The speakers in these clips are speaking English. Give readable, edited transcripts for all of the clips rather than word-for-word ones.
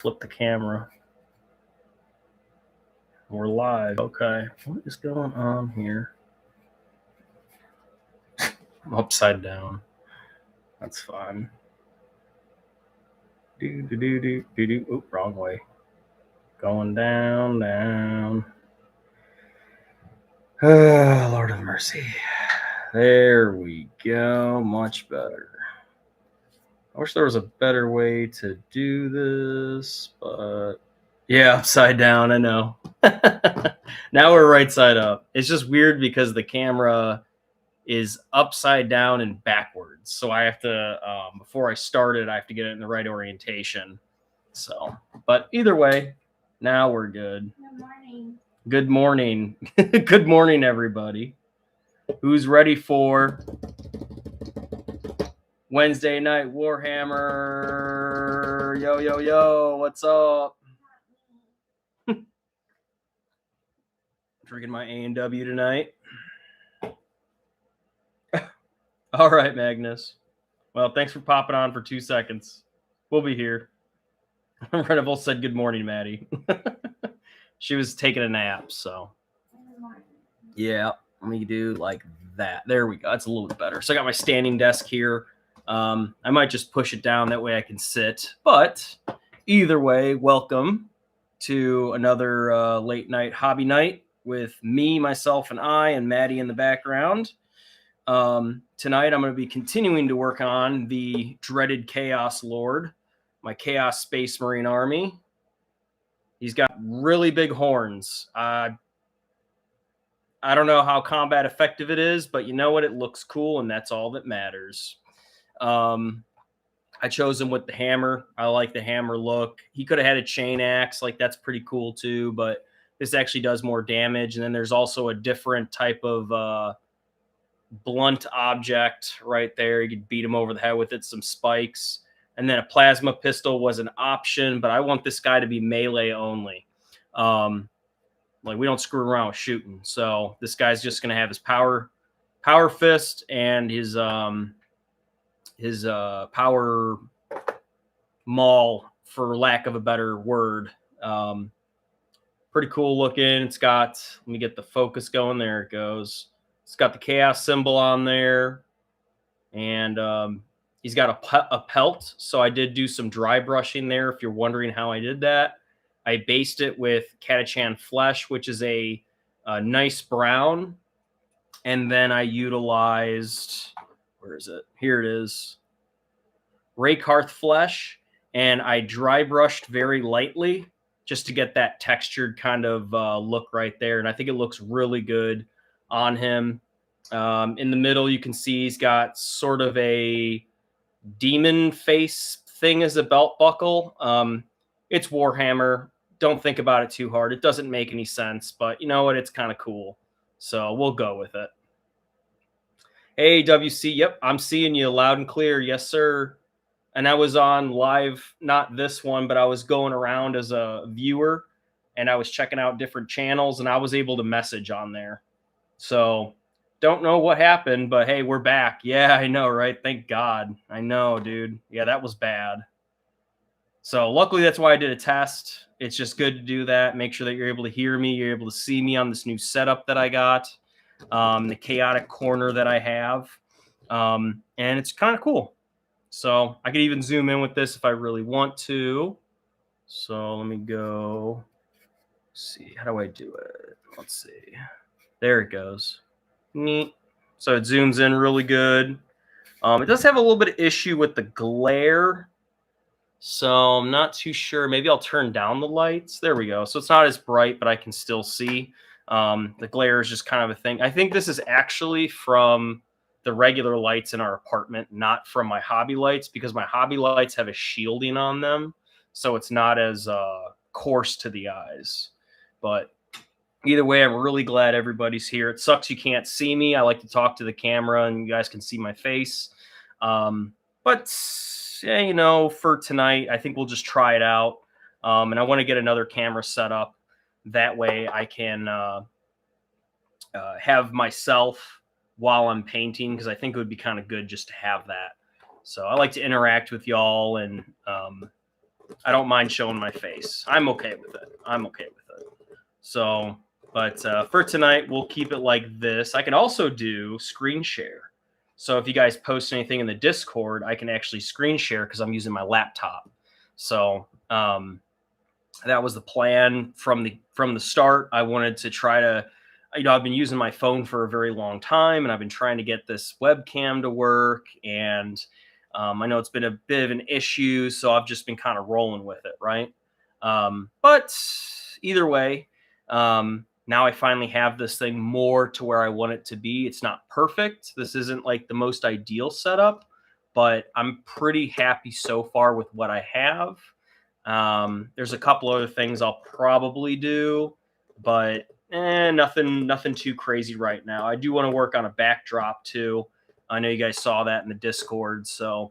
Flip the camera. We're live. Okay. What is going on here? I'm upside down. That's fine. Oop, wrong way. Going down. Oh, Lord of mercy. There we go. Much better. I wish there was a better way to do this, but yeah, upside down, I know. Now we're right side up. It's just weird because the camera is upside down and backwards. So I have to, before I start it, I have to get it in the right orientation. So, but either way, now we're good. Good morning. Good morning. Good morning, everybody. Who's ready for Wednesday night Warhammer? Yo, yo, yo, what's up? Drinking my A&W tonight. All right, Magnus. Well, thanks for popping on for 2 seconds. We'll be here. Renival said good morning, Maddie. She was taking a nap, so. Yeah, let me do like that. There we go. That's a little bit better. So I got my standing desk here. I might just push it down. That way I can sit. But either way, welcome to another late night hobby night with me, myself, and I, and Maddie in the background. Tonight I'm going to be continuing to work on the dreaded Chaos Lord, my Chaos Space Marine army. He's got really big horns. I don't know how combat effective it is, but you know what? It looks cool, and that's all that matters. I chose him with the hammer. I like the hammer look. He could have had a chain axe. Like, that's pretty cool too, but this actually does more damage. And then there's also a different type of blunt object right there. You could beat him over the head with it, some spikes. And then a plasma pistol was an option, but I want this guy to be melee only. Like, we don't screw around with shooting. So this guy's just going to have his power fist and his power maul, for lack of a better word. Pretty cool looking. It's got, let me get the focus going. There it goes. It's got the chaos symbol on there, and he's got a pelt. So I did do some dry brushing there. If you're wondering how I did that, I based it with Catachan flesh, which is a nice brown. And then I utilized, where is it? Here it is. Raykarth flesh. And I dry brushed very lightly just to get that textured kind of look right there. And I think it looks really good on him. In the middle, you can see he's got sort of a demon face thing as a belt buckle. It's Warhammer. Don't think about it too hard. It doesn't make any sense, but you know what? It's kind of cool. So we'll go with it. Hey, WC. Yep, I'm seeing you loud and clear. Yes, sir. And I was on live, not this one, but I was going around as a viewer, and I was checking out different channels, and I was able to message on there. So don't know what happened, but hey, we're back. Yeah, I know, right? Thank God. I know, dude. Yeah, that was bad. So luckily, that's why I did a test. It's just good to do that. Make sure that you're able to hear me. You're able to see me on this new setup that I got, the chaotic corner that I have. And it's kind of cool. So I could even zoom in with this if I really want to. So let me go. Let's see. How do I do it? Let's see. There it goes. Neat. So it zooms in really good. It does have a little bit of issue with the glare. So I'm not too sure. Maybe I'll turn down the lights. There we go. So it's not as bright, but I can still see. The glare is just kind of a thing. I think this is actually from the regular lights in our apartment, not from my hobby lights, because my hobby lights have a shielding on them. So it's not as coarse to the eyes. But either way, I'm really glad everybody's here. It sucks you can't see me. I like to talk to the camera and you guys can see my face. But yeah, you know, for tonight, I think we'll just try it out. And I want to get another camera set up. That way I can have myself while I'm painting, because I think it would be kind of good just to have that. So I like to interact with y'all and I don't mind showing my face. I'm okay with it. I'm okay with it. So, but for tonight, we'll keep it like this. I can also do screen share. So if you guys post anything in the Discord, I can actually screen share because I'm using my laptop. So that was the plan from the start. I wanted to try to, I've been using my phone for a very long time, and I've been trying to get this webcam to work. And I know it's been a bit of an issue, so I've just been kind of rolling with it, right? But either way, now I finally have this thing more to where I want it to be. It's not perfect. This isn't like the most ideal setup, but I'm pretty happy so far with what I have. There's a couple other things I'll probably do, but nothing too crazy right now. I do want to work on a backdrop too. I know you guys saw that in the Discord, so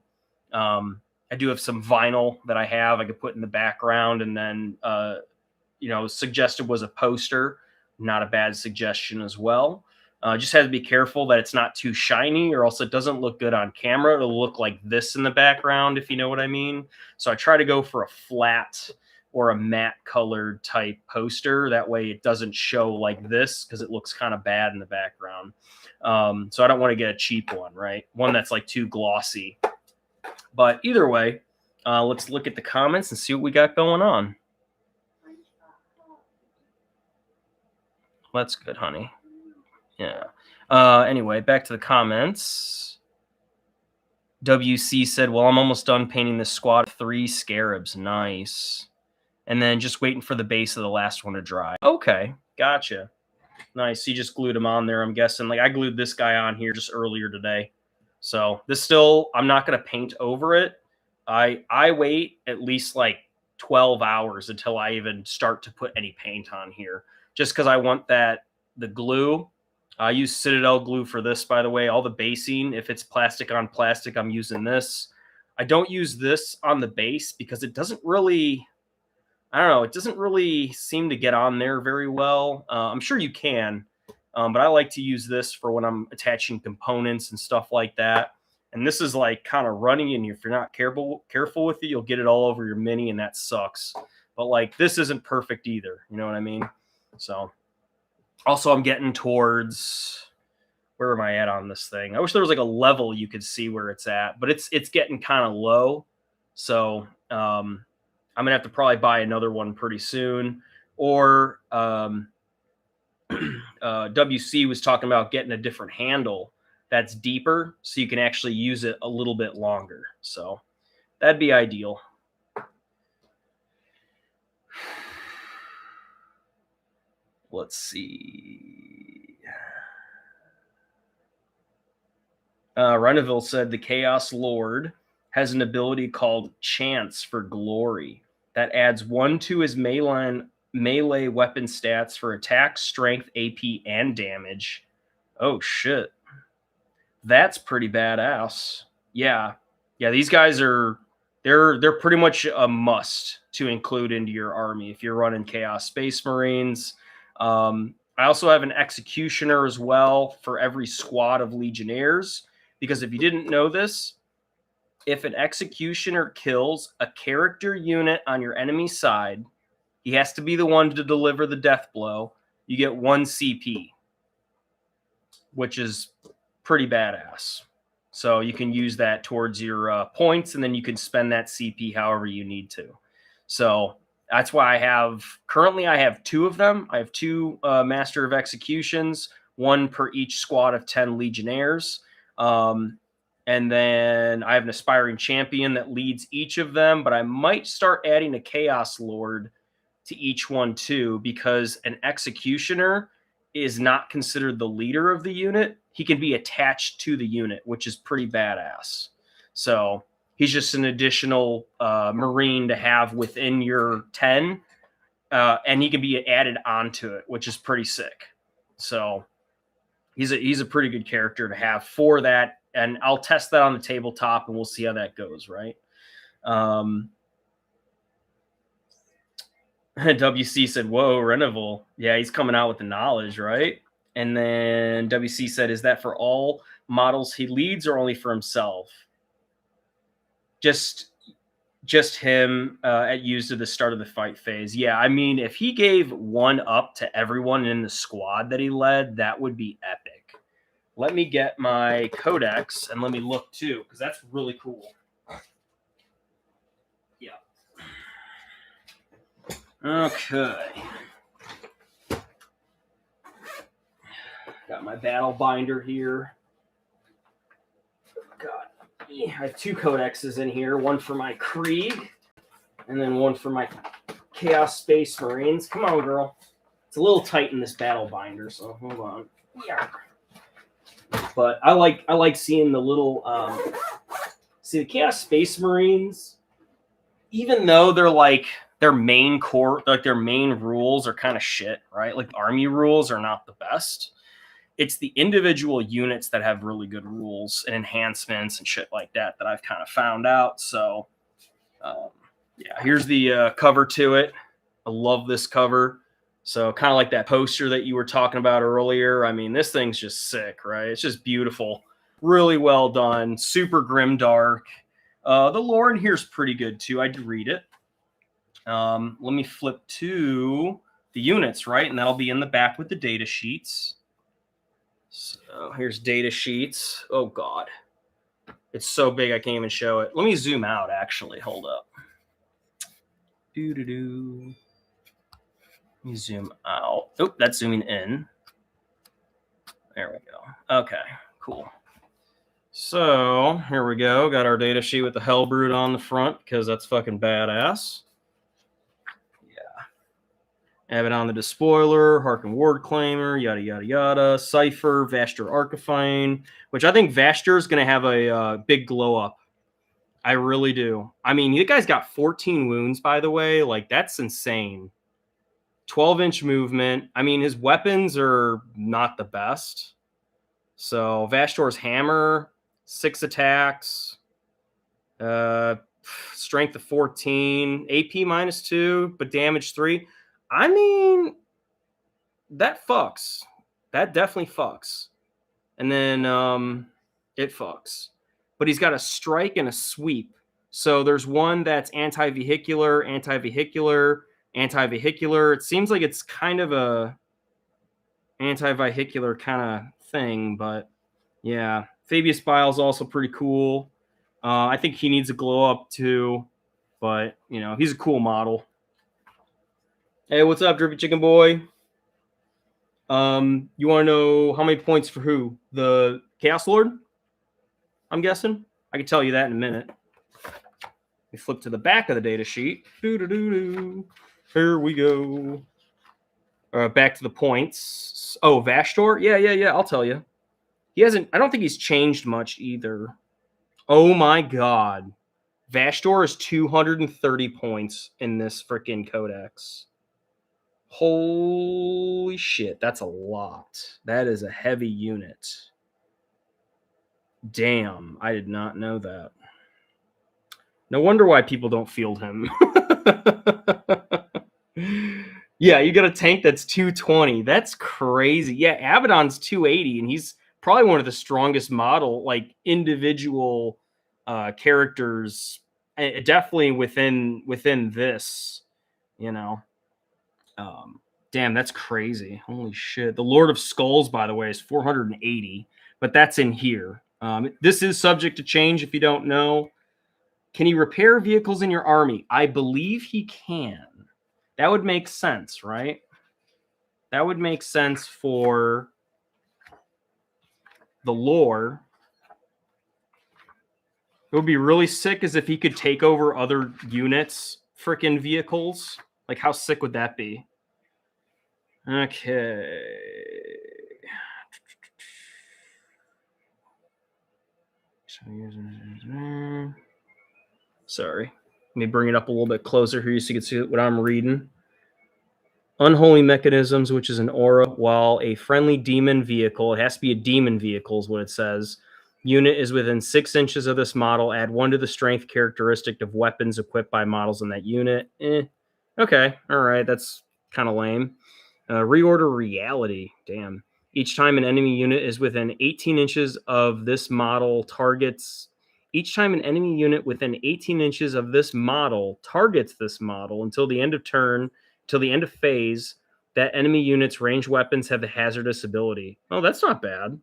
I do have some vinyl that I could put in the background, and then suggested was a poster. Not a bad suggestion as well. Just have to be careful that it's not too shiny, or else it doesn't look good on camera. It'll look like this in the background, if you know what I mean. So I try to go for a flat or a matte colored type poster. That way it doesn't show like this, because it looks kind of bad in the background. So I don't want to get a cheap one, right? One that's like too glossy. But either way, let's look at the comments and see what we got going on. That's good, honey. Yeah. Anyway, back to the comments. WC said, well, I'm almost done painting this squad of 3 scarabs. Nice. And then just waiting for the base of the last one to dry. Okay, gotcha. Nice. You just glued them on there, I'm guessing. Like, I glued this guy on here just earlier today. So this still, I'm not going to paint over it. I wait at least like 12 hours until I even start to put any paint on here, just because I want the glue. I use Citadel glue for this, by the way. All the basing, if it's plastic on plastic, I'm using this. I don't use this on the base because it doesn't really, I don't know, it doesn't really seem to get on there very well. I'm sure you can, but I like to use this for when I'm attaching components and stuff like that. And this is like kind of runny, and if you're not careful with it, you'll get it all over your mini, and that sucks. But like, this isn't perfect either. You know what I mean? So also, I'm getting towards, where am I at on this thing? I wish there was like a level you could see where it's at, but it's getting kind of low. So I'm gonna have to probably buy another one pretty soon. Or WC was talking about getting a different handle that's deeper, so you can actually use it a little bit longer. So that'd be ideal. Let's see. Reneville said the Chaos Lord has an ability called Chance for Glory that adds 1 to his melee weapon stats for attack, strength, AP, and damage. Oh shit. That's pretty badass. Yeah. Yeah, these guys are they're pretty much a must to include into your army if you're running Chaos Space Marines. I also have an Executioner as well for every squad of Legionnaires, because if you didn't know this, if an Executioner kills a character unit on your enemy side, he has to be the one to deliver the death blow. You get 1 CP, which is pretty badass. So you can use that towards your points, and then you can spend that CP however you need to. So that's why currently I have 2 of them. I have 2 Master of Executions, 1 per each squad of 10 Legionnaires. And then I have an Aspiring Champion that leads each of them, but I might start adding a Chaos Lord to each one too, because an Executioner is not considered the leader of the unit. He can be attached to the unit, which is pretty badass. So he's just an additional Marine to have within your 10, and he can be added onto it, which is pretty sick. So he's a pretty good character to have for that, and I'll test that on the tabletop, and we'll see how that goes, right? WC said, whoa, Reneville. Yeah, he's coming out with the knowledge, right? And then WC said, is that for all models he leads or only for himself? Just just him at used at the start of the fight phase. Yeah, I mean, if he gave 1 up to everyone in the squad that he led, that would be epic. Let me get my codex and let me look too, because that's really cool. Yeah. Okay. Got my battle binder here. God, I have 2 codexes in here, one for my Krieg and then one for my Chaos Space Marines. Come on, girl. It's a little tight in this battle binder, so hold on. Yeah. But I like seeing the little see the Chaos Space Marines, even though they're like their main core, like their main rules are kind of shit, right? Like army rules are not the best. It's the individual units that have really good rules and enhancements and shit like that that I've kind of found out. So, yeah, here's the cover to it. I love this cover. So kind of like that poster that you were talking about earlier. I mean, this thing's just sick, right? It's just beautiful. Really well done. Super grim dark. The lore in here is pretty good too. I did read it. Let me flip to the units, right? And that'll be in the back with the data sheets. So here's data sheets. Oh, God. It's so big I can't even show it. Let me zoom out, actually. Hold up. Let me zoom out. Oh, that's zooming in. There we go. Okay, cool. So here we go. Got our data sheet with the Hellbrood on the front because that's fucking badass. Abaddon the Despoiler, Harkin Ward Claimer, yada, yada, yada. Cypher, Vastor Archephane, which I think Vastor is going to have a big glow up. I really do. I mean, you guys got 14 wounds, by the way. Like, that's insane. 12-inch movement. I mean, his weapons are not the best. So, Vastor's Hammer, 6 attacks, strength of 14, AP -2, but damage 3. I mean, that fucks. That definitely fucks. And then it fucks. But he's got a strike and a sweep. So there's one that's anti-vehicular, anti-vehicular, anti-vehicular. It seems like it's kind of a anti-vehicular kind of thing, but yeah. Fabius Bile's also pretty cool. I think he needs a glow up too, but you know, he's a cool model. Hey, what's up, Drippy Chicken Boy? You want to know how many points for who? The Chaos Lord? I'm guessing. I can tell you that in a minute. We flip to the back of the data sheet. Here we go. Back to the points. Oh, Vastor? Yeah. I'll tell you. He hasn't. I don't think he's changed much either. Oh my God, Vastor is 230 points in this freaking codex. Holy shit, that's a lot. That is a heavy unit. Damn, I did not know that. No wonder why people don't field him. Yeah, you got a tank that's 220. That's crazy. Yeah, Abaddon's 280, and he's probably one of the strongest model, like individual characters, definitely within this, you know. Damn, that's crazy. Holy shit. The Lord of Skulls, by the way, is 480, but that's in here. This is subject to change if you don't know. Can he repair vehicles in your army? I believe he can. That would make sense, right? That would make sense for the lore. It would be really sick as if he could take over other units' freaking vehicles. Like, how sick would that be? Okay. Sorry. Let me bring it up a little bit closer here so you can see what I'm reading. Unholy Mechanisms, which is an aura, while a friendly demon vehicle, it has to be a demon vehicle is what it says, unit is within 6 inches of this model, add 1 to the strength characteristic of weapons equipped by models in that unit. Okay, all right, that's kind of lame. Reorder Reality, damn. Each time an enemy unit is within 18 inches of this model, targets Each time an enemy unit within 18 inches of this model targets this model until the end of turn, till the end of phase, that enemy unit's ranged weapons have a hazardous ability. Oh, that's not bad.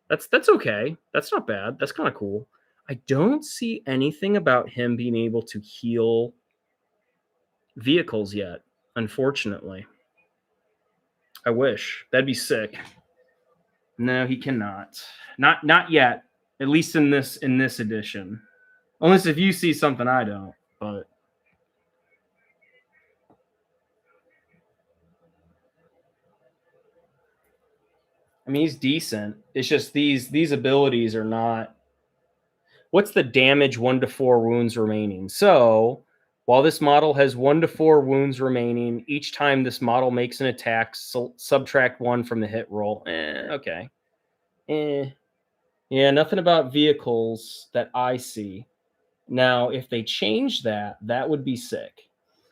That's okay. That's not bad. That's kind of cool. I don't see anything about him being able to heal vehicles yet, unfortunately. I wish. That'd be sick. No, he cannot. Not yet. At least in this edition. Unless if you see something I don't, but I mean he's decent. It's just these abilities are not. What's the damage 1 to 4 wounds remaining? So while this model has 1 to 4 wounds remaining, each time this model makes an attack, subtract 1 from the hit roll. Okay. Yeah, nothing about vehicles that I see. Now, if they change that, that would be sick.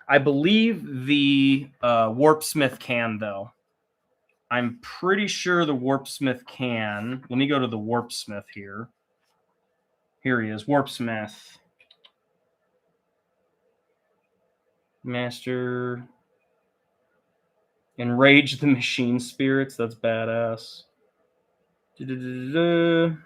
I believe the Warpsmith can, though. I'm pretty sure the Warpsmith can. Let me go to the Warpsmith here. Here he is, Warpsmith. Master. Enrage the machine spirits. That's badass. In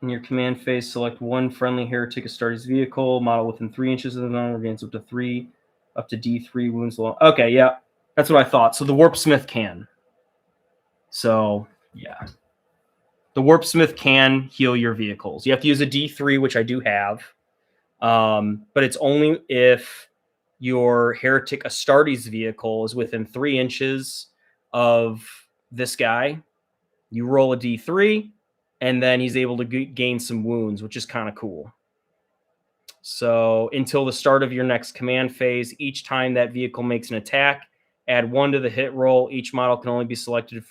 your command phase, select one friendly heretic Astartes vehicle. Model within 3 inches of the zone gains up to D3 wounds long. Okay, yeah. That's what I thought. So the Warpsmith can. So, yeah. The Warpsmith can heal your vehicles. You have to use a D3, which I do have. But it's only if your Heretic Astartes vehicle is within 3 inches of this guy. You roll a D3, and then he's able to gain some wounds, which is kind of cool. So until the start of your next command phase, each time that vehicle makes an attack, add 1 to the hit roll. Each model can only be selected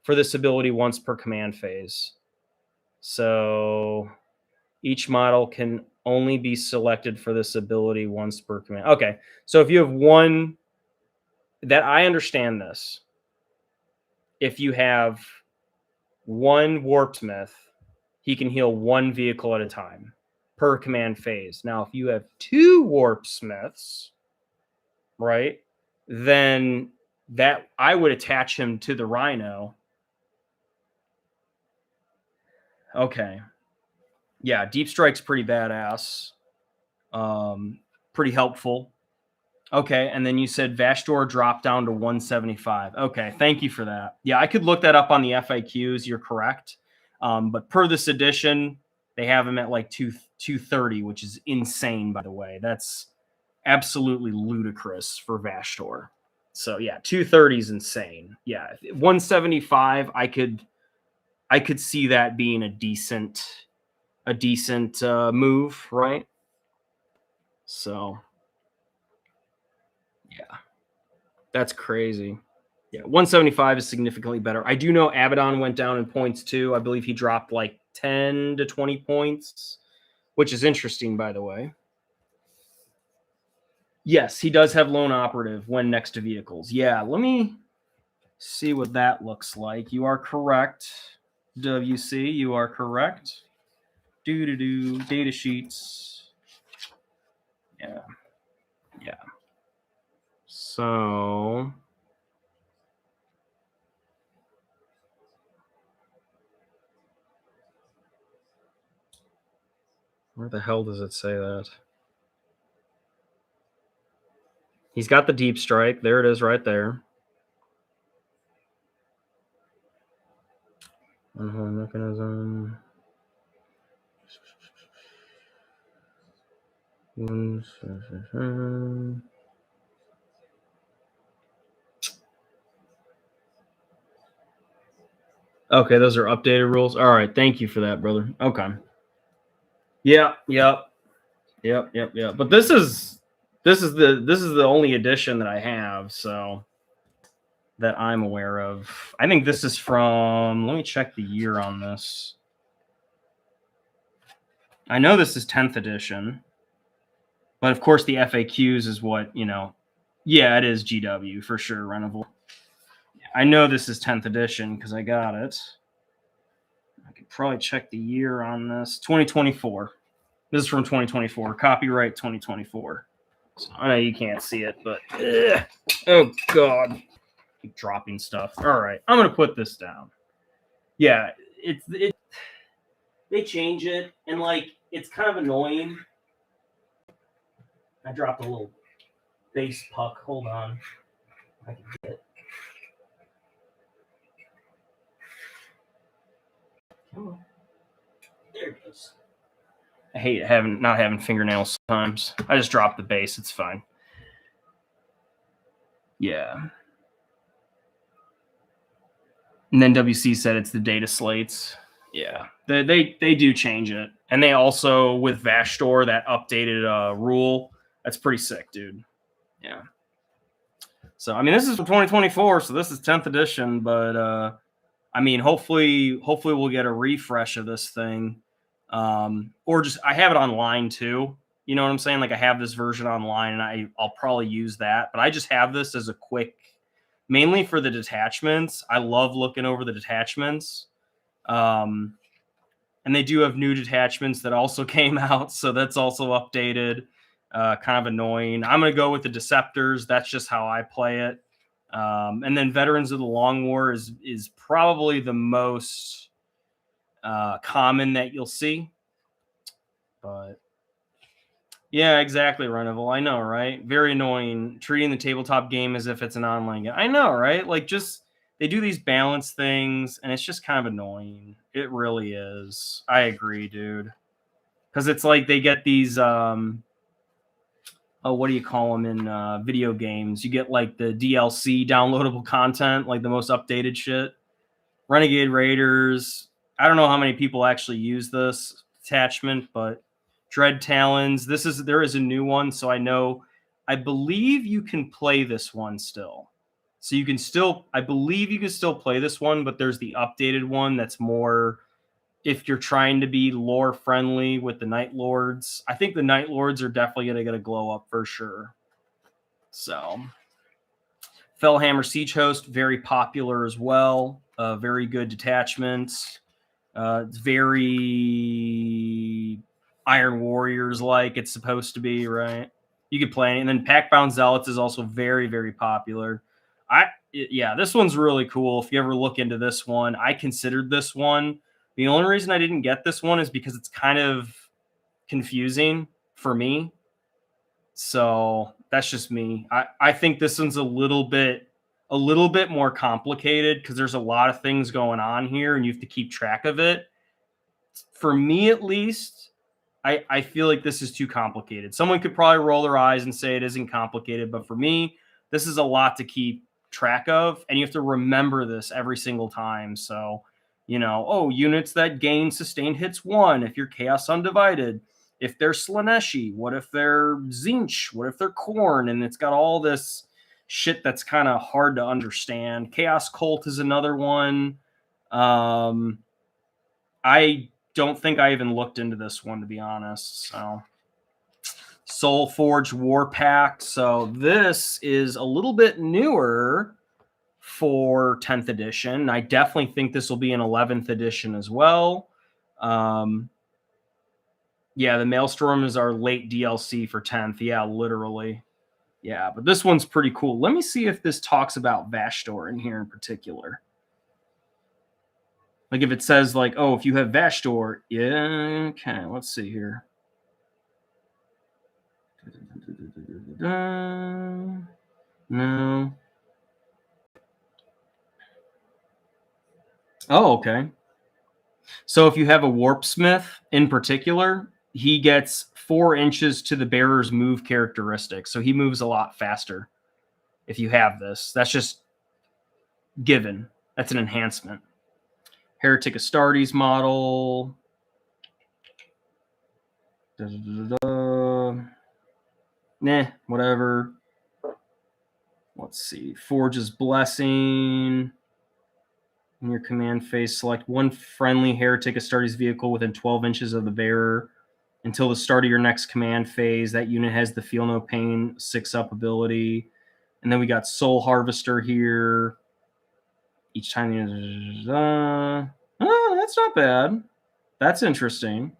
for this ability once per command phase. So each model can only be selected for this ability once per command. Okay, so if you have one, that I understand this. If you have one Warpsmith, he can heal 1 vehicle at a time per command phase. Now, if you have 2 Warpsmiths, right, then that I would attach him to the Rhino. Okay. Yeah, Deep Strike's pretty badass. Pretty helpful. Okay, and then you said Vashdor dropped down to 175. Okay, thank you for that. Yeah, I could look that up on the FAQs. You're correct. But per this edition, they have him at like 230, which is insane, by the way. That's absolutely ludicrous for Vashdor. So yeah, 230 is insane. Yeah, 175, I could see that being a decent move, right? So yeah, that's crazy. Yeah, 175 is significantly better. I do know Abaddon went down in points too. I believe he dropped like 10 to 20 points, which is interesting, by the way. Yes, he does have lone operative when next to vehicles. Yeah, let me see what that looks like. You are correct, WC. You are correct. Data sheets. Yeah. Yeah. So where the hell does it say that? He's got the deep strike. There it is right there. Unholy mechanism. Okay, those are updated rules. All right, thank you for that, brother. Okay. Yep. But this is the only edition that I have, so that I'm aware of. I think this is from. Let me check the year on this. I know this is 10th edition, but of course the FAQs is what Yeah, it is GW for sure. Renoval. I know this is 10th edition because I got it. I can probably check the year on this. 2024. This is from 2024. Copyright 2024. So I know you can't see it, but oh god, keep dropping stuff. All right, I'm gonna put this down. Yeah, they change it, and like it's kind of annoying. I dropped a little base puck. Hold on, I can get it. Oh, there it goes. I hate not having fingernails sometimes. I just dropped the base. It's fine. Yeah. And then WC said it's the data slates. Yeah, they do change it, and they also with Vashtor that updated rule. That's pretty sick, dude. Yeah. So I mean, this is from 2024, so this is 10th edition, but I mean, hopefully we'll get a refresh of this thing, or just I have it online too. You know what I'm saying? Like I have this version online, and I'll probably use that. But I just have this as a quick, mainly for the detachments. I love looking over the detachments. And they do have new detachments that also came out, so that's also updated. Kind of annoying. I'm going to go with the Deceptors. That's just how I play it. And then Veterans of the Long War is probably the most common that you'll see. But yeah, exactly, Renival. I know, right? Very annoying. Treating the tabletop game as if it's an online game. I know, right? Like just they do these balance things, and it's just kind of annoying. It really is. I agree, dude. Because it's like they get these what do you call them in video games? You get like the DLC downloadable content, like the most updated shit. Renegade Raiders. I don't know how many people actually use this attachment, but Dread Talons. There is a new one, so I believe you can play this one still. So you can still, I believe you can still play this one, but there's the updated one that's more if you're trying to be lore friendly with the Night Lords. I think the Night Lords are definitely going to get a glow up for sure. So Fellhammer Siege Host, very popular as well. Very good detachments. It's very Iron Warriors like it's supposed to be, right? You could play it. And then Packbound Zealots is also very, very popular. Yeah, this one's really cool. If you ever look into this one, I considered this one. The only reason I didn't get this one is because it's kind of confusing for me. So that's just me. I think this one's a little bit more complicated because there's a lot of things going on here and you have to keep track of it. For me, at least, I feel like this is too complicated. Someone could probably roll their eyes and say it isn't complicated, but for me, this is a lot to keep track of, and you have to remember this every single time. So, units that gain sustained hits 1 if you're Chaos Undivided. If they're Slaneshi, what if they're Zinch? What if they're Khorne? And it's got all this shit that's kind of hard to understand. Chaos Cult is another one. I don't think I even looked into this one, to be honest. So Soul Forge War Pact. So this is a little bit newer for 10th edition. I definitely think this will be an 11th edition as well. Yeah, the Maelstrom is our late DLC for 10th. Yeah, literally. Yeah, but this one's pretty cool. Let me see if this talks about Vashtor in here in particular. Like if it says like, oh, if you have Vashtor, yeah, okay, let's see here. No. Oh, okay. So if you have a Warpsmith in particular, he gets 4 inches to the bearer's move characteristic. So he moves a lot faster if you have this. That's just given. That's an enhancement. Heretic Astartes model. Nah, whatever. Let's see. Forge's Blessing. In your command phase, select one friendly Heretic Astartes vehicle within 12 inches of the bearer. Until the start of your next command phase, that unit has the Feel No Pain 6-up ability. And then we got Soul Harvester here. Each time Oh, that's not bad. That's interesting.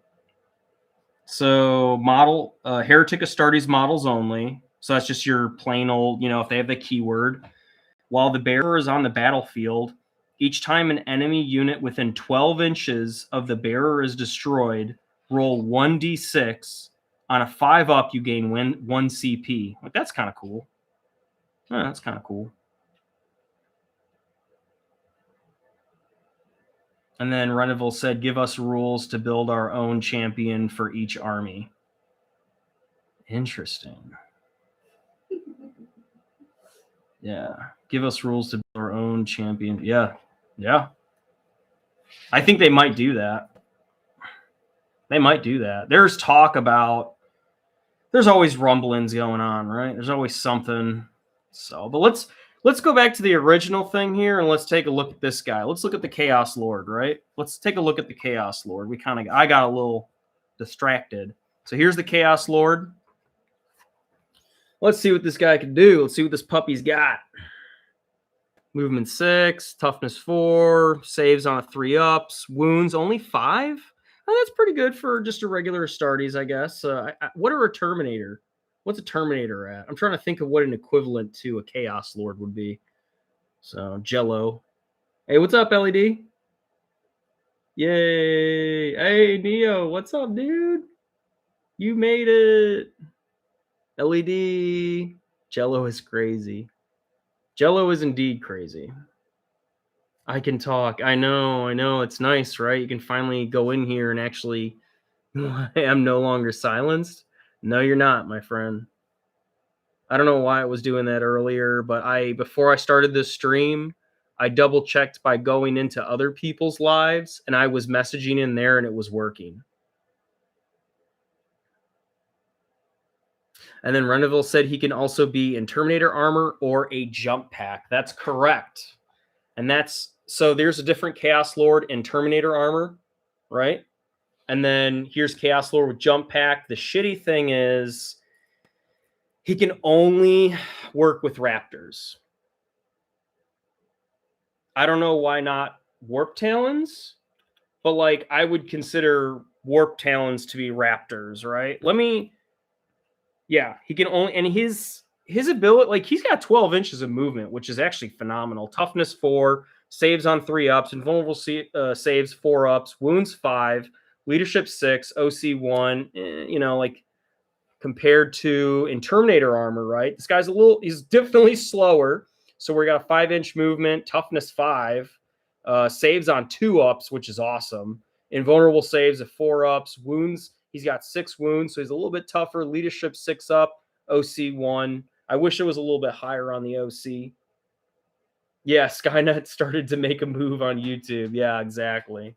So model Heretic Astartes models only. So that's just your plain old, if they have the keyword. While the bearer is on the battlefield, each time an enemy unit within 12 inches of the bearer is destroyed, roll 1d6. On a 5-up, you gain 1 CP. Like, that's kind of cool. Oh, that's kind of cool. And then Reneville said, give us rules to build our own champion for each army. Interesting. Yeah. Give us rules to build our own champion. Yeah. Yeah. I think they might do that. They might do that. There's talk about, there's always rumblings going on, right? There's always something. So, but let's go back to the original thing here and let's take a look at this guy. Let's look at the Chaos Lord, right? Let's take a look at the Chaos Lord. I got a little distracted. So here's the Chaos Lord. Let's see what this guy can do. Let's see what this puppy's got. Movement 6, toughness 4, saves on a 3-ups, wounds only 5. Oh, that's pretty good for just a regular Astartes, I guess. What are a Terminator? What's a Terminator at? I'm trying to think of what an equivalent to a Chaos Lord would be. So, Jello. Hey, what's up, LED? Yay. Hey, Neo, what's up, dude? You made it. LED. Jello is crazy. Jello is indeed crazy. I can talk. I know. It's nice, right? You can finally go in here and actually, I'm no longer silenced. No, you're not, my friend. I don't know why I was doing that earlier, but before I started this stream, I double checked by going into other people's lives and I was messaging in there and it was working. And then Reneville said he can also be in Terminator armor or a jump pack. That's correct. And so there's a different Chaos Lord in Terminator armor, right? And then here's Chaos Lord with jump pack. The shitty thing is he can only work with raptors. I don't know why not warp talons, but like I would consider warp talons to be raptors, right? He can only, and his ability, like he's got 12 inches of movement, which is actually phenomenal. Toughness 4, saves on 3-ups, invulnerable saves 4-ups, wounds 5, leadership 6, OC 1. Like compared to in Terminator armor, right? This guy's he's definitely slower. So we got a 5-inch movement, toughness 5, saves on 2-ups, which is awesome. Invulnerable saves at 4-ups, wounds. He's got 6 wounds, so he's a little bit tougher. Leadership 6-up, OC 1. I wish it was a little bit higher on the OC. Yeah, Skynet started to make a move on YouTube. Yeah, exactly.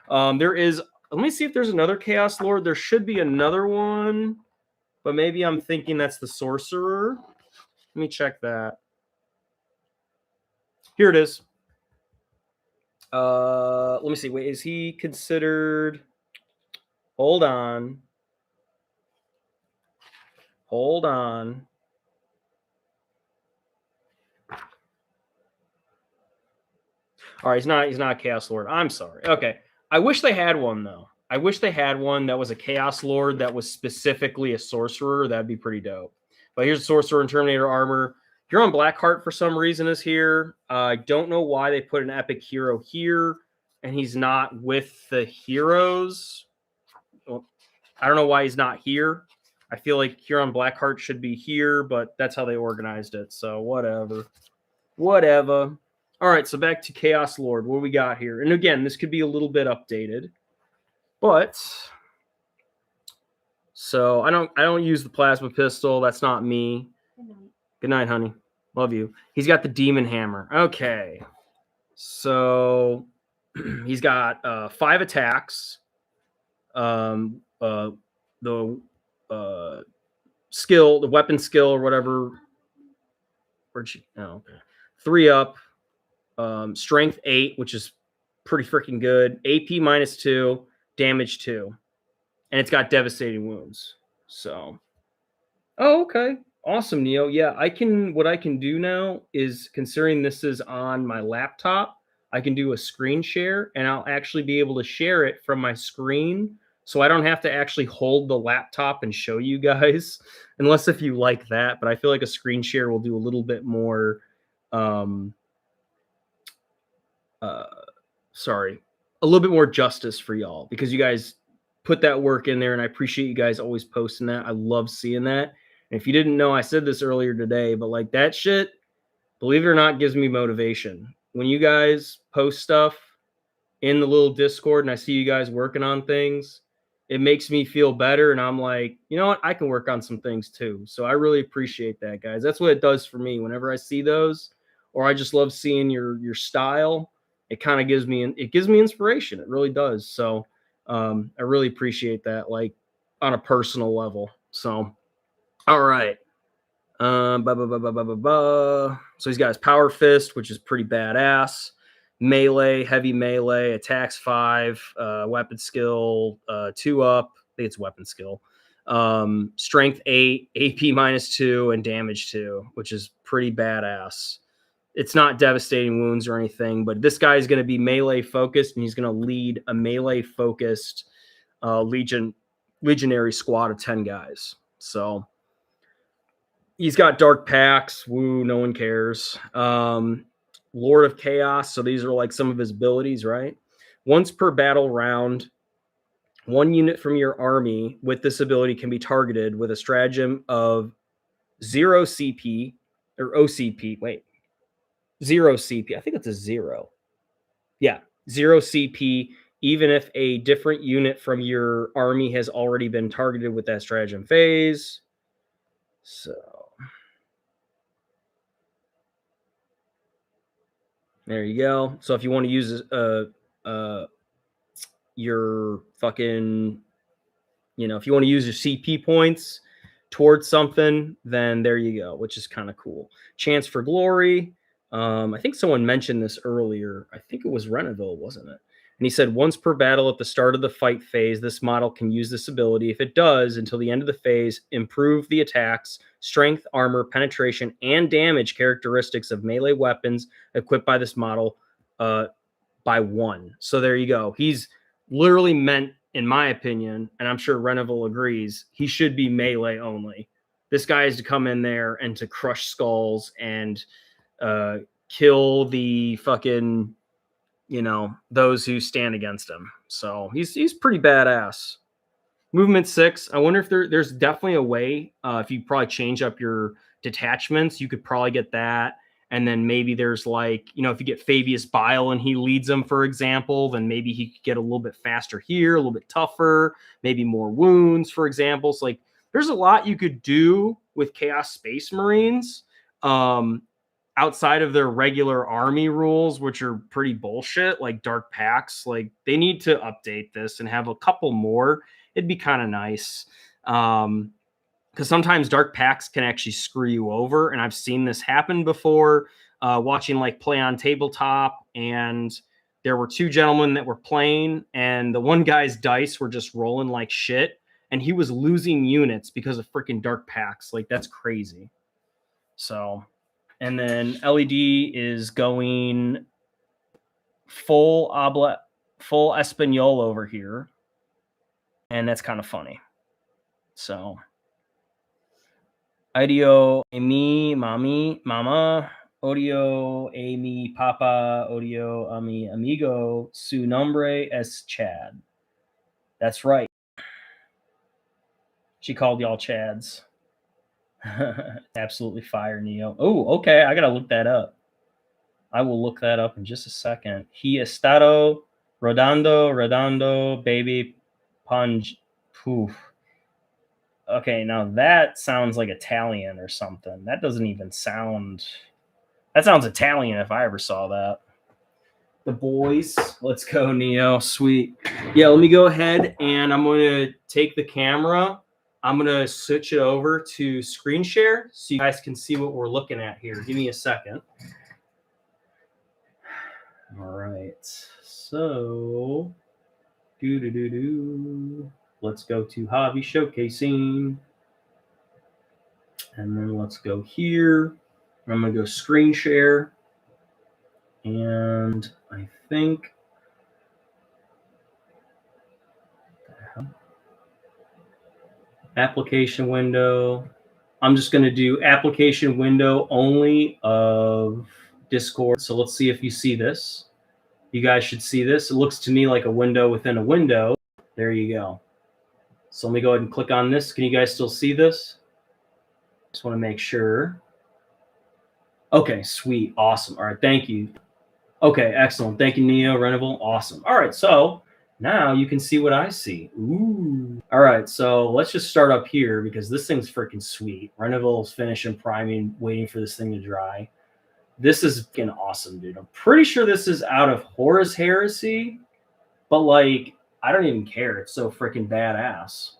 Let me see if there's another Chaos Lord. There should be another one, but maybe I'm thinking that's the Sorcerer. Let me check that. Here it is. Let me see. Wait, is he considered? Hold on. All right, he's not a Chaos Lord. I'm sorry. Okay. I wish they had one though. I wish they had one that was a Chaos Lord that was specifically a sorcerer. That'd be pretty dope. But here's a sorcerer in Terminator armor. Huron Blackheart for some reason is here. I don't know why they put an epic hero here and he's not with the heroes. Well, I don't know why he's not here. I feel like Huron Blackheart should be here, but that's how they organized it. So whatever. All right, so back to Chaos Lord. What we got here? And again, this could be a little bit updated. But so I don't use the plasma pistol. That's not me. Good night, honey. Love you. He's got the demon hammer. Okay. So he's got 5 attacks. The skill, the weapon skill or whatever. Where'd she? Oh, okay. 3-up. Strength 8, which is pretty freaking good. AP -2, damage 2. And it's got devastating wounds. So, oh, okay. Awesome, Neo. Yeah, what I can do now is, considering this is on my laptop, I can do a screen share, and I'll actually be able to share it from my screen. So I don't have to actually hold the laptop and show you guys, unless if you like that. But I feel like a screen share will do a little bit more, um, uh, sorry, a little bit more justice for y'all, because you guys put that work in there, and I appreciate you guys always posting that. I love seeing that. And if you didn't know, I said this earlier today, but like that shit, believe it or not, gives me motivation. When you guys post stuff in the little Discord and I see you guys working on things, it makes me feel better. And I'm like, you know what? I can work on some things too. So I really appreciate that, guys. That's what it does for me. Whenever I see those, or I just love seeing your style, it kind of gives me inspiration. It really does. So I really appreciate that, like on a personal level. So all right. So he's got his power fist, which is pretty badass. Melee, heavy melee, attacks 5, weapon skill 2 up. I think it's weapon skill. Strength 8, AP -2, and damage 2, which is pretty badass. It's not devastating wounds or anything, but this guy is going to be melee focused, and he's going to lead a melee focused legionary squad of 10 guys. So he's got dark packs. Woo, no one cares. Lord of Chaos. So these are like some of his abilities, right? Once per battle round, one unit from your army with this ability can be targeted with a stratagem of 0 CP or OCP. Wait, 0 CP. I think it's a 0. Yeah, 0 CP, even if a different unit from your army has already been targeted with that stratagem phase. So there you go. So if you want to use your fucking, if you want to use your CP points towards something, then there you go, which is kind of cool. Chance for glory. I think someone mentioned this earlier. I think it was Reneville, wasn't it? And he said, once per battle at the start of the fight phase, this model can use this ability. If it does, until the end of the phase, improve the attacks, strength, armor, penetration, and damage characteristics of melee weapons equipped by this model by 1. So there you go. He's literally meant, in my opinion, and I'm sure Reneville agrees, he should be melee only. This guy is to come in there and to crush skulls and kill the fucking, those who stand against him. So he's pretty badass. Movement 6. I wonder if there's definitely a way, if you probably change up your detachments, you could probably get that. And then maybe there's like, if you get Fabius Bile and he leads them, for example, then maybe he could get a little bit faster here, a little bit tougher, maybe more wounds, for example. So like there's a lot you could do with Chaos Space Marines outside of their regular army rules, which are pretty bullshit, like Dark Packs. Like they need to update this and have a couple more. It'd be kind of nice. Because sometimes dark packs can actually screw you over, and I've seen this happen before. Watching like play on tabletop, and there were 2 gentlemen that were playing, and the one guy's dice were just rolling like shit, and he was losing units because of freaking dark packs. Like that's crazy. So, and then LED is going full Espanol over here, and that's kind of funny. So. Odio a mi, mami, mama. Odio a mi, papa. Odio a mi, amigo. Su nombre es Chad. That's right. She called y'all Chads. Absolutely fire, Neo. Oh, okay. I got to look that up. I will look that up in just a second. He estado rodando, baby, punj, poof. Okay, now that sounds like Italian or something. That doesn't even sound... That sounds Italian if I ever saw that. The boys. Let's go, Neo. Sweet. Yeah, let me go ahead and I'm going to take the camera. I'm going to switch it over to screen share so you guys can see what we're looking at here. Give me a second. All right. So, let's go to hobby showcasing. And then let's go here. I'm going to go screen share. And I think application window. I'm just going to do application window only of Discord. So let's see if you see this. You guys should see this. It looks to me like a window within a window. There you go. So let me go ahead and click on this. Can you guys still see this? Just want to make sure. Okay, sweet. Awesome. All right, thank you. Okay, excellent. Thank you, Neo, Renoval. Awesome. All right, so now you can see what I see. Ooh. All right, so let's just start up here because this thing's freaking sweet. Renoval's finishing priming, waiting for this thing to dry. This is freaking awesome, dude. I'm pretty sure this is out of Horus Heresy, but like, I don't even care. It's so freaking badass.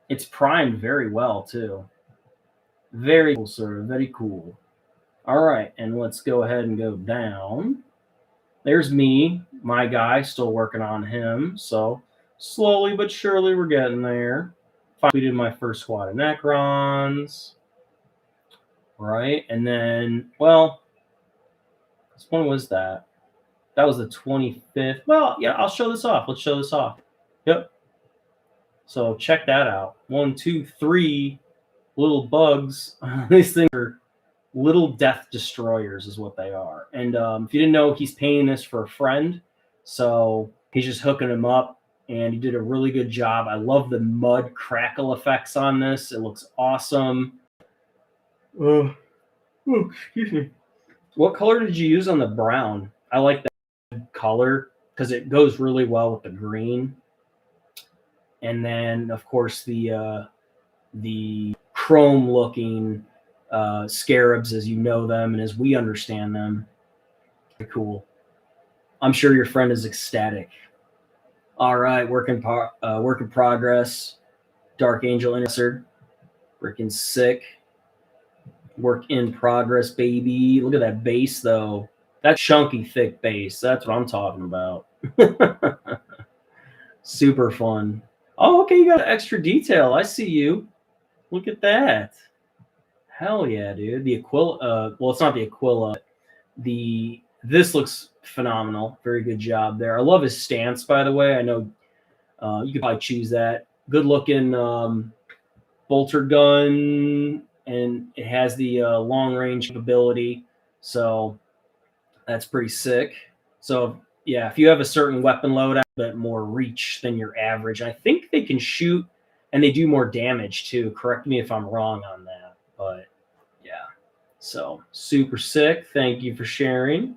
It's primed very well, too. Very cool, sir. Very cool. All right, and let's go ahead and go down. There's me, my guy, still working on him. So slowly but surely we're getting there. Finally did my first squad of Necrons. Right, and then, well, when was that? That was the 25th. Well, yeah, I'll show this off. Let's show this off. Yep. So check that out. 1, 2, 3 little bugs. These things are little death destroyers is what they are. And if you didn't know, he's painting this for a friend. So he's just hooking him up. And he did a really good job. I love the mud crackle effects on this. It looks awesome. Oh, excuse me. What color did you use on the brown? I like that color because it goes really well with the green. And then, of course, the chrome-looking scarabs, as you know them and as we understand them. Very cool. I'm sure your friend is ecstatic. All right, work in progress. Dark Angel Intercessor. Freaking sick. Work in progress, baby. Look at that base, though. That chunky, thick base. That's what I'm talking about. Super fun. Oh, okay, you got extra detail. I see you. Look at that. Hell yeah, dude. The Aquila, well, it's not the Aquila. This looks phenomenal. Very good job there. I love his stance, by the way. I know you could probably choose that. Good looking bolter gun, and it has the long range capability. So that's pretty sick. So yeah, if you have a certain weapon load, a bit more reach than your average. I think they can shoot and they do more damage too. Correct me if I'm wrong on that, but yeah. So super sick. Thank you for sharing.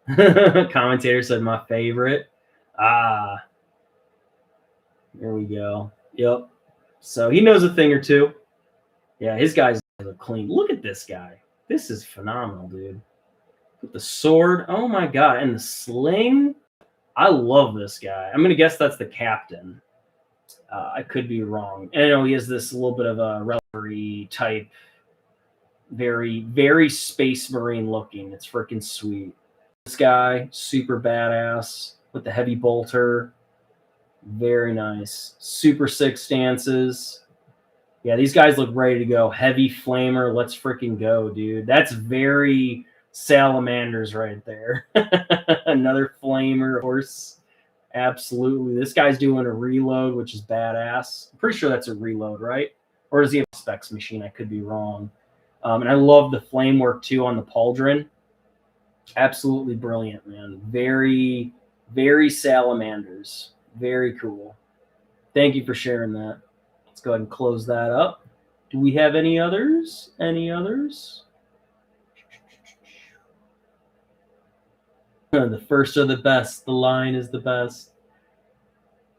Commentator said my favorite. There we go. Yep. So he knows a thing or two. Yeah, his guys are clean. Look at this guy. This is phenomenal, dude. With the sword. Oh my god. And the sling. I love this guy. I'm going to guess that's the captain. I could be wrong. And I know he has this little bit of a reliquary type. Very, very Space Marine looking. It's freaking sweet. This guy, super badass with the heavy bolter. Very nice. Super sick stances. Yeah, these guys look ready to go. Heavy flamer. Let's freaking go, dude. That's very salamanders right there. Another flamer, of course. Absolutely. This guy's doing a reload, which is badass. I'm pretty sure that's a reload, right? Or does he have a specs machine? I could be wrong. And I love the flame work, too, on the pauldron. Absolutely brilliant, man. Very, very salamanders. Very cool. Thank you for sharing that. Let's go ahead and close that up. Do we have any others? Any others? The first are the best. The line is the best.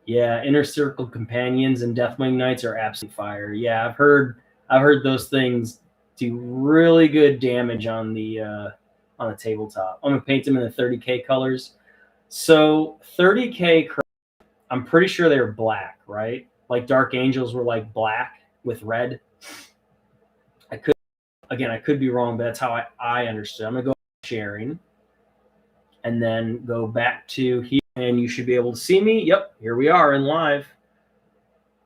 Yeah, Inner Circle Companions and Deathwing Knights are absolutely fire. Yeah, I've heard those things do really good damage on the tabletop. I'm gonna paint them in the 30K colors. So 30K, I'm pretty sure they were black, right? Like Dark Angels were like black with red. I could be wrong, but that's how I understood. I'm gonna go sharing. And then go back to here, and you should be able to see me. Yep, here we are in live.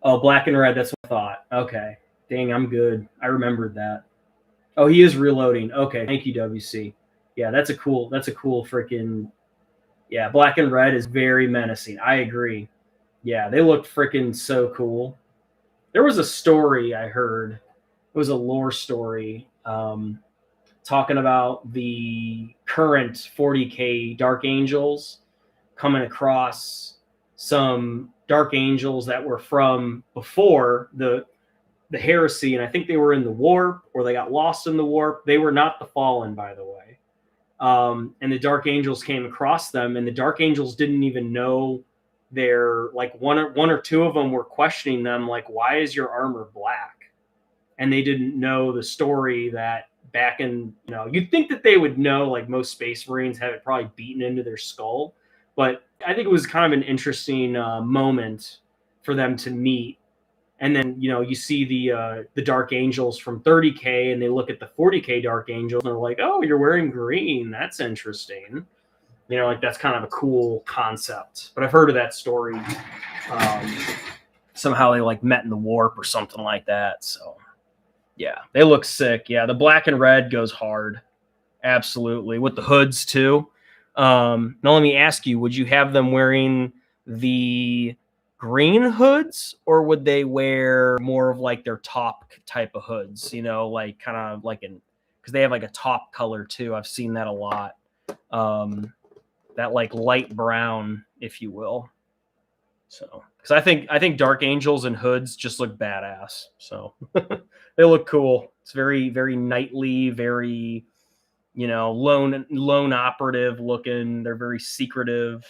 Oh, black and red, that's what I thought. Okay. Dang, I'm good. I remembered that. Oh, he is reloading. Okay, thank you, WC. Yeah, that's a cool freaking, yeah, black and red is very menacing. I agree. Yeah, they look freaking so cool. There was a story I heard. It was a lore story, talking about the current 40K Dark Angels coming across some Dark Angels that were from before the heresy, and I think they were in the warp or they got lost in the warp. They were not the Fallen, by the way. And the Dark Angels came across them, and the Dark Angels didn't even know their, like, one or two of them were questioning them, like, why is your armor black? And they didn't know the story that back in, you'd think that they would know, like most Space Marines have it probably beaten into their skull, but I think it was kind of an interesting moment for them to meet. And then, you see the Dark Angels from 30K, and they look at the 40K Dark Angels, and they're like, "Oh, you're wearing green. That's interesting." Like, that's kind of a cool concept. But I've heard of that story. Somehow they like met in the warp or something like that. So yeah, they look sick. Yeah, the black and red goes hard. Absolutely, with the hoods too. Now let me ask you: would you have them wearing the green hoods, or would they wear more of like their top type of hoods? Like kind of like because they have like a top color too. I've seen that a lot. That like light brown, if you will. So, because I think Dark Angels and hoods just look badass. So they look cool. It's very, very knightly, very, lone operative looking. They're very secretive.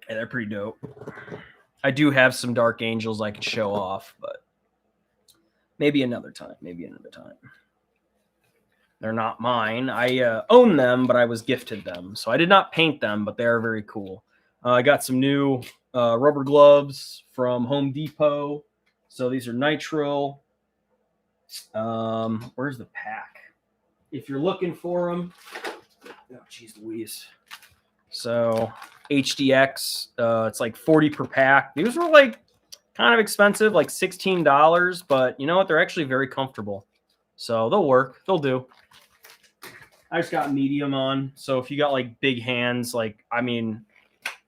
And they're pretty dope. I do have some Dark Angels I could show off, but maybe another time. They're not mine. I own them, but I was gifted them. So I did not paint them, but they are very cool. I got some new rubber gloves from Home Depot. So these are nitrile. Where's the pack? If you're looking for them. Oh, geez Louise. So HDX, it's like 40 per pack. These were like kind of expensive, like $16, but you know what? They're actually very comfortable. So they'll work. They'll do. I just got medium on. So if you got like big hands, like, I mean,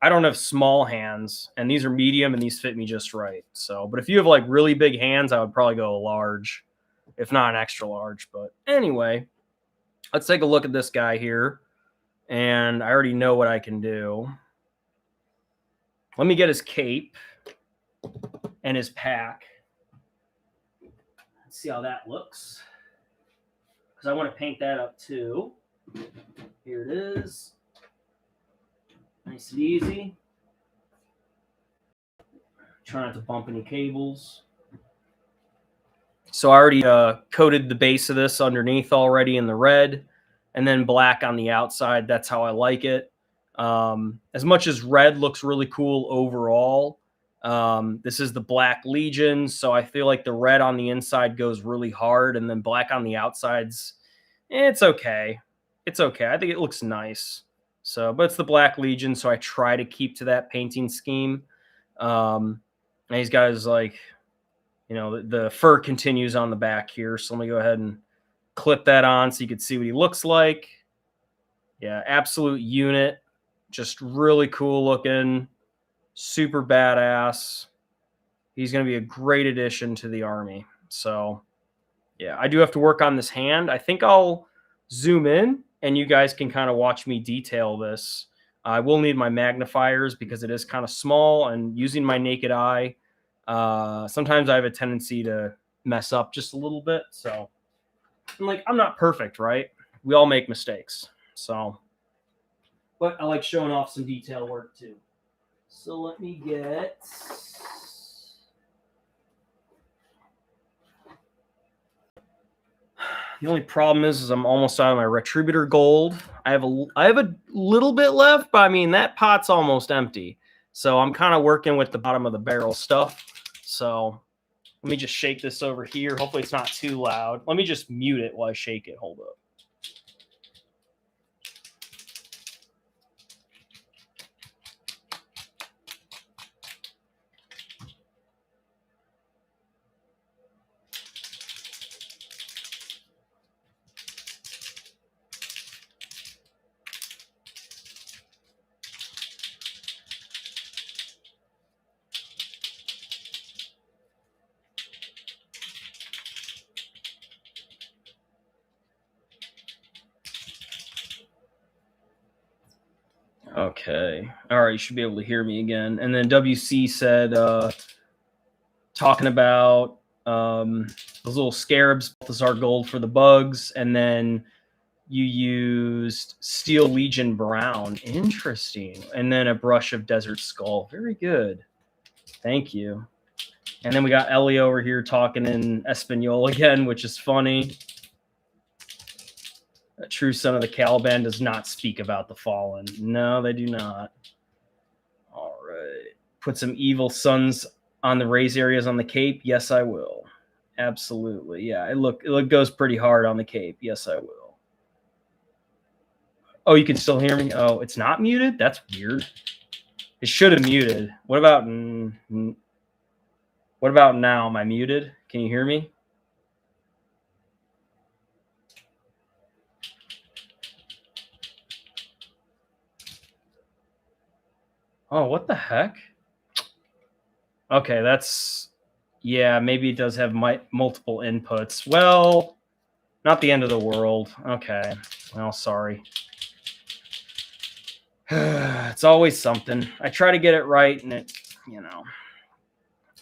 I don't have small hands, and these are medium, and these fit me just right. So, but if you have like really big hands, I would probably go a large, if not an extra large. But anyway, let's take a look at this guy here. And I already know what I can do. Let me get his cape and his pack. Let's see how that looks. Because I want to paint that up too. Here it is. Nice and easy. Try not to bump any cables. So I already coated the base of this underneath already in the red, and then black on the outside. That's how I like it. As much as red looks really cool overall, this is the Black Legion, so I feel like the red on the inside goes really hard, and then black on the outsides, it's okay. It's okay. I think it looks nice. So, but it's the Black Legion, so I try to keep to that painting scheme. And he's got his, like, the fur continues on the back here. So let me go ahead and clip that on so you can see what he looks like. Yeah, absolute unit. Just really cool looking. Super badass. He's going to be a great addition to the army. So, yeah, I do have to work on this hand. I think I'll zoom in, and you guys can kind of watch me detail this. I will need my magnifiers because it is kind of small, and using my naked eye, sometimes I have a tendency to mess up just a little bit. So, I'm not perfect, right? We all make mistakes. So, but I like showing off some detail work too. So let me get... The only problem is I'm almost out of my Retributor gold. I have a little bit left, but I mean, that pot's almost empty. So I'm kind of working with the bottom of the barrel stuff. So let me just shake this over here. Hopefully it's not too loud. Let me just mute it while I shake it. Hold up. Okay. All right. You should be able to hear me again. And then WC said, talking about those little scarabs, Balthazar gold for the bugs, and then you used Steel Legion Brown. Interesting. And then a brush of Desert Skull. Very good. Thank you. And then we got Ellie over here talking in Espanol again, which is funny. A true son of the Caliban does not speak about the fallen. No, they do not. All right. Put some evil sons on the raise areas on the Cape. Yes, I will. Absolutely. Yeah, it goes pretty hard on the Cape. Yes, I will. Oh, you can still hear me? Oh, it's not muted? That's weird. It should have muted. What about now? Am I muted? Can you hear me? Oh, what the heck? Okay, that's... Yeah, maybe it does have multiple inputs. Well, not the end of the world. Okay. Well, sorry. It's always something. I try to get it right, and it, you know.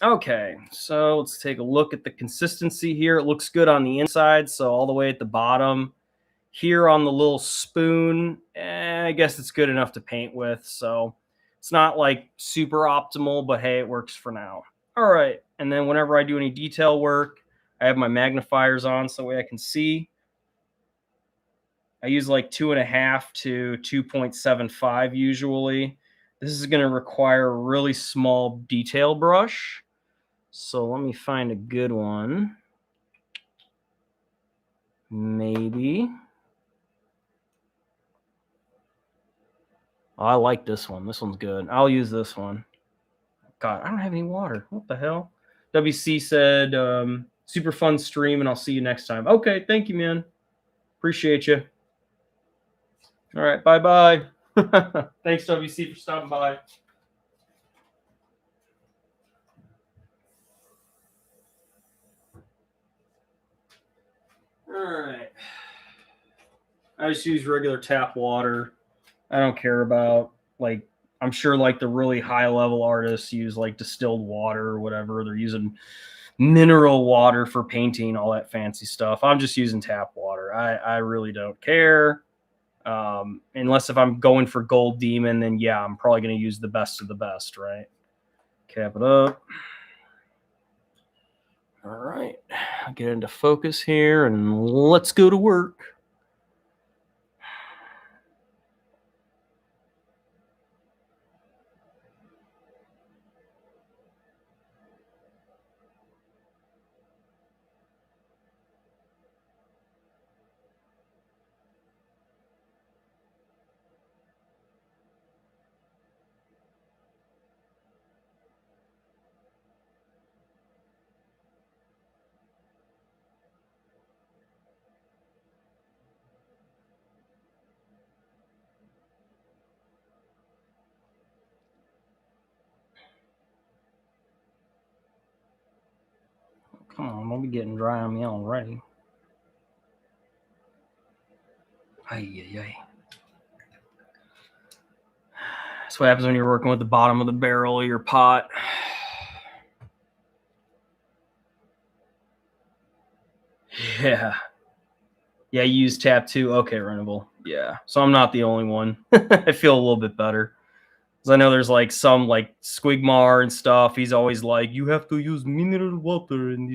Okay, so let's take a look at the consistency here. It looks good on the inside, so all the way at the bottom. Here on the little spoon, I guess it's good enough to paint with, so it's not like super optimal, but hey, it works for now. All right, and then whenever I do any detail work, I have my magnifiers on so that way I can see. I use like 2.5 to 2.75 usually. This is going to require a really small detail brush. So let me find a good one. Maybe. Oh, I like this one. This one's good. I'll use this one. God, I don't have any water. What the hell? WC said, super fun stream, and I'll see you next time. Okay, thank you, man. Appreciate you. All right, bye-bye. Thanks, WC, for stopping by. All right. I just use regular tap water. I don't care about, like, I'm sure like the really high level artists use like distilled water or whatever. They're using mineral water for painting, all that fancy stuff. I'm just using tap water. I really don't care. Unless if I'm going for Gold Demon, then yeah, I'm probably going to use the best of the best, right? Cap it up. All right, I'll get into focus here and let's go to work. Come on, don't be getting dry on me already. Ay. That's what happens when you're working with the bottom of the barrel of your pot. Yeah. Yeah, you use tap too. Okay, Runnable. Yeah. So I'm not the only one. I feel a little bit better. Because I know there's like some like Squigmar and stuff. He's always like, you have to use mineral water and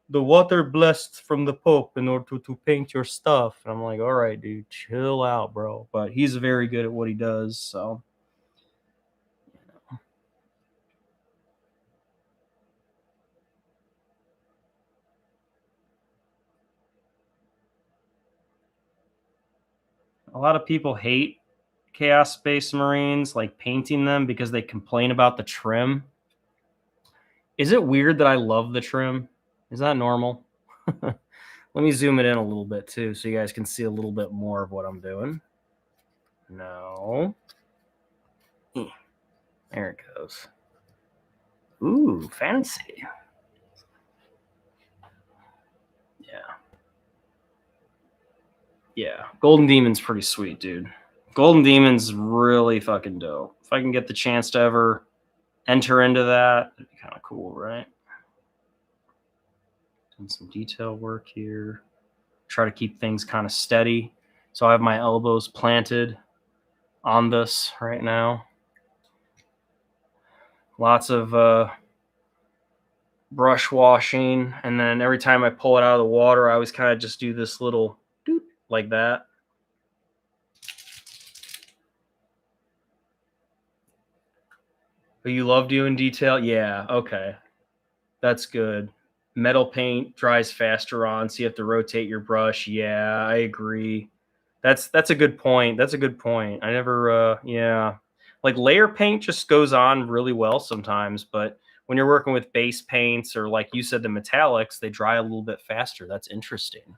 the water blessed from the Pope in order to paint your stuff. And I'm like, all right, dude, chill out, bro. But he's very good at what he does. So a lot of people hate Chaos Space Marines, like painting them because they complain about the trim. Is it weird that I love the trim? Is that normal? Let me zoom it in a little bit too so you guys can see a little bit more of what I'm doing. No. There it goes. Ooh, fancy. Yeah. Golden Demon's pretty sweet, dude. Golden Demon's really fucking dope. If I can get the chance to ever enter into that, it'd be kind of cool, right? Doing some detail work here. Try to keep things kind of steady. So I have my elbows planted on this right now. Lots of brush washing, and then every time I pull it out of the water, I always kind of just do this little doot like that. But you love doing detail? Yeah, okay. That's good. Metal paint dries faster on, so you have to rotate your brush. Yeah, I agree. That's a good point. That's a good point. I never yeah. Like layer paint just goes on really well sometimes, but when you're working with base paints or like you said the metallics, they dry a little bit faster. That's interesting.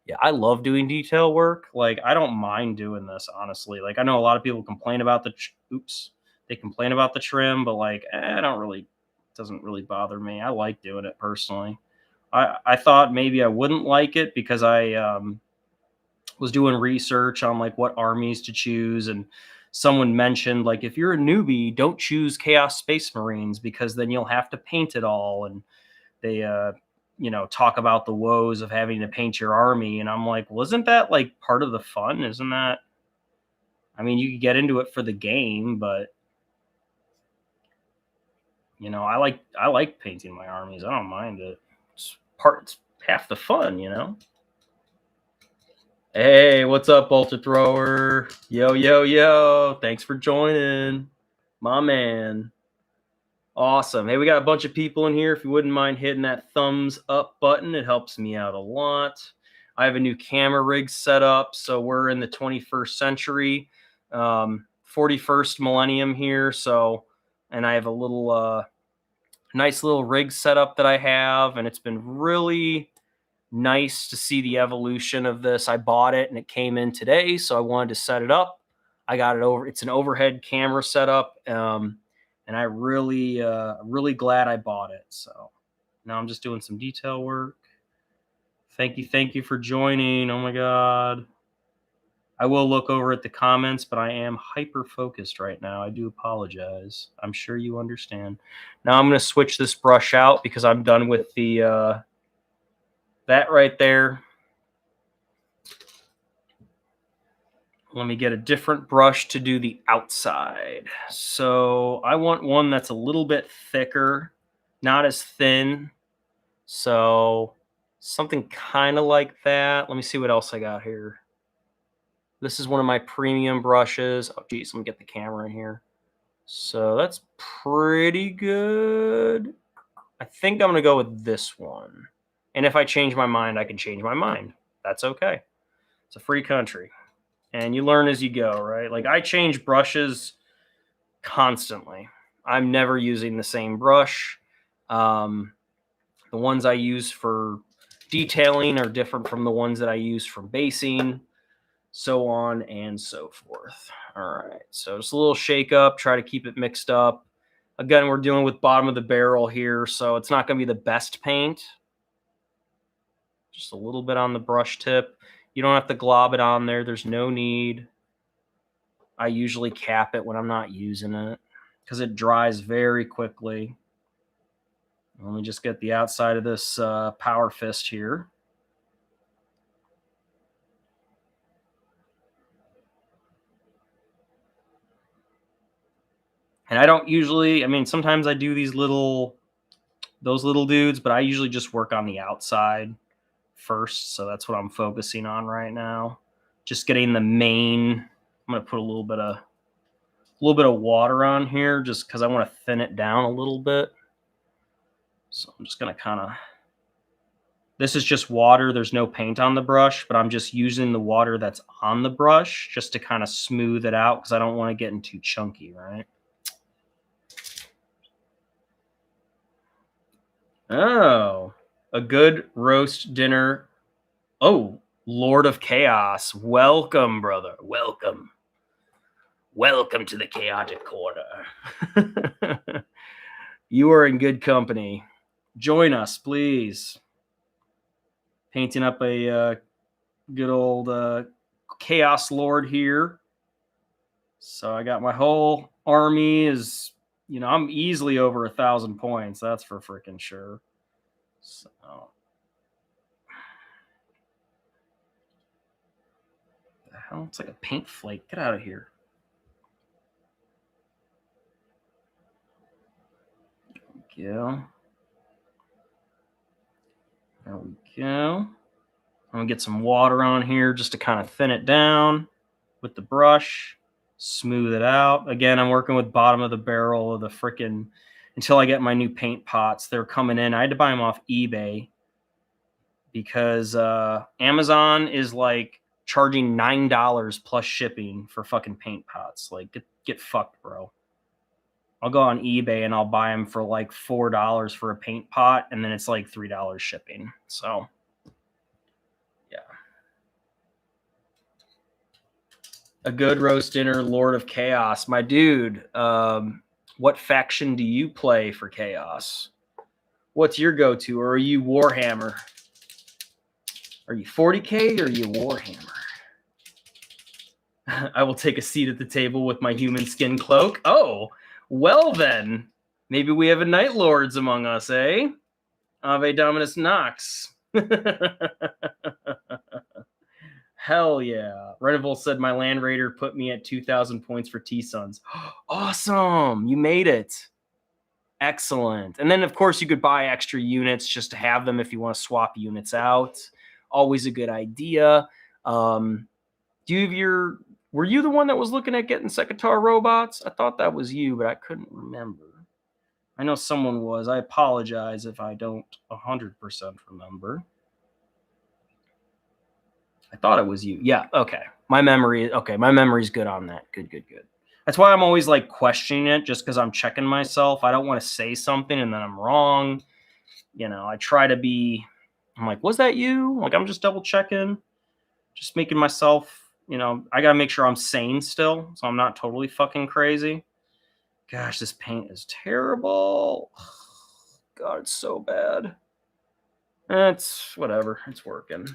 Yeah, I love doing detail work. Like I don't mind doing this honestly. Like I know a lot of people complain about the oops, they complain about the trim, but like I don't really, it doesn't really bother me. I like doing it personally. I thought maybe I wouldn't like it because I was doing research on like what armies to choose, and someone mentioned like if you're a newbie, don't choose Chaos Space Marines because then you'll have to paint it all, and they talk about the woes of having to paint your army, and I'm like, wasn't that like part of the fun? Isn't that, I mean, you could get into it for the game, but I like painting my armies. I don't mind it. It's half the fun. Hey, what's up, Bolter Thrower? Yo, yo, yo. Thanks for joining. My man. Awesome. Hey, we got a bunch of people in here. If you wouldn't mind hitting that thumbs up button, it helps me out a lot. I have a new camera rig set up, so we're in the 21st century, 41st millennium here. So, and I have a little nice little rig setup that I have, and it's been really nice to see the evolution of this. I bought it and it came in today, so I wanted to set it up. I got it over. It's an overhead camera setup, and I really glad I bought it. So now I'm just doing some detail work. Thank you for joining. Oh my god. I will look over at the comments, but I am hyper focused right now. I do apologize. I'm sure you understand. Now I'm going to switch this brush out because I'm done with the that right there. Let me get a different brush to do the outside. So I want one that's a little bit thicker, not as thin. So something kind of like that. Let me see what else I got here. This is one of my premium brushes. Oh, geez, let me get the camera in here. So that's pretty good. I think I'm going to go with this one. And if I change my mind, I can change my mind. That's okay. It's a free country. And you learn as you go, right? Like I change brushes constantly. I'm never using the same brush. The ones I use for detailing are different from the ones that I use for basing, so on and so forth. All right, so just a little shake up, try to keep it mixed up. Again, we're dealing with bottom of the barrel here, so it's not going to be the best paint. Just a little bit on the brush tip. You don't have to glob it on there. There's no need. I usually cap it when I'm not using it because it dries very quickly. Let me just get the outside of this power fist here. And I don't usually, I mean, sometimes I do those little dudes, but I usually just work on the outside first. So that's what I'm focusing on right now. Just getting the main, I'm going to put a little bit of water on here just because I want to thin it down a little bit. So I'm just going to kind of, this is just water. There's no paint on the brush, but I'm just using the water that's on the brush just to kind of smooth it out because I don't want to get in too chunky, right? Oh, a good roast dinner. Oh, Lord of Chaos. Welcome, brother. Welcome. Welcome to the chaotic corner. You are in good company. Join us, please. Painting up a good old Chaos Lord here. So I got my whole army is, you know, I'm easily over 1,000 points. That's for freaking sure. So the hell? It's like a paint flake. Get out of here. There we go. There we go. I'm gonna get some water on here just to kind of thin it down with the brush, smooth it out. Again, I'm working with bottom of the barrel of the freaking until I get my new paint pots. They're coming in. I had to buy them off eBay because Amazon is like charging $9 plus shipping for fucking paint pots. Like, get fucked, bro. I'll go on eBay and I'll buy them for like $4 for a paint pot, and then it's like $3 shipping. So, yeah. A good roast dinner, Lord of Chaos. My dude, what faction do you play for Chaos? What's your go-to? Or are you Warhammer? Are you 40K or are you Warhammer? I will take a seat at the table with my human skin cloak. Oh, well then. Maybe we have a Night Lords among us, eh? Ave Dominus Nox. Hell yeah. Renival said my Land Raider put me at 2,000 points for T-Suns. Awesome. You made it. Excellent. And then, of course, you could buy extra units just to have them if you want to swap units out. Always a good idea. Do you have your... Were you the one that was looking at getting Sekitar robots? I thought that was you, but I couldn't remember. I know someone was. I apologize if I don't 100% remember. I thought it was you. Yeah, okay. My memory's good on that. Good. That's why I'm always like questioning it, just because I'm checking myself. I don't want to say something and then I'm wrong. You know, I try to be, I'm like, was that you? Like, I'm just double checking, just making myself, you know, I got to make sure I'm sane still, so I'm not totally fucking crazy. Gosh, this paint is terrible. God, it's so bad. It's whatever. It's working.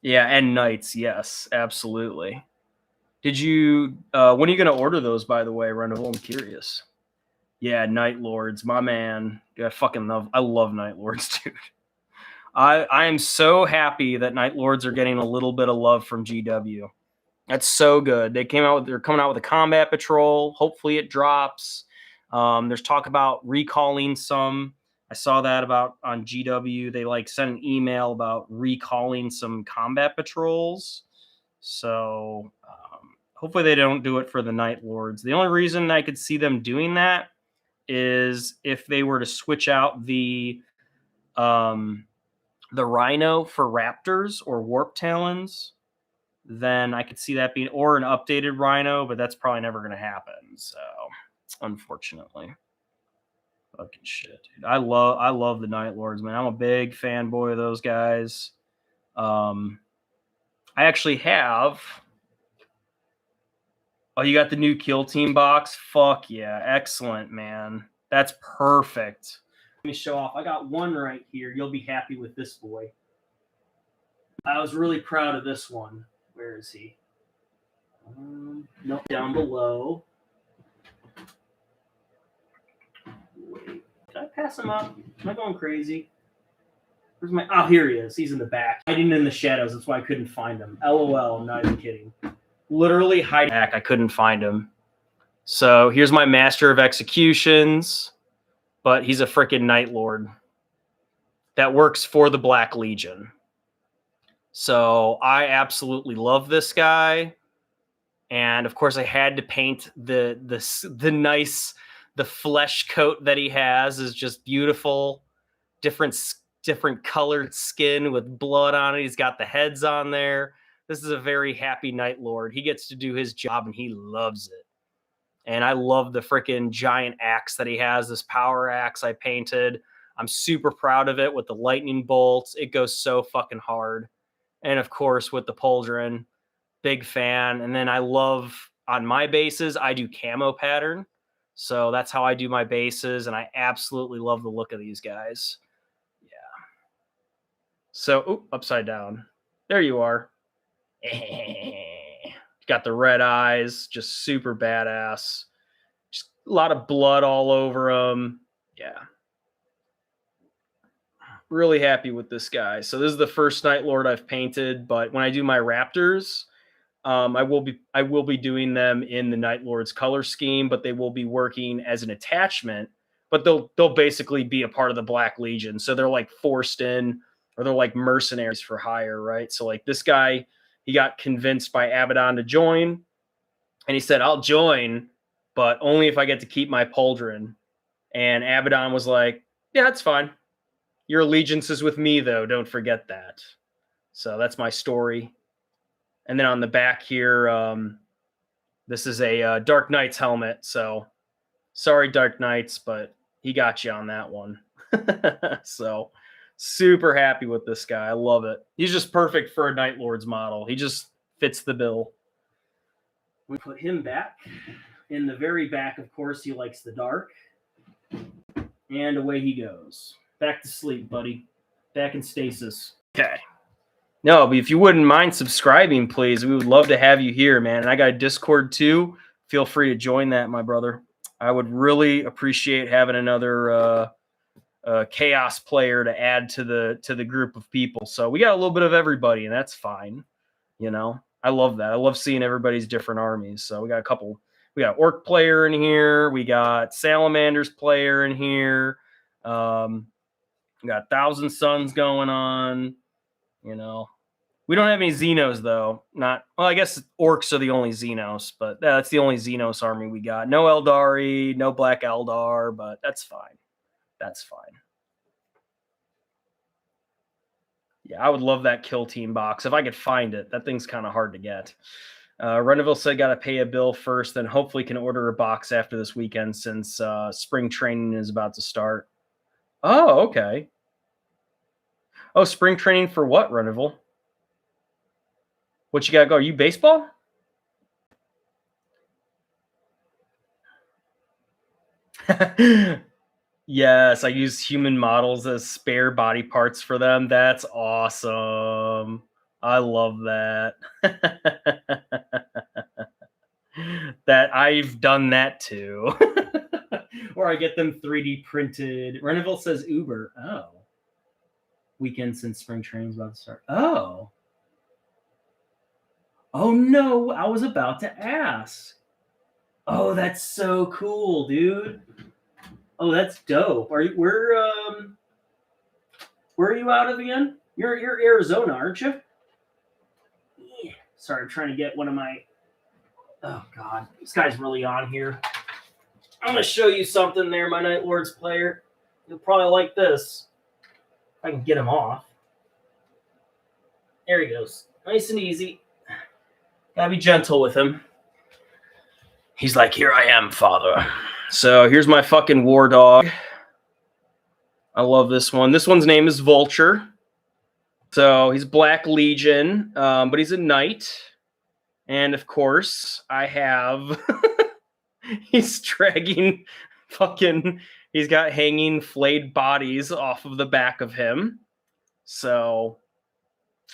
Yeah, and knights. Yes, absolutely. Did you, when are you going to order those, by the way, Renival? I'm curious. Yeah, Night Lords, my man. Yeah, I love Night Lords, dude. I am so happy that Night Lords are getting a little bit of love from GW. That's so good. They're coming out with a combat patrol. Hopefully it drops. There's talk about recalling some. I saw that about on GW. They like sent an email about recalling some combat patrols. So hopefully they don't do it for the Night Lords. The only reason I could see them doing that is if they were to switch out the Rhino for Raptors or Warp Talons, then I could see that being, or an updated Rhino, but that's probably never going to happen. So, unfortunately, fucking shit, dude. I love the Night Lords, man. I'm a big fanboy of those guys. I actually have. Oh, you got the new Kill Team box? Fuck yeah, excellent, man. That's perfect. Let me show off. I got one right here. You'll be happy with this boy. I was really proud of this one. Where is he? Nope, down below. Wait, did I pass him up? Am I going crazy? Where's my... Oh, here he is. He's in the back. Hiding in the shadows. That's why I couldn't find him. LOL, I'm not even kidding. Literally hiding back. I couldn't find him. So here's my Master of Executions. But he's a freaking Night Lord that works for the Black Legion. So I absolutely love this guy. And of course I had to paint the nice, the flesh coat that he has is just beautiful. Different colored skin with blood on it. He's got the heads on there. This is a very happy Night Lord. He gets to do his job and he loves it. And I love the freaking giant axe that he has, this power axe I painted. I'm super proud of it with the lightning bolts. It goes so fucking hard. And of course, with the pauldron, big fan. And then I love, on my bases, I do camo pattern. So that's how I do my bases. And I absolutely love the look of these guys. Yeah. So, upside down. There you are. Got the red eyes, just super badass. Just a lot of blood all over him. Yeah. Really happy with this guy. So this is the first Night Lord I've painted, but when I do my Raptors, I will be doing them in the Night Lord's color scheme, but they will be working as an attachment. But they'll basically be a part of the Black Legion, so they're like forced in, or they're like mercenaries for hire, right? So like this guy, he got convinced by Abaddon to join, and he said, "I'll join, but only if I get to keep my pauldron." And Abaddon was like, "Yeah, that's fine. Your allegiance is with me, though. Don't forget that." So that's my story. And then on the back here, this is a Dark Knight's helmet. So sorry, Dark Knights, but he got you on that one. So super happy with this guy. I love it. He's just perfect for a Night Lord's model. He just fits the bill. We put him back. In the very back, of course, he likes the dark. And away he goes. Back to sleep, buddy. Back in stasis. Okay. No, but if you wouldn't mind subscribing, please, we would love to have you here, man. And I got a Discord too. Feel free to join that, my brother. I would really appreciate having another chaos player to add to the group of people. So we got a little bit of everybody, and that's fine. You know, I love that. I love seeing everybody's different armies. So we got a couple. We got Orc player in here. We got Salamanders player in here. We got Thousand Suns going on. You know, we don't have any Xenos though. Not well. I guess Orcs are the only Xenos, but that's the only Xenos army we got. No Eldari, no Black Eldar, but that's fine. That's fine. Yeah, I would love that kill team box if I could find it. That thing's kind of hard to get. Reneville said got to pay a bill first, then hopefully can order a box after this weekend since spring training is about to start. Oh, okay. Oh, spring training for what, Reneville? What you got to go? Are you baseball? Yes, I use human models as spare body parts for them. That's awesome. I love that. That I've done that too. Or I get them 3D printed. Reneville says Uber. Oh. Weekend since spring training's about to start. Oh. Oh no, I was about to ask. Oh, that's so cool, dude. Oh, that's dope. Are you where are you out of again? You're Arizona, aren't you? Yeah. Sorry, I'm trying to get one of my. Oh God, this guy's really on here. I'm gonna show you something there, my Night Lords player. You'll probably like this. If I can get him off. There he goes. Nice and easy. Gotta be gentle with him. He's like, here I am, father. So here's my fucking war dog. I love this one. This one's name is Vulture. So he's Black Legion, but he's a knight. And of course, I have... he's dragging fucking... He's got hanging flayed bodies off of the back of him. So,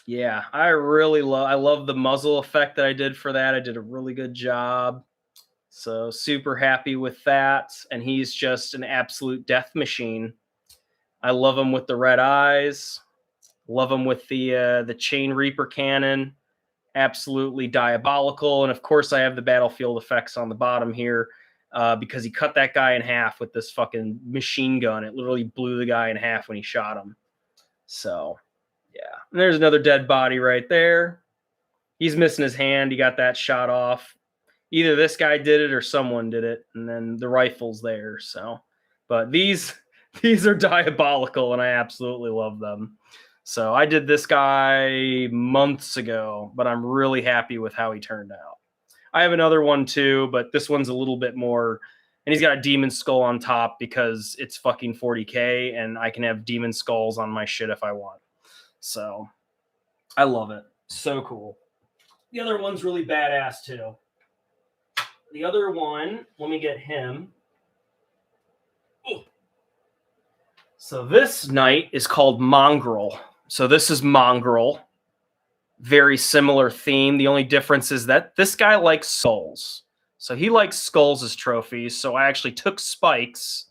yeah, I love the muzzle effect that I did for that. I did a really good job. So super happy with that. And he's just an absolute death machine. I love him with the red eyes. Love him with the Chain Reaper cannon. Absolutely diabolical. And of course, I have the battlefield effects on the bottom here because he cut that guy in half with this fucking machine gun. It literally blew the guy in half when he shot him. So, yeah. And there's another dead body right there. He's missing his hand. He got that shot off. Either this guy did it or someone did it, and then the rifle's there. So, but these are diabolical, and I absolutely love them. So I did this guy months ago, but I'm really happy with how he turned out. I have another one too, but this one's a little bit more, and he's got a demon skull on top because it's fucking 40K, and I can have demon skulls on my shit if I want. So I love it. So cool. The other one's really badass too. The other one, let me get him. So this knight is called Mongrel. So this is Mongrel. very similar theme. The only difference is that this guy likes skulls. So he likes skulls as trophies. So I actually took spikes,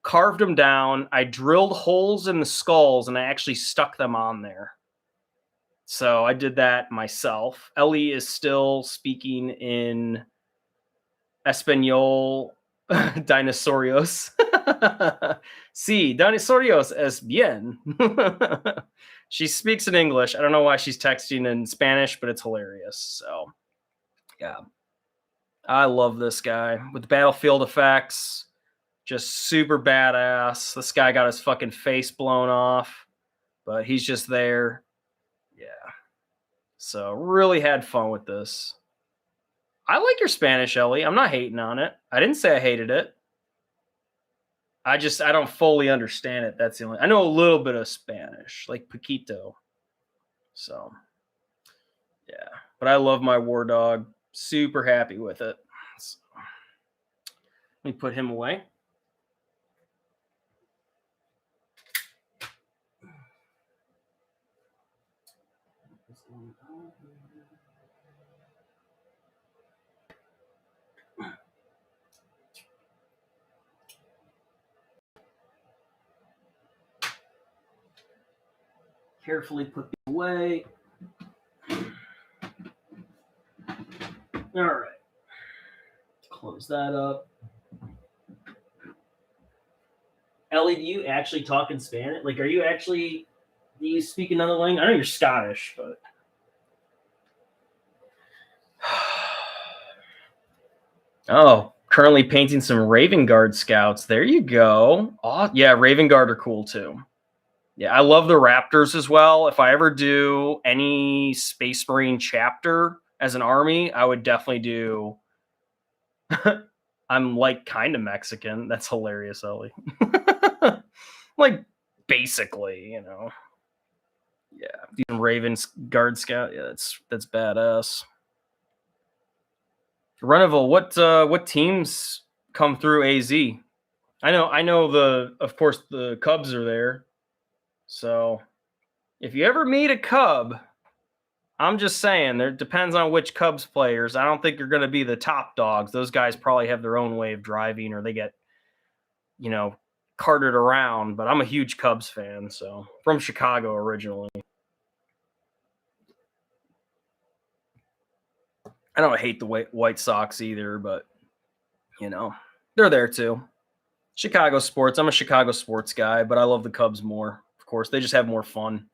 carved them down. I drilled holes in the skulls and I actually stuck them on there. So I did that myself. Ellie is still speaking in Espanol. Dinosaurios. Sí, dinosaurios es bien. She speaks in English. I don't know why she's texting in Spanish, but it's hilarious. So, yeah. I love this guy with battlefield effects. Just super badass. This guy got his fucking face blown off, but he's just there. Yeah. So, really had fun with this. I like your Spanish, Ellie. I'm not hating on it. I didn't say I hated it. I don't fully understand it. That's the only. I know a little bit of Spanish, like poquito. So, yeah. But I love my war dog. Super happy with it. So, let me put him away. Carefully put these away. All right. Close that up. Ellie, do you actually talk in Spanish? Like, do you speak another language? I know you're Scottish, but. Oh, currently painting some Raven Guard scouts. There you go. Oh, yeah, Raven Guard are cool too. Yeah, I love the Raptors as well. If I ever do any Space Marine chapter as an army, I would definitely do. I'm like kind of Mexican. That's hilarious, Ellie. Like basically, you know. Yeah, Ravens Guard Scout. Yeah, that's badass. Runival, what teams come through AZ? I know of course the Cubs are there. So if you ever meet a Cub, I'm just saying there depends on which Cubs players. I don't think you're going to be the top dogs. Those guys probably have their own way of driving or they get, carted around, but I'm a huge Cubs fan, so from Chicago originally. I don't hate the White Sox either, but they're there too. Chicago sports. I'm a Chicago sports guy, but I love the Cubs more. Of course, they just have more fun.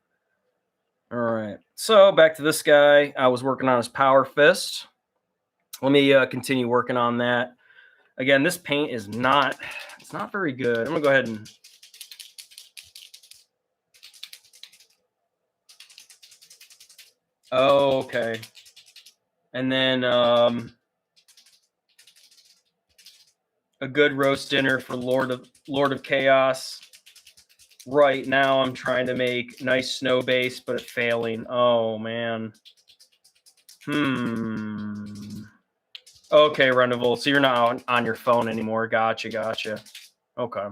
All right. So back to this guy. I was working on his Power Fist. Let me continue working on that. Again, this paint is not very good. I'm going to go ahead and oh, okay. And then a good roast dinner for Lord of Chaos. Right now I'm trying to make nice snow base, but it's failing. Oh man. Okay, Runival. So you're not on your phone anymore. Gotcha. Okay.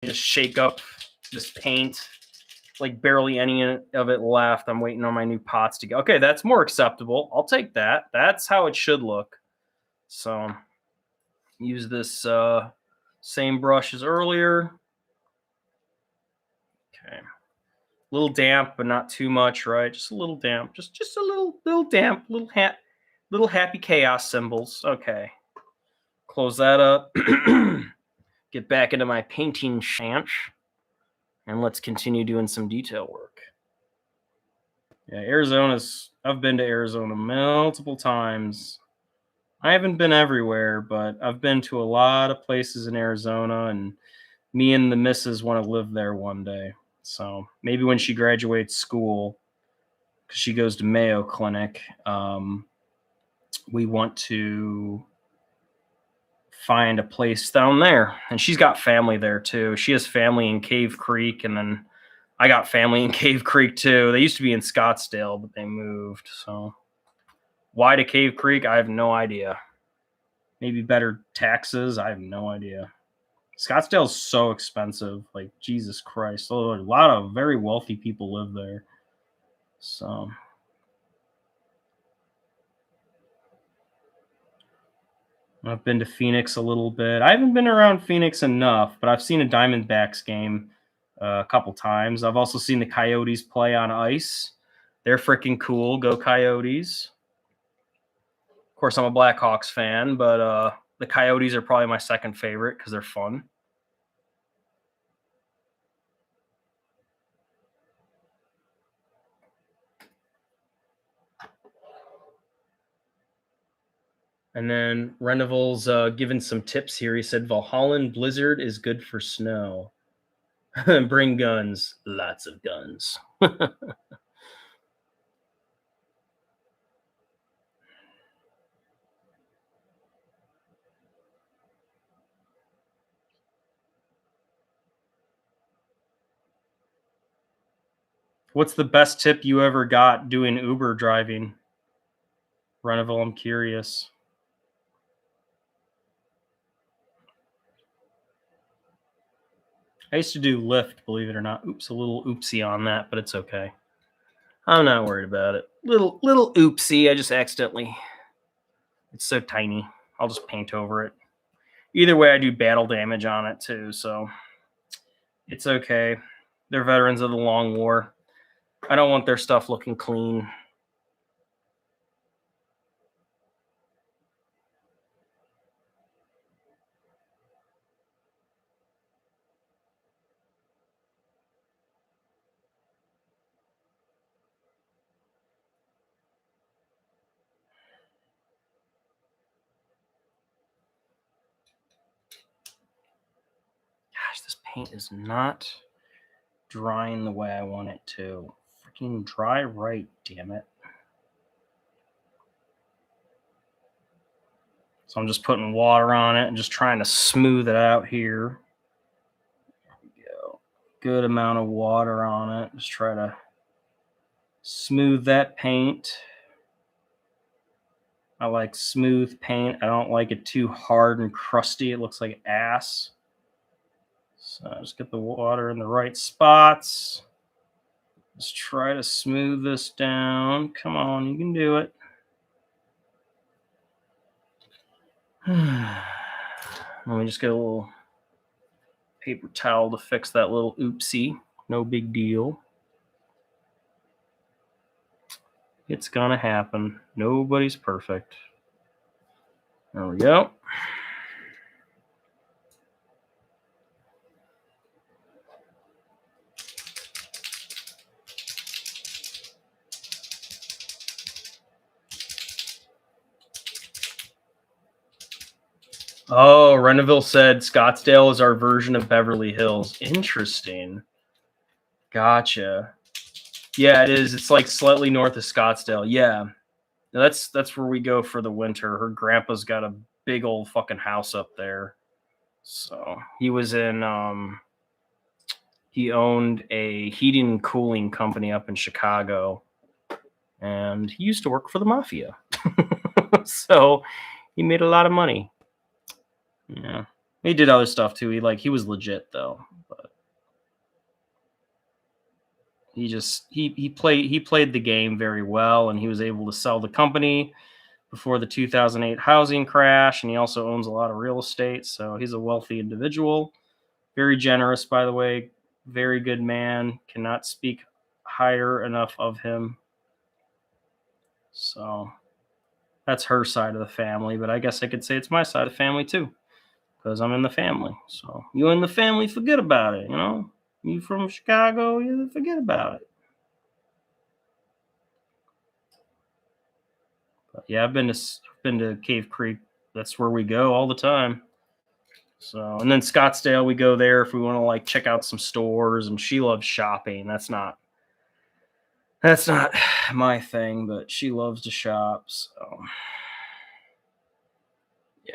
Just shake up this paint. Like barely any of it left. I'm waiting on my new pots to go. Okay, that's more acceptable. I'll take that. That's how it should look. So use this same brush as earlier. Okay. A little damp, but not too much, right? Just a little damp. Just a little damp. Little happy chaos symbols. Okay. Close that up. Get back into my painting shanch. And let's continue doing some detail work. Yeah, I've been to Arizona multiple times. I haven't been everywhere, but I've been to a lot of places in Arizona, and me and the missus want to live there one day. So maybe when she graduates school, because she goes to Mayo Clinic, we want to find a place down there. And she's got family there too. She has family in Cave Creek, and then I got family in Cave Creek too. They used to be in Scottsdale, but they moved. So why to Cave Creek? I have no idea. Maybe better taxes. I have no idea. Scottsdale is so expensive. Like, Jesus Christ. A lot of very wealthy people live there. So, I've been to Phoenix a little bit. I haven't been around Phoenix enough, but I've seen a Diamondbacks game a couple times. I've also seen the Coyotes play on ice. They're freaking cool. Go Coyotes. Of course, I'm a Blackhawks fan, but the Coyotes are probably my second favorite because they're fun. And then Reneville's given some tips here. He said Valhalla Blizzard is good for snow. Bring guns. Lots of guns. What's the best tip you ever got doing Uber driving? Reneville, I'm curious. I used to do Lyft, believe it or not. Oops, a little oopsie on that, but it's okay. I'm not worried about it. Little oopsie. I just accidentally. It's so tiny. I'll just paint over it. Either way, I do battle damage on it too, so it's okay. They're veterans of the Long War. I don't want their stuff looking clean. Gosh, this paint is not drying the way I want it to. Freaking dry right, damn it. So I'm just putting water on it and just trying to smooth it out here. There we go. Good amount of water on it. Just try to smooth that paint. I like smooth paint. I don't like it too hard and crusty. It looks like ass. So just get the water in the right spots. Just try to smooth this down. Come on, you can do it. Let me just get a little paper towel to fix that little oopsie. No big deal. It's gonna happen. Nobody's perfect. There we go. Oh, Reneville said Scottsdale is our version of Beverly Hills. Interesting. Gotcha. Yeah, it is. It's like slightly north of Scottsdale. Yeah. That's where we go for the winter. Her grandpa's got a big old fucking house up there. So he was in he owned a heating and cooling company up in Chicago. And he used to work for the mafia. So he made a lot of money. Yeah. He did other stuff too. He was legit though. But he played the game very well, and he was able to sell the company before the 2008 housing crash, and he also owns a lot of real estate, so he's a wealthy individual. Very generous, by the way. Very good man. Cannot speak higher enough of him. So that's her side of the family, but I guess I could say it's my side of the family too, because I'm in the family. So you in the family, forget about it, you know? You from Chicago, you forget about it. But yeah, I've been to Cave Creek. That's where we go all the time. So, and then Scottsdale, we go there if we want to like check out some stores, and she loves shopping. That's not my thing, but she loves to shop. So yeah.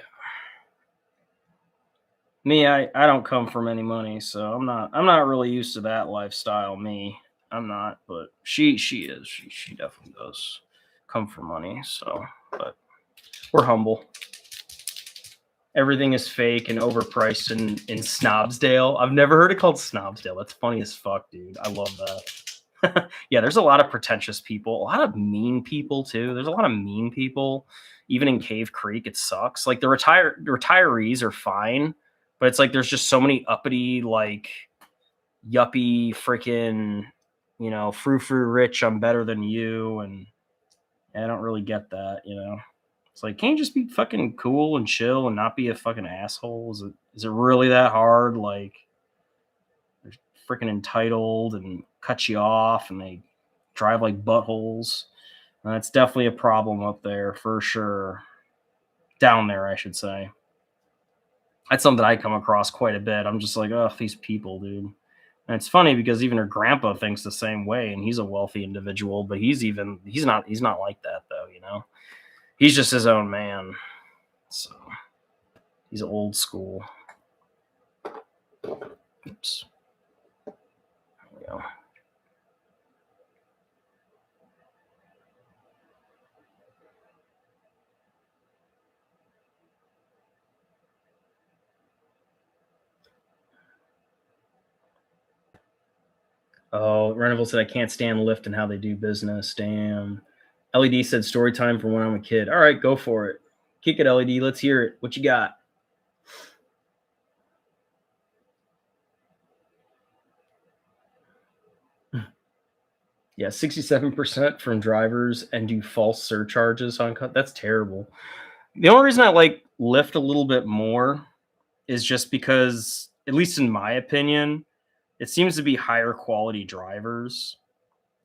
Me, I don't come from any money, so I'm not really used to that lifestyle. Me, I'm not, but she is. She definitely does come from money. So, but we're humble. Everything is fake and overpriced in Snobsdale. I've never heard it called Snobsdale. That's funny as fuck, dude. I love that. Yeah, there's a lot of pretentious people, a lot of mean people too. There's a lot of mean people, even in Cave Creek. It sucks. Like the retirees are fine, but it's like there's just so many uppity, like yuppie, freaking, frou frou rich. I'm better than you, and I don't really get that. It's like, can't you just be fucking cool and chill and not be a fucking asshole? Is it really that hard? Like, they're freaking entitled and cut you off, and they drive like buttholes. And that's definitely a problem up there for sure. Down there, I should say. That's something I come across quite a bit. I'm just like, oh, these people, dude. And it's funny because even her grandpa thinks the same way, and he's a wealthy individual, but he's not like that though. He's just his own man. So he's old school. Oops. There we go. Oh, Renival said I can't stand Lyft and how they do business. Damn. LED said story time for when I'm a kid. All right, go for it. Kick it, LED. Let's hear it. What you got? Yeah, 67% from drivers and do false surcharges on cut. That's terrible. The only reason I like Lyft a little bit more is just because, at least in my opinion, it seems to be higher quality drivers.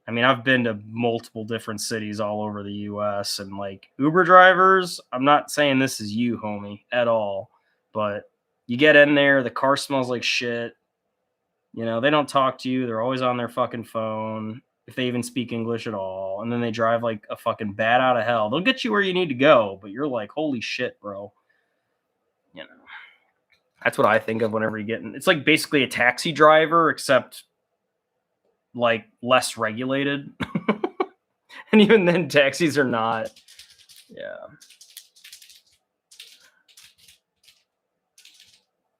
I mean, I've been to multiple different cities all over the US, and like Uber drivers, I'm not saying this is you, homie, at all, but you get in there, the car smells like shit. They don't talk to you. They're always on their fucking phone, if they even speak English at all. And then they drive like a fucking bat out of hell. They'll get you where you need to go, but you're like, holy shit, bro. You know, that's what I think of whenever you get in. It's like basically a taxi driver, except like less regulated. And even then, taxis are not. Yeah.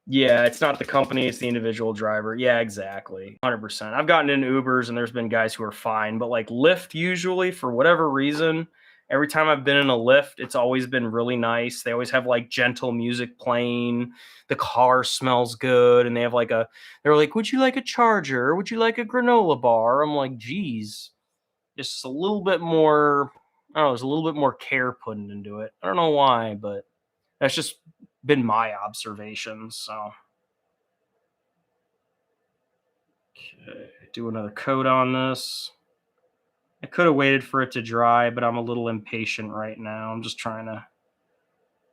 Yeah, it's not the company, it's the individual driver. Yeah, exactly. 100%. I've gotten in Ubers and there's been guys who are fine, but like Lyft, usually, for whatever reason, every time I've been in a Lyft, it's always been really nice. They always have like gentle music playing. The car smells good, and they're like, "Would you like a charger? Would you like a granola bar?" I'm like, "Geez, just a little bit more." I don't know, there's a little bit more care put into it. I don't know why, but that's just been my observation. So, okay, do another coat on this. I could have waited for it to dry, but I'm a little impatient right now. I'm just trying to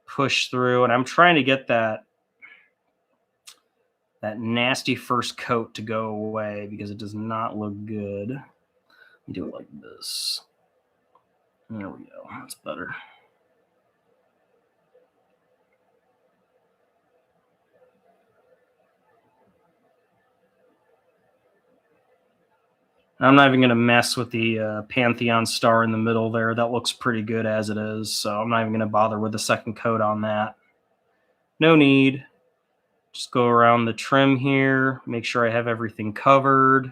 push through, and I'm trying to get that nasty first coat to go away because it does not look good. Let me do it like this. There we go. That's better. I'm not even going to mess with the Pantheon star in the middle there. That looks pretty good as it is, so I'm not even going to bother with a second coat on that. No need. Just go around the trim here, make sure I have everything covered.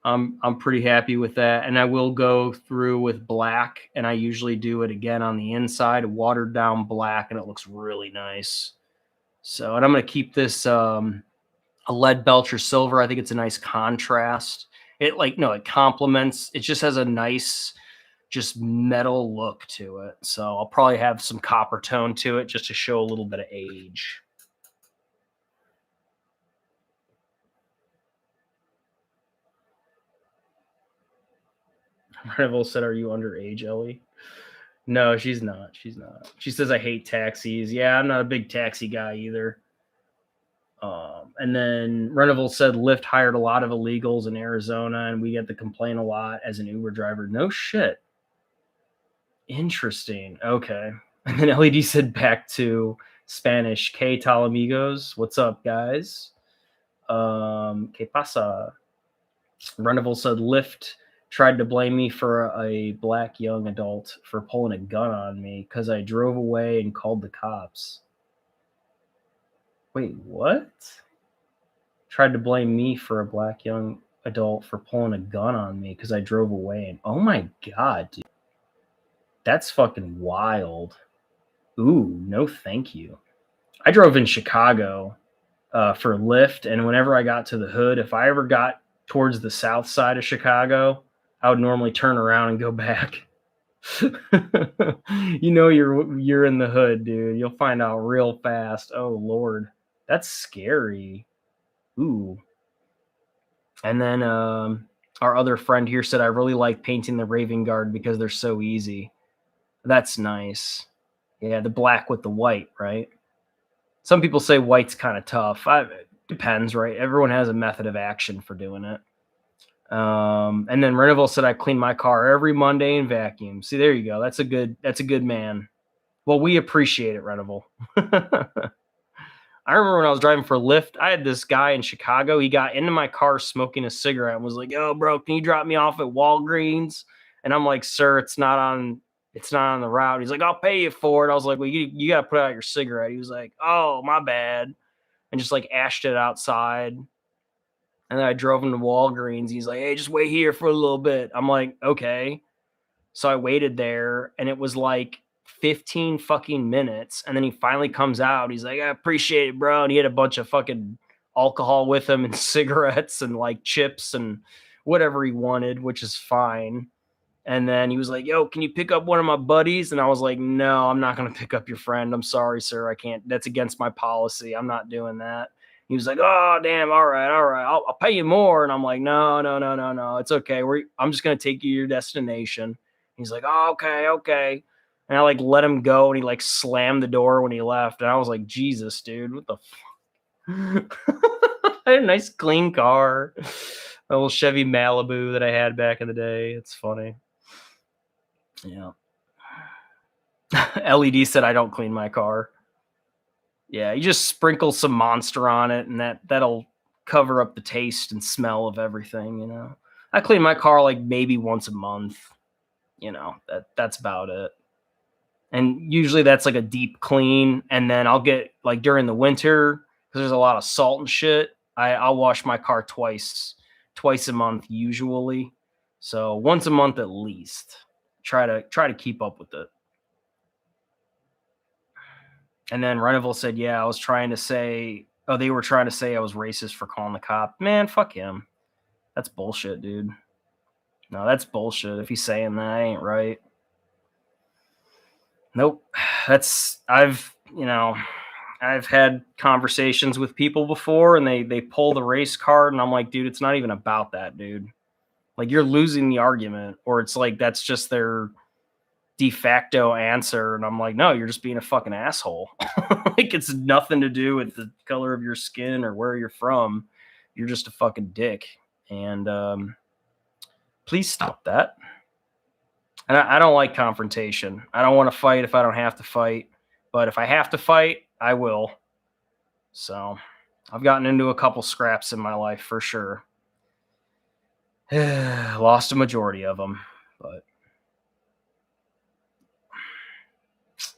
I'm pretty happy with that, and I will go through with black, and I usually do it again on the inside, watered down black, and it looks really nice. So, and I'm going to keep this a lead belcher silver. I think it's a nice contrast. It complements. It just has a nice, just metal look to it. So I'll probably have some copper tone to it just to show a little bit of age. Revel said, "Are you underage, Ellie?" No, she's not. She's not. She says, "I hate taxis." Yeah, I'm not a big taxi guy either. And then Renoville said Lyft hired a lot of illegals in Arizona, and we get to complain a lot as an Uber driver. No shit. Interesting. Okay. And then LED said back to Spanish, "Que tal amigos? What's up, guys? Que pasa?" Renoville said Lyft tried to blame me for a black young adult for pulling a gun on me because I drove away and called the cops. Wait, what? Tried to blame me for a black young. adult for pulling a gun on me because I drove away. And oh my God, dude. That's fucking wild. Ooh, no thank you. I drove in Chicago for Lyft, and whenever I got to the hood, if I ever got towards the south side of Chicago, I would normally turn around and go back. You know you're in the hood, dude. You'll find out real fast. Oh Lord, that's scary. Ooh. And then our other friend here said I really like painting the Raven Guard because they're so easy. That's nice. Yeah, the black with the white, right? Some people say white's kind of tough. It depends, right? Everyone has a method of action for doing it. And then Renoval said I clean my car every Monday and vacuum. See, there you go. That's a good man. Well, we appreciate it, Renoval. I remember when I was driving for Lyft, I had this guy in Chicago. He got into my car smoking a cigarette and was like, "Yo, bro, can you drop me off at Walgreens?" And I'm like, "Sir, it's not on the route." He's like, "I'll pay you for it." I was like, "Well, you got to put out your cigarette." He was like, "Oh, my bad." And just like ashed it outside. And then I drove him to Walgreens. He's like, "Hey, just wait here for a little bit." I'm like, "Okay." So I waited there and it was like 15 fucking minutes. And then he finally comes out. He's like, "I appreciate it, bro." And he had a bunch of fucking alcohol with him and cigarettes and like chips and whatever he wanted, which is fine. And then he was like, "Yo, can you pick up one of my buddies?" And I was like, "No, I'm not going to pick up your friend. I'm sorry, sir. I can't. That's against my policy. I'm not doing that." He was like, "Oh, damn. All right. I'll pay you more." And I'm like, "No, no, no, no, no. It's okay. I'm just going to take you to your destination." He's like, "Oh, okay, okay." And I like let him go and he like slammed the door when he left. And I was like, "Jesus, dude, what the fuck?" I had a nice clean car. A little Chevy Malibu that I had back in the day. It's funny. Yeah. LED said I don't clean my car. Yeah, you just sprinkle some Monster on it and that'll cover up the taste and smell of everything, you know. I clean my car like maybe once a month. You know, that's about it. And usually that's like a deep clean, and then I'll get like during the winter because there's a lot of salt and shit. I'll wash my car twice a month usually. So once a month at least. Try to keep up with it. And then Renival said, "Yeah, I was trying to say, oh, they were trying to say I was racist for calling the cop." Man, fuck him. That's bullshit, dude. No, that's bullshit. If he's saying that, ain't right. Nope. I've had conversations with people before and they pull the race card and I'm like, dude, it's not even about that, dude. Like you're losing the argument, or it's like that's just their de facto answer. And I'm like, no, you're just being a fucking asshole. Like it's nothing to do with the color of your skin or where you're from. You're just a fucking dick. And please stop that. And I don't like confrontation. I don't want to fight if I don't have to fight. But if I have to fight, I will. So I've gotten into a couple scraps in my life for sure. Lost a majority of them. But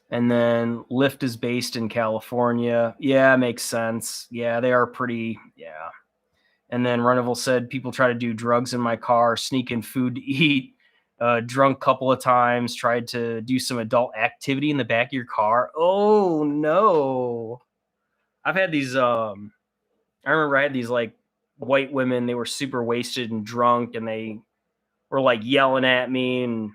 and then Lyft is based in California. Yeah, makes sense. Yeah, they are pretty. Yeah. And then Renival said people try to do drugs in my car, sneak in food to eat. Drunk couple of times, tried to do some adult activity in the back of your car. Oh no. I've had these I remember I had these like white women, they were super wasted and drunk and they were like yelling at me and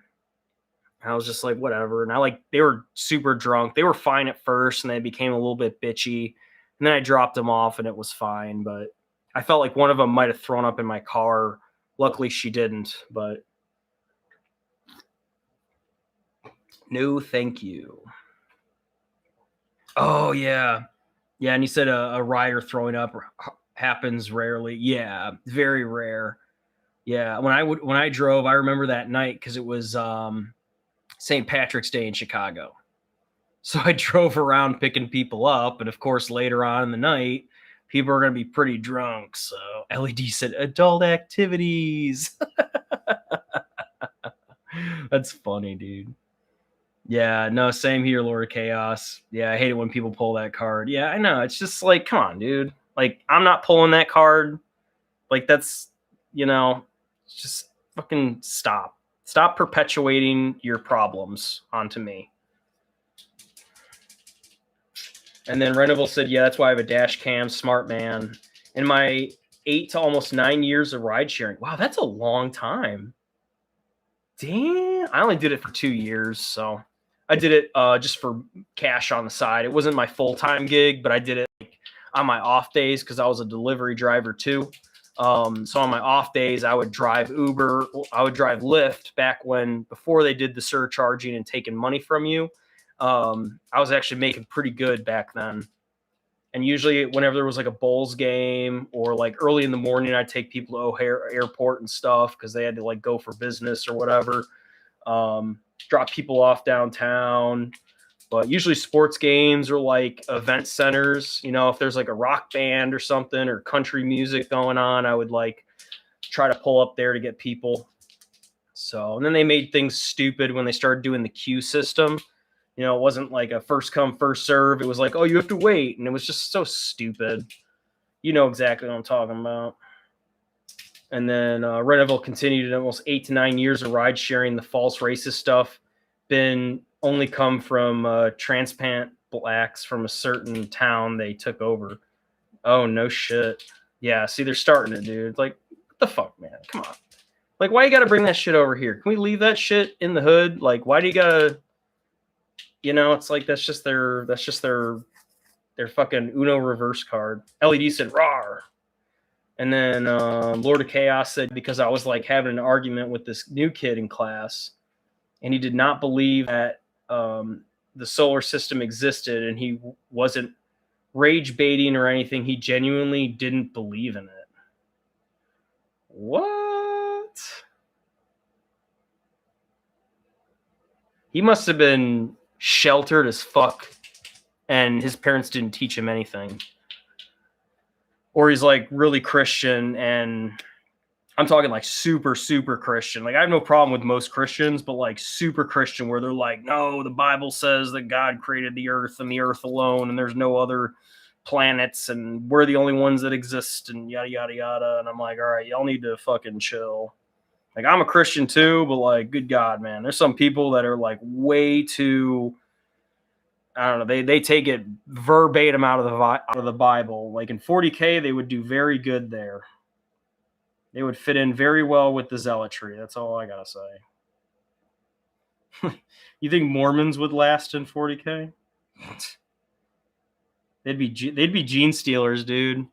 I was just like whatever. And they were super drunk. They were fine at first and they became a little bit bitchy. And then I dropped them off and it was fine, but I felt like one of them might have thrown up in my car. Luckily she didn't, but no, thank you. Oh yeah. Yeah, and you said a rider throwing up happens rarely. Yeah, very rare. Yeah, when I drove, I remember that night because it was St. Patrick's Day in Chicago. So I drove around picking people up, and of course later on in the night, people are going to be pretty drunk. So LED said adult activities. That's funny, dude. Yeah, no, same here, Lord of Chaos. Yeah, I hate it when people pull that card. Yeah, I know. It's just like, come on, dude. Like, I'm not pulling that card. Like, that's just fucking stop. Stop perpetuating your problems onto me. And then Renoville said, yeah, that's why I have a dash cam, smart man. In my 8 to almost 9 years of ride sharing. Wow, that's a long time. Damn. I only did it for 2 years, so I did it just for cash on the side. It wasn't my full-time gig, but I did it on my off days because I was a delivery driver too. So on my off days, I would drive Uber. I would drive Lyft before they did the surcharging and taking money from you. I was actually making pretty good back then. And usually whenever there was like a Bulls game or like early in the morning, I'd take people to O'Hare Airport and stuff because they had to like go for business or whatever. Drop people off downtown. But usually sports games or like event centers, if there's like a rock band or something or country music going on, I would like try to pull up there to get people. So, and then they made things stupid when they started doing the queue system. It wasn't like a first come, first serve. It was like, oh, you have to wait. And it was just so stupid. You know exactly what I'm talking about. And then Renoville continued in almost 8 to 9 years of ride sharing. The false racist stuff been only come from transplant blacks from a certain town they took over. Oh, no shit. Yeah, see, they're starting it, dude. Like, what the fuck, man? Come on. Like, why you got to bring that shit over here? Can we leave that shit in the hood? Like, why do you got to... it's like that's just their fucking Uno reverse card. LED said rawr. And then Lord of Chaos said, because I was like having an argument with this new kid in class, and he did not believe that the solar system existed, and he wasn't rage baiting or anything. He genuinely didn't believe in it. What? He must have been sheltered as fuck, and his parents didn't teach him anything. Or he's like really Christian, and I'm talking like super, super Christian. Like I have no problem with most Christians, but like super Christian where they're like, no, the Bible says that God created the earth and the earth alone, and there's no other planets, and we're the only ones that exist, and yada, yada, yada. And I'm like, all right, y'all need to fucking chill. Like I'm a Christian too, but like, good God, man. There's some people that are like way too... I don't know. They take it verbatim out of the Bible. Like in 40K, they would do very good there. They would fit in very well with the zealotry. That's all I gotta say. You think Mormons would last in 40K? They'd be gene stealers, dude.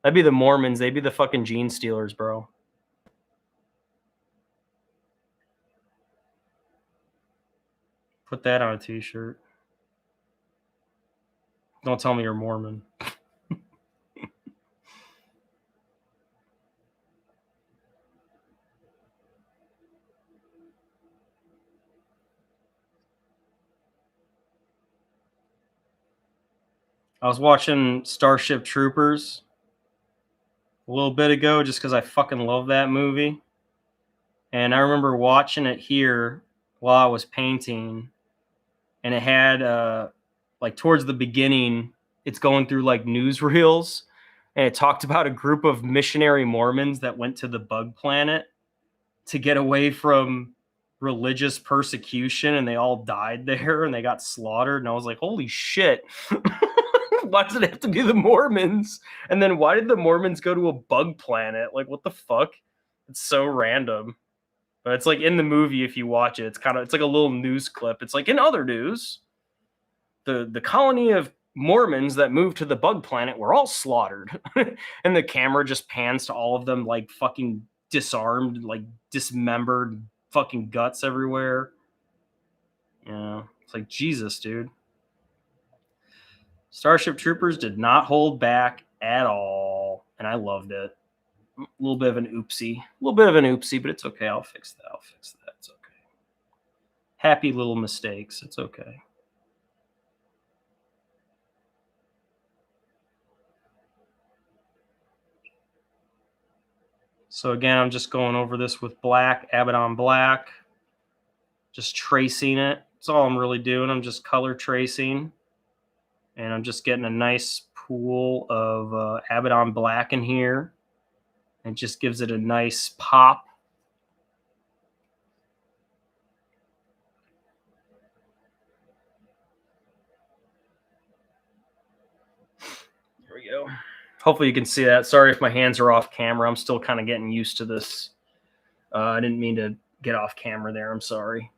That'd be the Mormons. They'd be the fucking gene stealers, bro. Put that on a t-shirt. Don't tell me you're Mormon. I was watching Starship Troopers a little bit ago just because I fucking love that movie. And I remember watching it here while I was painting. And it had, like towards the beginning, it's going through like newsreels. And it talked about a group of missionary Mormons that went to the bug planet to get away from religious persecution, and they all died there and they got slaughtered. And I was like, holy shit. Why does it have to be the Mormons? And then why did the Mormons go to a bug planet? Like, what the fuck? It's so random. But it's like in the movie, if you watch it, it's like a little news clip. It's like, in other news, the colony of Mormons that moved to the bug planet were all slaughtered. And the camera just pans to all of them like fucking disarmed, like dismembered, fucking guts everywhere. Yeah, it's like, Jesus, dude. Starship Troopers did not hold back at all, and I loved it. A little bit of an oopsie. But it's okay. I'll fix that. It's okay. Happy little mistakes. It's okay. So again, I'm just going over this with black, Abaddon black. Just tracing it. That's all I'm really doing. I'm just color tracing. And I'm just getting a nice pool of Abaddon black in here. It just gives it a nice pop. There we go. Hopefully you can see that. Sorry if my hands are off camera. I'm still kind of getting used to this. I didn't mean to get off camera there. I'm sorry.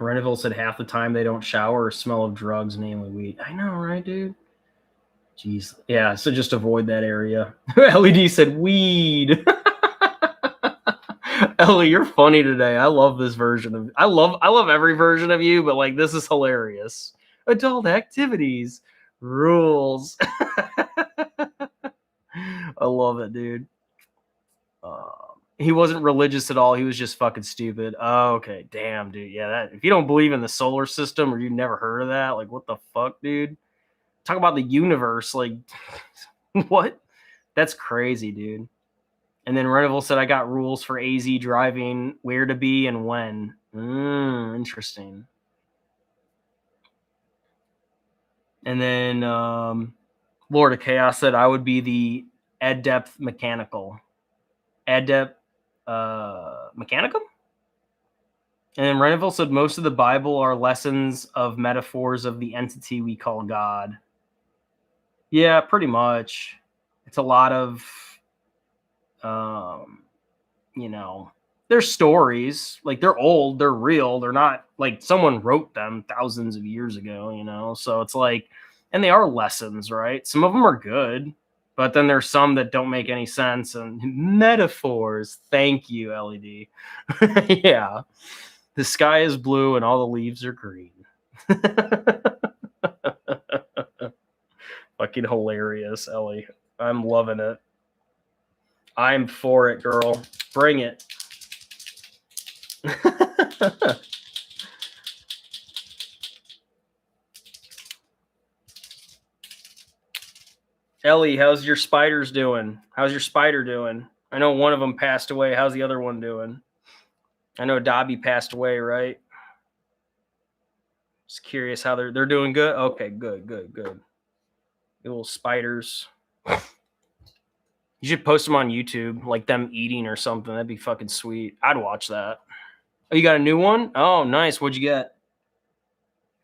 Reneville said half the time they don't shower or smell of drugs, namely weed. I know, right, dude? Jeez. Yeah, so just avoid that area. LED said weed. Ellie, you're funny today. I love this version of I love every version of you, but like this is hilarious. Adult activities rules. I love it, dude. He wasn't religious at all. He was just fucking stupid. Oh, okay. Damn, dude. Yeah, that if you don't believe in the solar system or you've never heard of that, like what the fuck, dude? Talk about the universe, like what? That's crazy, dude. And then Reneville said, I got rules for AZ driving, where to be and when. Interesting. And then Lord of Chaos said, I would be the Adept Mechanical. Adept Mechanicum? And then Reneville said, most of the Bible are lessons of metaphors of the entity we call God. Yeah, pretty much. It's a lot of, you know, they're stories. Like, they're old, they're real. They're not, like, someone wrote them thousands of years ago, you know? So it's like, and they are lessons, right? Some of them are good, but then there's some that don't make any sense. And metaphors. Thank you, LED. Yeah. The sky is blue and all the leaves are green. Fucking hilarious, Ellie. I'm loving it. I'm for it, girl. Bring it. Ellie, how's your spiders doing? How's your spider doing? I know one of them passed away. How's the other one doing? I know Dobby passed away, right? Just curious how they're doing. Good. Okay, good. The little spiders. You should post them on YouTube, like them eating or something. That'd be fucking sweet. I'd watch that. Oh, you got a new one? Oh, nice. What'd you get?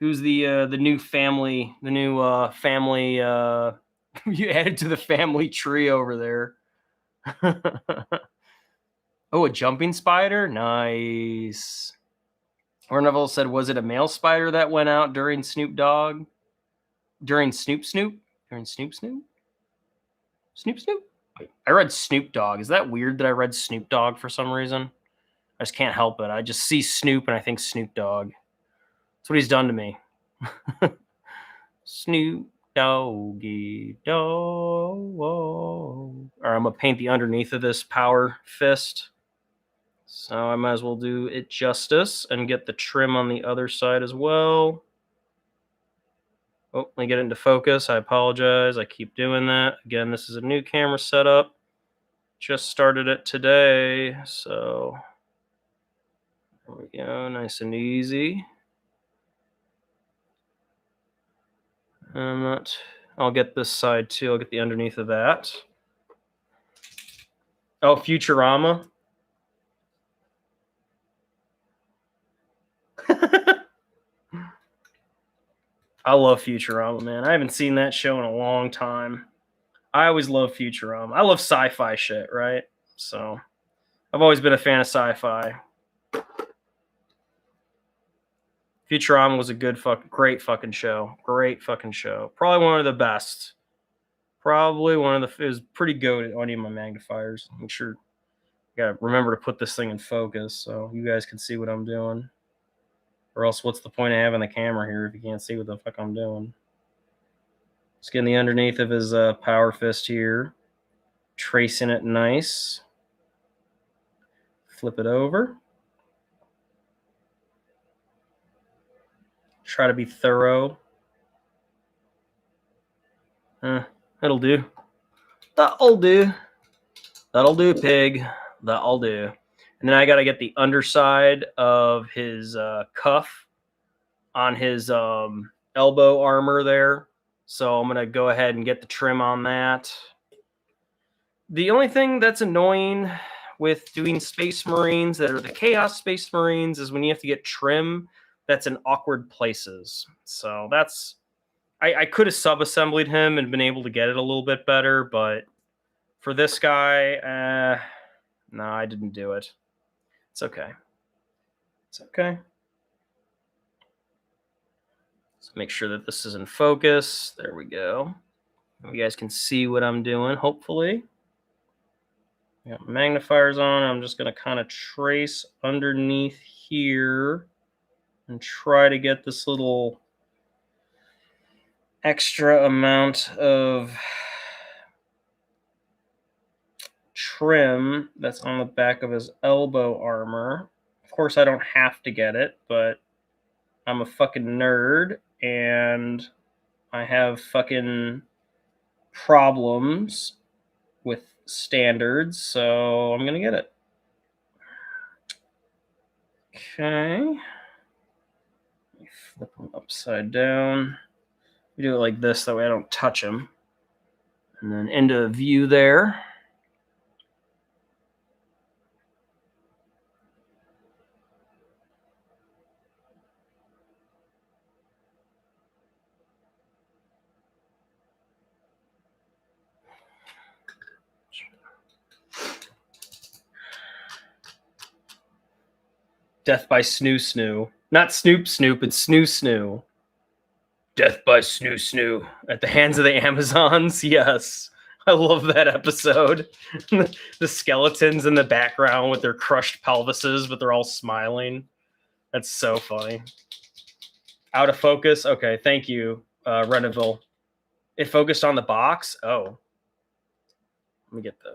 Who's the new family? The new family you added to the family tree over there. Oh, a jumping spider? Nice. Orneval said, was it a male spider that went out during Snoop Dogg? During Snoop Snoop? During Snoop Snoop? Snoop Snoop? I read Snoop Dogg. Is that weird that I read Snoop Dogg for some reason? I just can't help it. I just see Snoop and I think Snoop Dogg. That's what he's done to me. Snoop Doggy Dog. All right, I'm going to paint the underneath of this power fist. So I might as well do it justice and get the trim on the other side as well. Oh, let me get it into focus. I apologize. I keep doing that. Again, this is a new camera setup. Just started it today. So there we go. Nice and easy. I'll get this side too. I'll get the underneath of that. Oh, Futurama. I love Futurama, man. I haven't seen that show in a long time. I always love Futurama. I love sci-fi shit, right? So I've always been a fan of sci-fi. Futurama was a great fucking show. Great fucking show. Probably one of the best. Probably one of the, it was pretty good on any of my magnifiers. Make sure, gotta remember to put this thing in focus so you guys can see what I'm doing. Or else what's the point of having the camera here if you can't see what the fuck I'm doing? Just getting the underneath of his power fist here. Tracing it nice. Flip it over. Try to be thorough. That'll do. That'll do. That'll do, pig. That'll do. And then I got to get the underside of his cuff on his elbow armor there. So I'm going to go ahead and get the trim on that. The only thing that's annoying with doing Space Marines that are the Chaos Space Marines is when you have to get trim that's in awkward places. So that's... I could have sub-assembled him and been able to get it a little bit better, but for this guy, no, I didn't do it. It's okay. It's okay. Let's make sure that this is in focus. There we go. You guys can see what I'm doing, hopefully. Got magnifiers on. I'm just going to kind of trace underneath here and try to get this little extra amount of trim that's on the back of his elbow armor. Of course, I don't have to get it, but I'm a fucking nerd and I have fucking problems with standards, so I'm gonna get it. Okay. Flip him upside down. We do it like this, that way I don't touch him. And then into view there. Death by Snoo Snoo. Not Snoop Snoop, it's Snoo Snoo. Death by Snoo Snoo at the hands of the Amazons. Yes. I love that episode. The skeletons in the background with their crushed pelvises, but they're all smiling. That's so funny. Out of focus? Okay, thank you, Reneville. It focused on the box? Oh. Let me get the...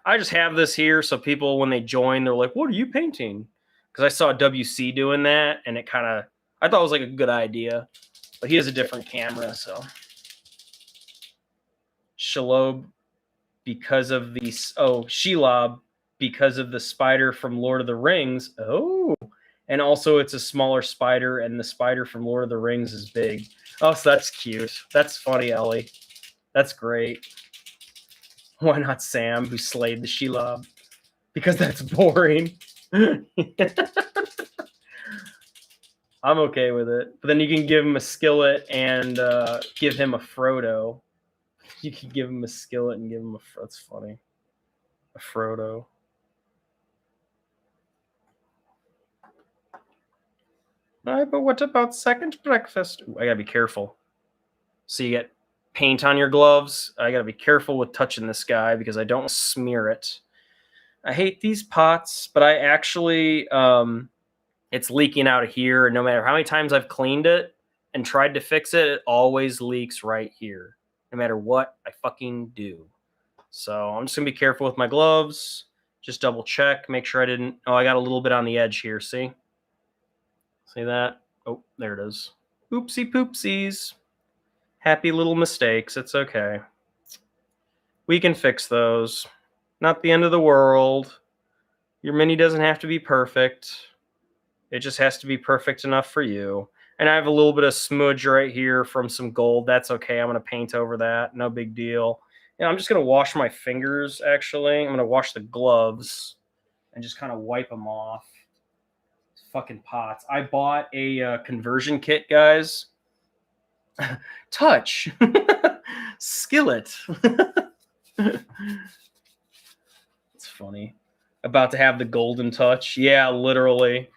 I just have this here so people, when they join, they're like, what are you painting? Because I saw WC doing that, and it kind of... I thought it was like a good idea. But he has a different camera, so... Shelob, because of the... Oh, Shelob, because of the spider from Lord of the Rings. Oh! And also, it's a smaller spider, and the spider from Lord of the Rings is big. Oh, so that's cute. That's funny, Ellie. That's great. Why not Sam, who slayed the Shelob? Because that's boring. I'm okay with it. But then you can give him a skillet and give him a Frodo. You can give him a skillet and give him a... That's funny. A Frodo. All right, but what about second breakfast? Ooh, I gotta be careful. So you get paint on your gloves. I gotta be careful with touching this guy because I don't smear it. I hate these pots, but I actually... it's leaking out of here, and no matter how many times I've cleaned it and tried to fix it, it always leaks right here, no matter what I fucking do. So I'm just going to be careful with my gloves, just double check, make sure I didn't... Oh, I got a little bit on the edge here, see? See that? Oh, there it is. Oopsie poopsies. Happy little mistakes, it's okay. We can fix those. Not the end of the world. Your mini doesn't have to be perfect. It just has to be perfect enough for you. And I have a little bit of smudge right here from some gold. That's okay. I'm going to paint over that. No big deal. And I'm just going to wash my fingers, actually. I'm going to wash the gloves and just kind of wipe them off. Fucking pots. I bought a conversion kit, guys. Touch. Skillet. It's funny. About to have the golden touch. Yeah, literally.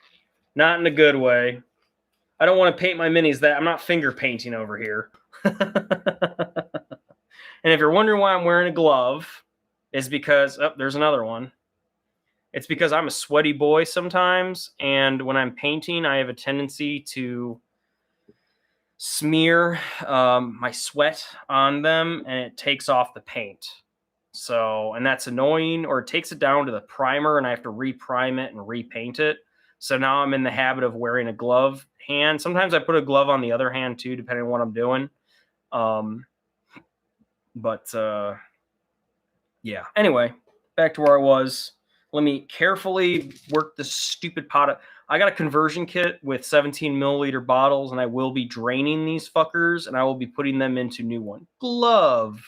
Not in a good way. I don't want to paint my minis that... I'm not finger painting over here. And if you're wondering why I'm wearing a glove, it's because... Oh, there's another one. It's because I'm a sweaty boy sometimes, and when I'm painting, I have a tendency to smear my sweat on them, and it takes off the paint. So, and that's annoying, or it takes it down to the primer, and I have to reprime it and repaint it. So now I'm in the habit of wearing a glove hand. Sometimes I put a glove on the other hand too, depending on what I'm doing. Yeah. Anyway, back to where I was. Let me carefully work this stupid pot. I got a conversion kit with 17 milliliter bottles, and I will be draining these fuckers, and I will be putting them into new one. Glove.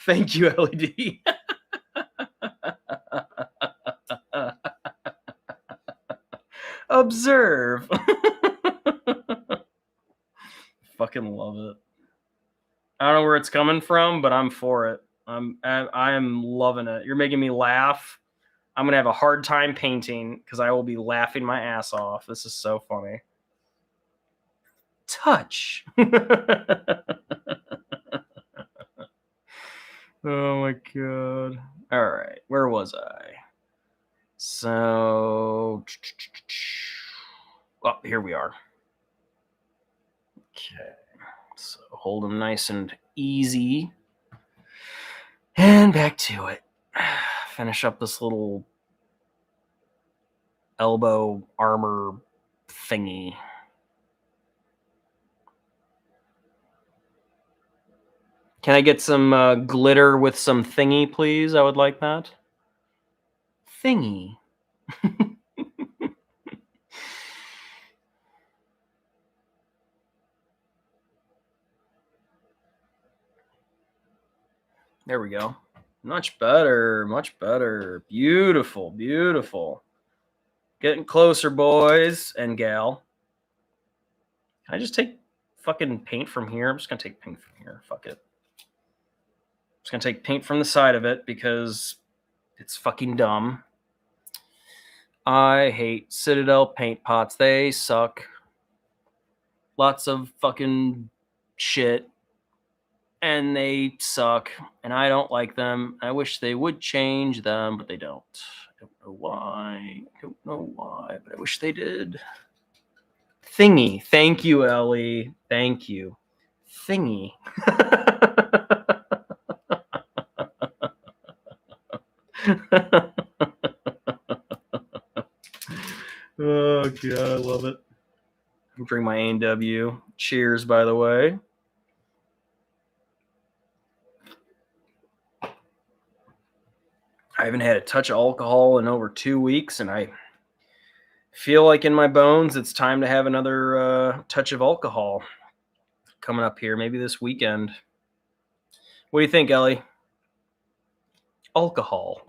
Thank you, LED. Observe. Fucking love it. I don't know where it's coming from, but I'm for it. I am loving it. You're making me laugh. I'm gonna have a hard time painting because I will be laughing my ass off. This is so funny. Touch. Oh my god. All right, where was I? So, oh, here we are. Okay, so hold them nice and easy. And back to it. Finish up this little elbow armor thingy. Can I get some glitter with some thingy, please? I would like that. Thingy. There we go. Much better. Much better. Beautiful. Beautiful. Getting closer, boys and gal. Can I just take fucking paint from here? I'm just going to take paint from here. Fuck it. I'm just going to take paint from the side of it because it's fucking dumb. I hate Citadel paint pots. They suck. Lots of fucking shit. And they suck. And I don't like them. I wish they would change them, but they don't. I don't know why. I don't know why, but I wish they did. Thingy. Thank you, Ellie. Thank you. Thingy. Oh, God, I love it. Drink my A&W. Cheers, by the way. I haven't had a touch of alcohol in over 2 weeks, and I feel like in my bones it's time to have another touch of alcohol coming up here, maybe this weekend. What do you think, Ellie? Alcohol.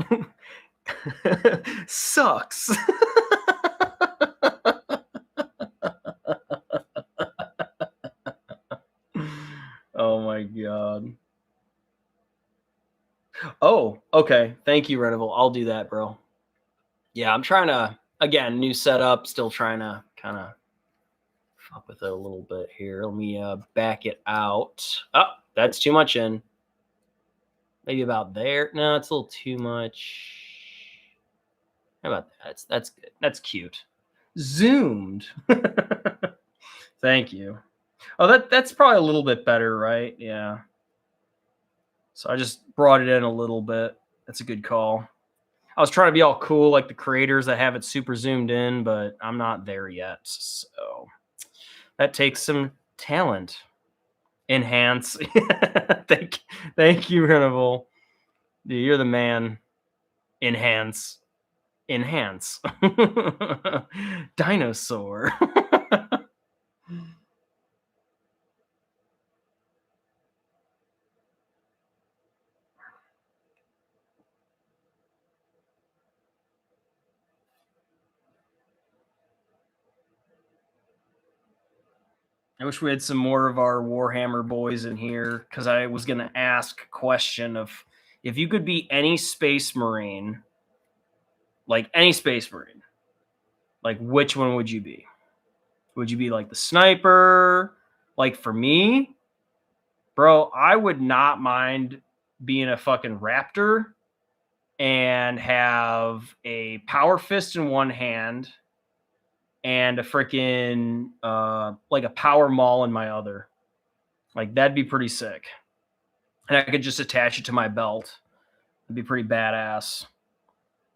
Sucks. Oh my God. Oh, okay. Thank you, Renival. I'll do that, bro. Yeah, I'm trying to, again, new setup, still trying to kind of fuck with it a little bit here. Let me back it out. Oh, that's too much in. Maybe about there. No, it's a little too much. How about that? That's good. That's cute. Zoomed. Thank you. Oh, that's probably a little bit better, right? Yeah. So I just brought it in a little bit. That's a good call. I was trying to be all cool like the creators that have it super zoomed in, but I'm not there yet. So that takes some talent. Enhance. Thank you, Renival. Dude, you're the man. Enhance. Dinosaur. I wish we had some more of our Warhammer boys in here, because I was going to ask a question of if you could be any space marine, like any space marine, like which one would you be? Would you be like the sniper? Like for me, bro, I would not mind being a fucking raptor and have a power fist in one hand and a freaking like a power maul in my other. Like that'd be pretty sick. And I could just attach it to my belt. It'd be pretty badass.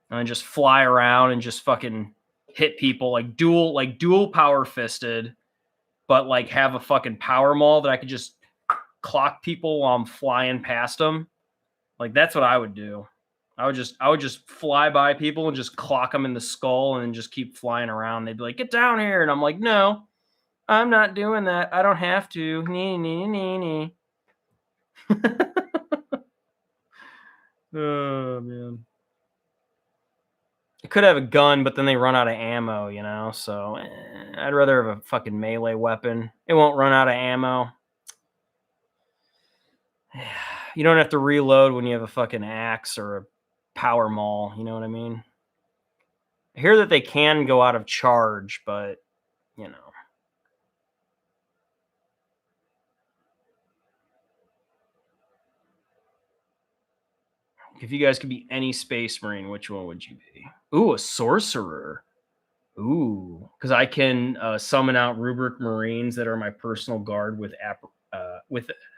And then just fly around and just fucking hit people like dual power fisted, but like have a fucking power maul that I could just clock people while I'm flying past them. Like that's what I would do. I would just fly by people and just clock them in the skull and just keep flying around. They'd be like, "Get down here," and I'm like, "No, I'm not doing that. I don't have to." Nee, nee, nee, nee. Oh man. I could have a gun, but then they run out of ammo, you know. So I'd rather have a fucking melee weapon. It won't run out of ammo. You don't have to reload when you have a fucking axe or a power maul. You know what I mean? I hear that they can go out of charge, but you know. If you guys could be any space marine, which one would you be? Ooh, a sorcerer. Ooh, because I can summon out rubric marines that are my personal guard with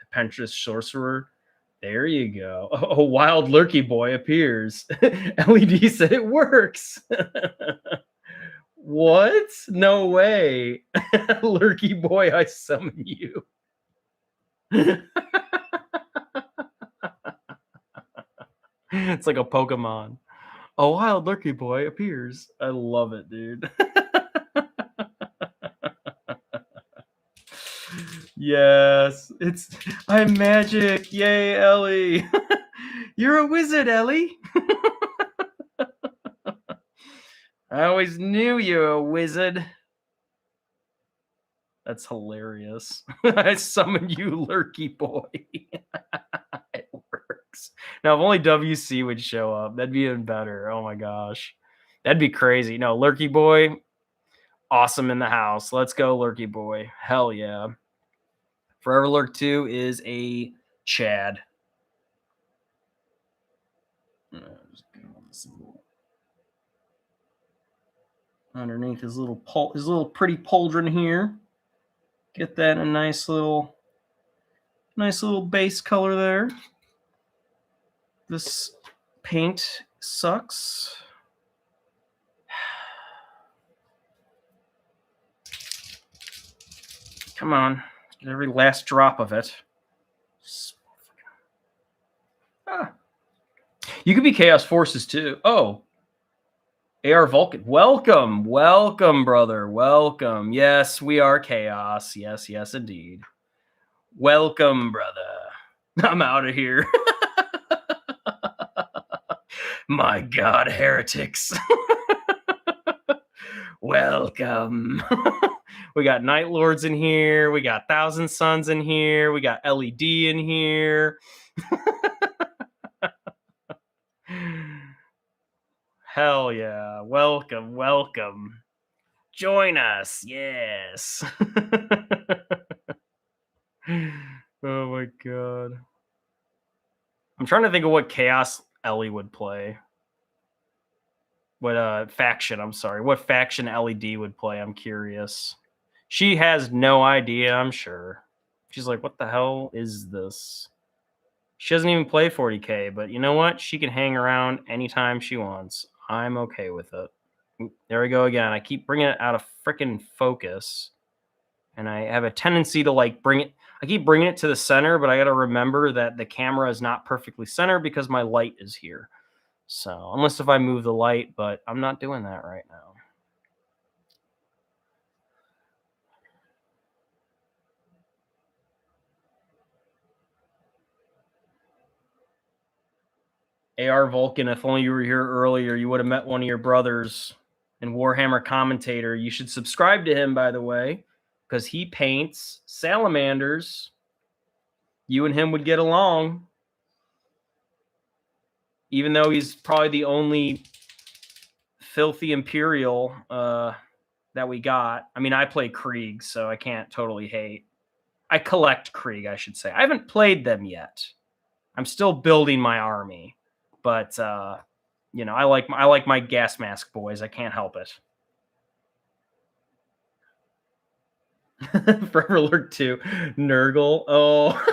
Apprentice sorcerer. There you go. A wild lurky boy appears. LED said it works. What? No way. Lurky boy, I summon you. It's like a Pokemon. A wild lurky boy appears. I love it, dude. Yes, I'm magic. Yay, Ellie. You're a wizard, Ellie. I always knew you were a wizard. That's hilarious. I summon you, lurky boy. It works. Now, if only WC would show up, that'd be even better. Oh my gosh. That'd be crazy. No, lurky boy, awesome in the house. Let's go, lurky boy. Hell yeah. Forever Lurk 2 is a Chad. Underneath his little pretty pauldron here. Get that in a nice little base color there. This paint sucks. Come on, get every last drop of it. Ah. You could be Chaos Forces too. Oh, AR Vulcan. Welcome, brother. Welcome. Yes, we are Chaos. Yes, indeed. Welcome, brother. I'm out of here. My God, heretics. Welcome. We got Night Lords in here. We got Thousand Suns in here. We got LED in here. Hell yeah. Welcome. Join us. Yes. Oh my God. I'm trying to think of what Chaos Ellie would play. What faction, I'm sorry. What faction LED would play? I'm curious. She has no idea, I'm sure. She's like, what the hell is this? She doesn't even play 40K, but you know what? She can hang around anytime she wants. I'm okay with it. There we go again. I keep bringing it out of freaking focus. And I have a tendency to like I keep bringing it to the center, but I got to remember that the camera is not perfectly centered because my light is here. So unless if I move the light, but I'm not doing that right now. AR Vulcan, if only you were here earlier, you would have met one of your brothers and Warhammer commentator. You should subscribe to him, by the way, because he paints salamanders. You and him would get along. Even though he's probably the only filthy Imperial that we got. I mean, I play Krieg, so I can't totally hate. I collect Krieg, I should say. I haven't played them yet. I'm still building my army. But you know, I like my gas mask boys. I can't help it. Forever Lurk 2. Nurgle. Oh,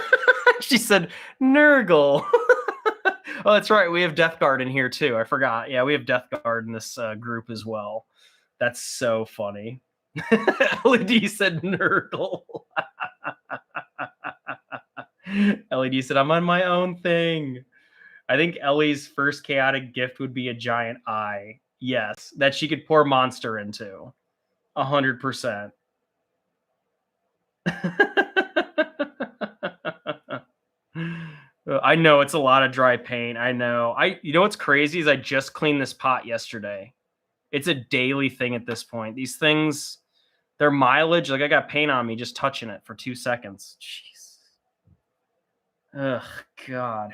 she said Nurgle. Oh, that's right. We have Death Guard in here too. I forgot. Yeah, we have Death Guard in this group as well. That's so funny. LED said Nurgle. LED said, I'm on my own thing. I think Ellie's first chaotic gift would be a giant eye. Yes, that she could pour monster into. 100%. I know it's a lot of dry paint. I know. You know what's crazy is I just cleaned this pot yesterday. It's a daily thing at this point. These things, their mileage, like I got paint on me just touching it for 2 seconds. Jeez. Ugh, God.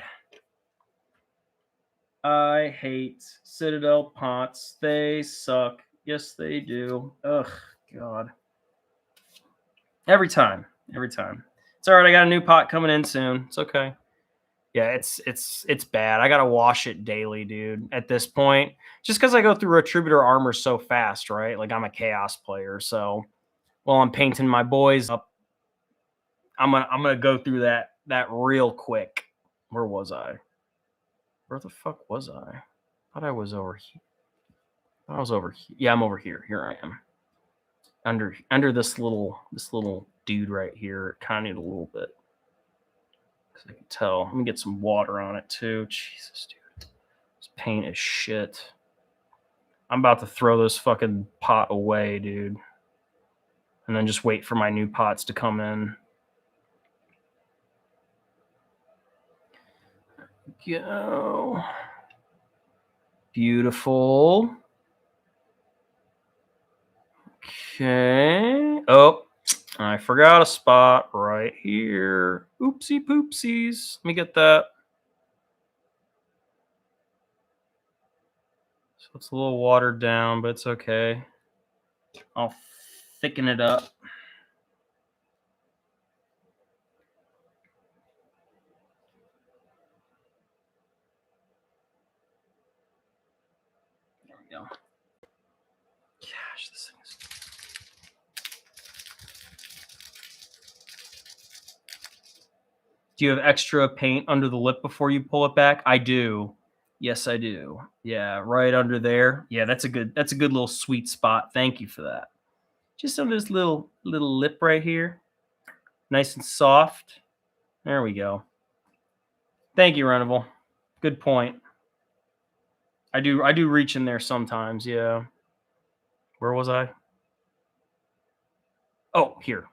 I hate Citadel pots. They suck. Yes, they do. Ugh, God. Every time. Every time. It's all right. I got a new pot coming in soon. It's okay. Yeah, it's bad. I gotta wash it daily, dude. At this point, just because I go through Retributor armor so fast, right? Like I'm a chaos player, so while I'm painting my boys up, I'm gonna go through that real quick. Where was I? Where the fuck was I? Thought I was over here. I was over here. Yeah, I'm over here. Here I am. Under this little dude right here. Kind of need a little bit. I can tell. Let me get some water on it too. Jesus, dude. This paint is shit. I'm about to throw this fucking pot away, dude. And then just wait for my new pots to come in. Go. Beautiful. Okay. Oh, I forgot a spot right here. Oopsie poopsies. Let me get that. So it's a little watered down, but it's okay. I'll thicken it up. There we go. Gosh, this thing is... Do you have extra paint under the lip before you pull it back? I do. Yes, I do. Yeah, right under there. Yeah, that's a good little sweet spot. Thank you for that. Just on this little lip right here. Nice and soft. There we go. Thank you, Renival. Good point. I do reach in there sometimes, yeah. Where was I? Oh, here.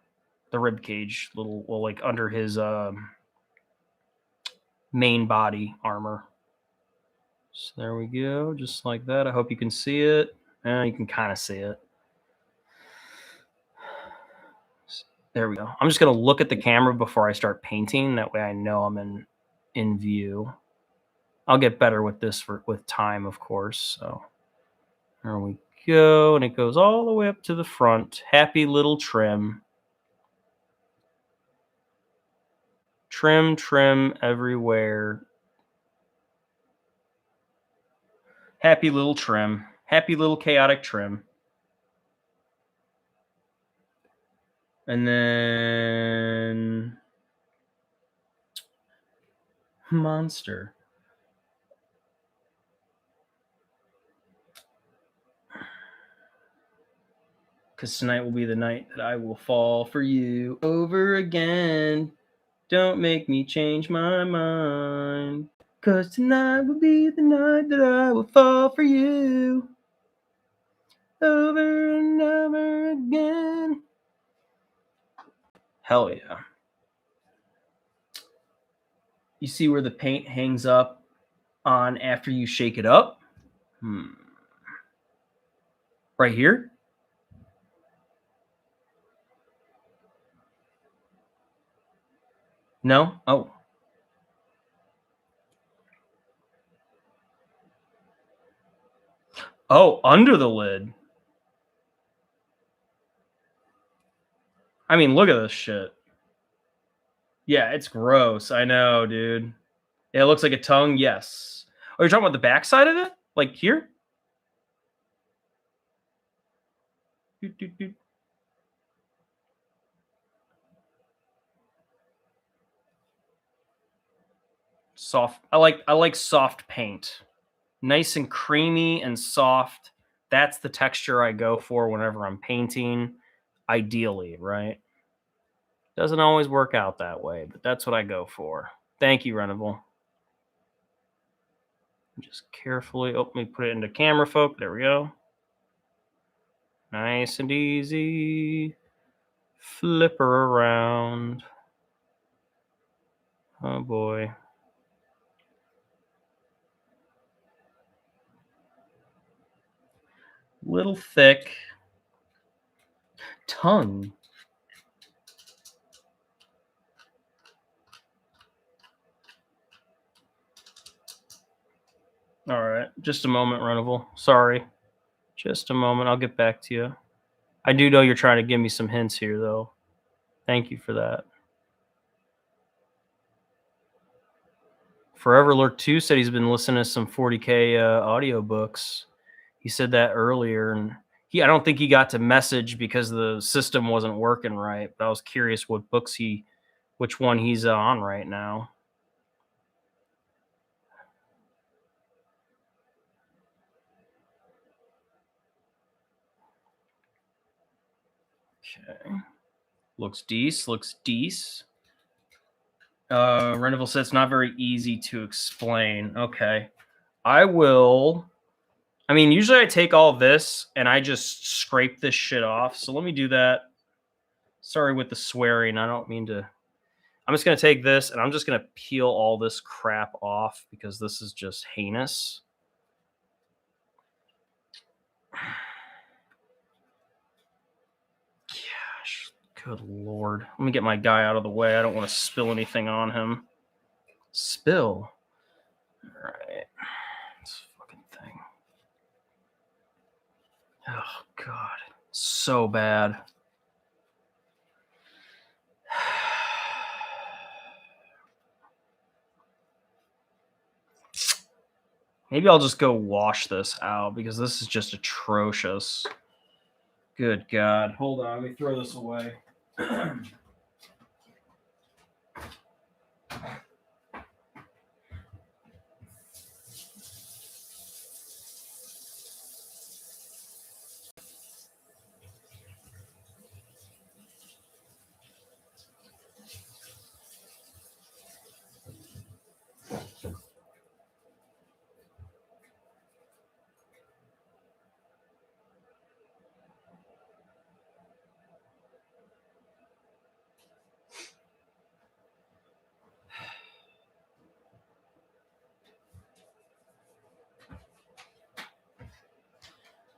The rib cage, little, well, like under his main body armor. So there we go, just like that. I hope you can see it. You can kind of see it. There we go. I'm just going to look at the camera before I start painting. That way I know I'm in view. I'll get better with this with time, of course. So there we go. And it goes all the way up to the front. Happy little trim. Trim everywhere. Happy little trim. Happy little chaotic trim. And then monster. Because tonight will be the night that I will fall for you over again. Don't make me change my mind. Because tonight will be the night that I will fall for you over and over again. Hell yeah. You see where the paint hangs up on after you shake it up? Right here? No? Oh. Oh, under the lid. I mean, look at this shit. Yeah, it's gross. I know, dude. Yeah, it looks like a tongue. Yes. Oh, you're talking about the back side of it? Like here? Soft. I like soft paint. Nice and creamy and soft. That's the texture I go for whenever I'm painting. Ideally, right? Doesn't always work out that way, but that's what I go for. Thank you, Renival. just carefully, let me put it into camera focus. There we go. Nice and easy. Flip her around. Oh boy. Little thick. Tongue. All right, just a moment, Runnable. Sorry. Just a moment. I'll get back to you. I do know you're trying to give me some hints here, though. Thank you for that. Forever Lurk 2 said he's been listening to some 40K audiobooks. He said that earlier, and I don't think he got to message because the system wasn't working right. But I was curious what books which one he's on right now. Okay. Looks decent. Reneville said it's not very easy to explain. Okay. Usually I take all this and I just scrape this shit off. So let me do that. Sorry with the swearing. I don't mean to. I'm just going to take this and I'm just going to peel all this crap off because this is just heinous. Gosh, good Lord. Let me get my guy out of the way. I don't want to spill anything on him. Spill. All right. This fucking thing. Oh, God. So bad. Maybe I'll just go wash this out because this is just atrocious. Good God. Hold on. Let me throw this away.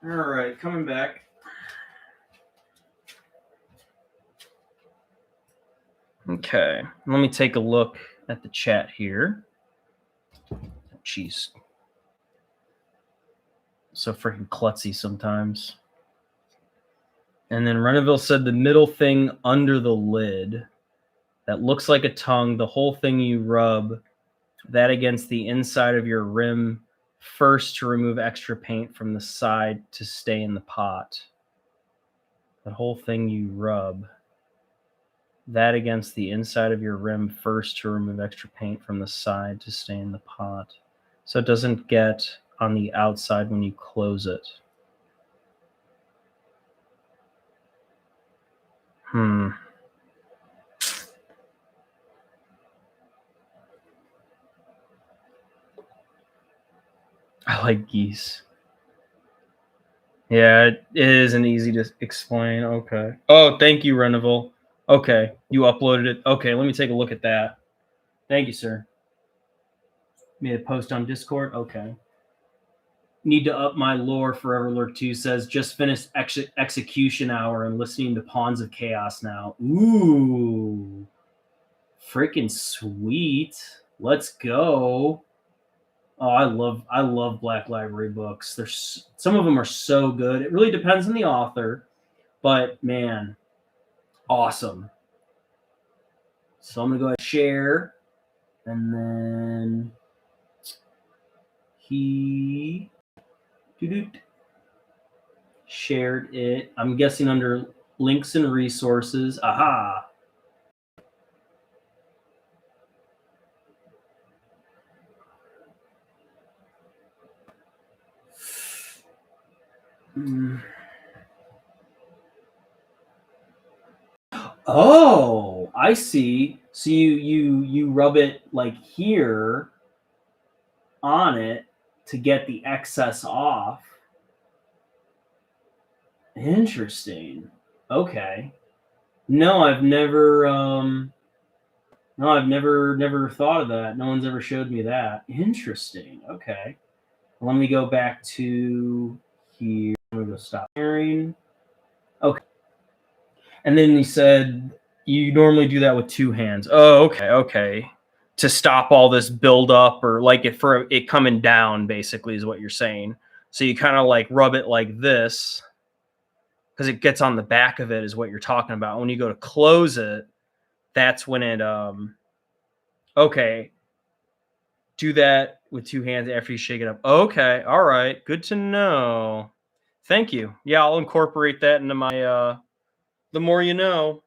All right, coming back. Okay, let me take a look at the chat here. Jeez. So freaking klutzy sometimes. And then Reneville said the middle thing under the lid that looks like a tongue, the whole thing you rub that against the inside of your rim first to remove extra paint from the side to stay in the pot. The whole thing you rub that against the inside of your rim first to remove extra paint from the side to stay in the pot. So it doesn't get on the outside when you close it. I like geese. Yeah, it isn't easy to explain. Okay. Oh, thank you, Reneville. Okay, you uploaded it. Okay, let me take a look at that. Thank you, sir. Made a post on Discord. Okay. Need to up my lore. Forever Lurk 2 says just finished execution hour and listening to Pawns of Chaos now. Ooh, freaking sweet. Let's go. Oh, I love Black Library books. There's some of them are so good. It really depends on the author, but man, awesome. So I'm gonna go ahead and share, and then he shared it. I'm guessing under links and resources. Aha. Oh, I see. So you rub it like here on it, to get the excess off. Interesting. Okay. No, I've never never thought of that. No one's ever showed me that. Interesting. Okay. Let me go back to here. I'm gonna go stop sharing. Okay. And then he said you normally do that with two hands. Oh, okay, okay. To stop all this buildup, or like it for it coming down, basically, is what you're saying. So you kind of like rub it like this because it gets on the back of it, is what you're talking about. When you go to close it, that's when it okay. Do that with two hands after you shake it up. Okay, all right, good to know. Thank you. Yeah, I'll incorporate that into my the more you know.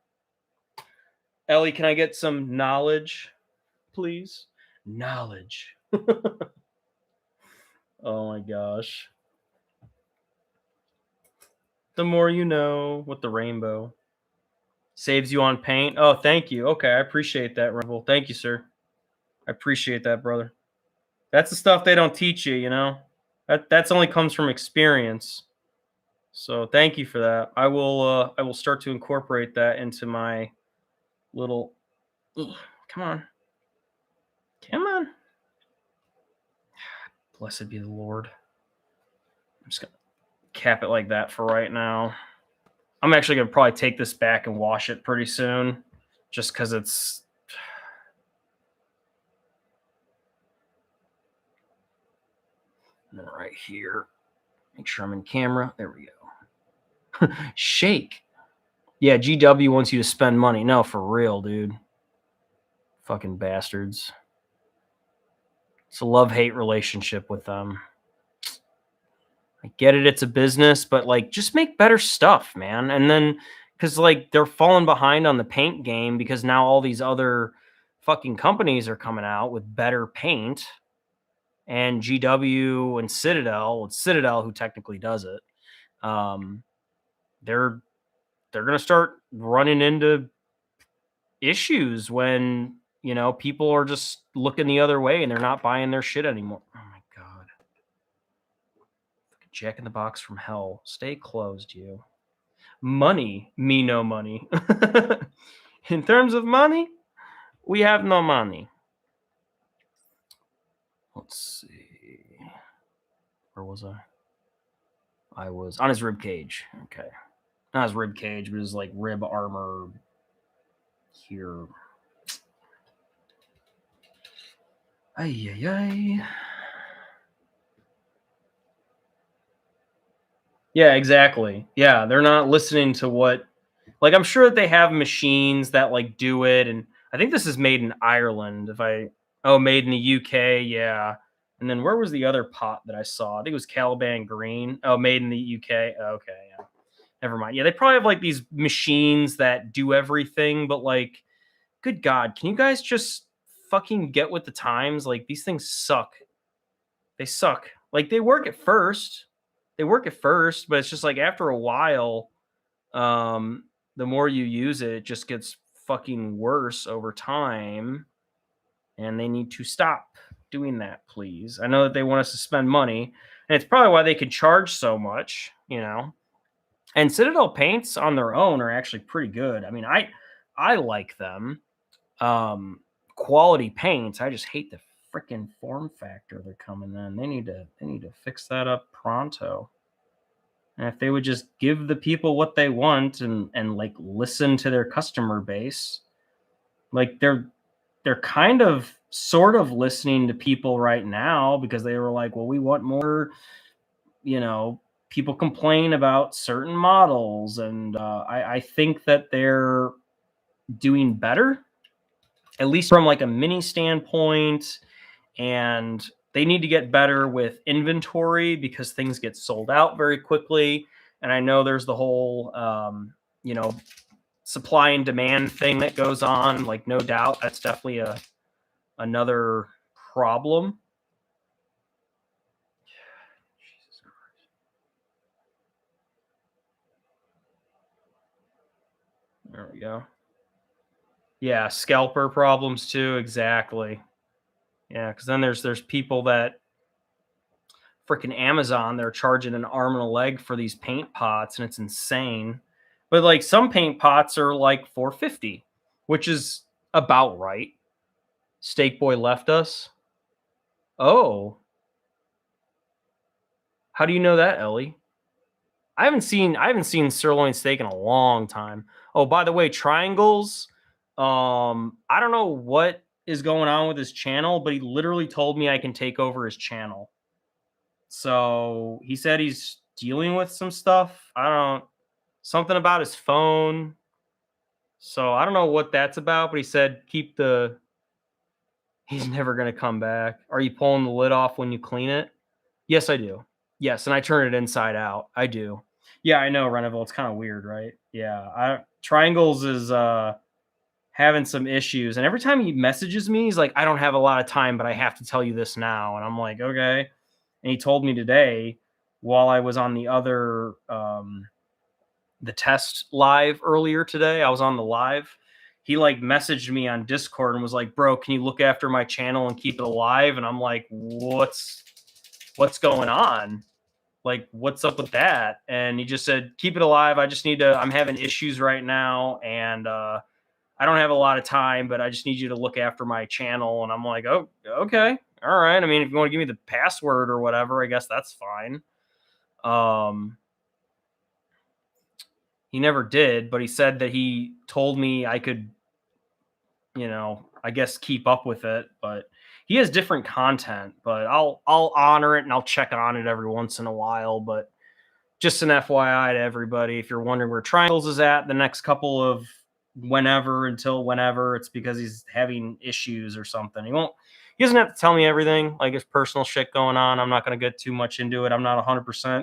Ellie, can I get some knowledge, please? Knowledge. Oh my gosh. The more you know with the rainbow. Saves you on paint. Oh, thank you. Okay, I appreciate that, Rebel. Thank you, sir. I appreciate that, brother. That's the stuff they don't teach you, you know? That's only comes from experience. So thank you for that. I will start to incorporate that into my little come on. Come on. Blessed be the Lord. I'm just gonna cap it like that for right now. I'm actually gonna probably take this back and wash it pretty soon, just because it's right here. Make sure I'm in camera. There we go. Shake. Yeah, GW wants you to spend money. No, for real, dude. Fucking bastards. It's a love-hate relationship with them. I get it, it's a business, but like just make better stuff, man. And then because like they're falling behind on the paint game because now all these other fucking companies are coming out with better paint. And GW and Citadel, it's Citadel who technically does it. They're gonna start running into issues when people are just looking the other way and they're not buying their shit anymore. Oh my god. Jack in the Box from hell. Stay closed, you. Money. Me no money. In terms of money, we have no money. Let's see. Where was I? I was on his rib cage. Okay. Not his rib cage, but his like rib armor here. Ay, ay, ay. Yeah, exactly. Yeah, they're not listening to what, like, I'm sure that they have machines that like do it, and I think this is made in Ireland. Made in the UK, yeah. And then where was the other pot that I saw? I think it was Caliban Green. Oh, made in the UK. Okay, yeah. Never mind. Yeah, they probably have like these machines that do everything, but like, good God, can you guys just fucking get with the times? Like, these things suck. They suck. Like, they work at first. But it's just like after a while, the more you use it, it just gets fucking worse over time. And they need to stop doing that, please. I know that they want us to spend money, and it's probably why they can charge so much, And Citadel paints on their own are actually pretty good. I mean, I like them. Quality paints. I just hate the freaking form factor they're coming in. They need to fix that up pronto. And if they would just give the people what they want and like listen to their customer base, like they're kind of sort of listening to people right now because they were like, well, we want more, people complain about certain models. And I think that they're doing better, at least from like a mini standpoint. And they need to get better with inventory because things get sold out very quickly. And I know there's the whole, supply and demand thing that goes on. Like, no doubt, that's definitely another problem. Jesus Christ. There we go. Yeah, scalper problems too. Exactly. Yeah, because then there's people that freaking Amazon, they're charging an arm and a leg for these paint pots, and it's insane. But like some paint pots are like $4.50, which is about right. Steak Boy left us. Oh, how do you know that, Ellie? I haven't seen sirloin steak in a long time. Oh, by the way, triangles. I don't know what is going on with his channel, but he literally told me I can take over his channel. So he said he's dealing with some stuff. Something about his phone. So I don't know what that's about, but he said he's never gonna come back. Are you pulling the lid off when you clean it? Yes, I do. Yes, and I turn it inside out. I do. Yeah, I know, Reneville. It's kind of weird, right? Yeah. Triangles is having some issues. And every time he messages me, he's like, I don't have a lot of time, but I have to tell you this now. And I'm like, okay. And he told me today while I was on the other the test live earlier today. I was on the live. He like messaged me on Discord and was like, bro, can you look after my channel and keep it alive? And I'm like, what's going on? Like, what's up with that? And he just said, keep it alive. I'm having issues right now. And I don't have a lot of time, but I just need you to look after my channel. And I'm like, oh, okay. All right. I mean, if you want to give me the password or whatever, I guess that's fine. He never did, but he said that he told me I could, I guess keep up with it, but he has different content, but I'll honor it and I'll check on it every once in a while. But just an FYI to everybody, if you're wondering where Triangles is at the next couple of whenever, it's because he's having issues or something. He doesn't have to tell me everything, like his personal shit going on. I'm not going to get too much into it. I'm not 100%.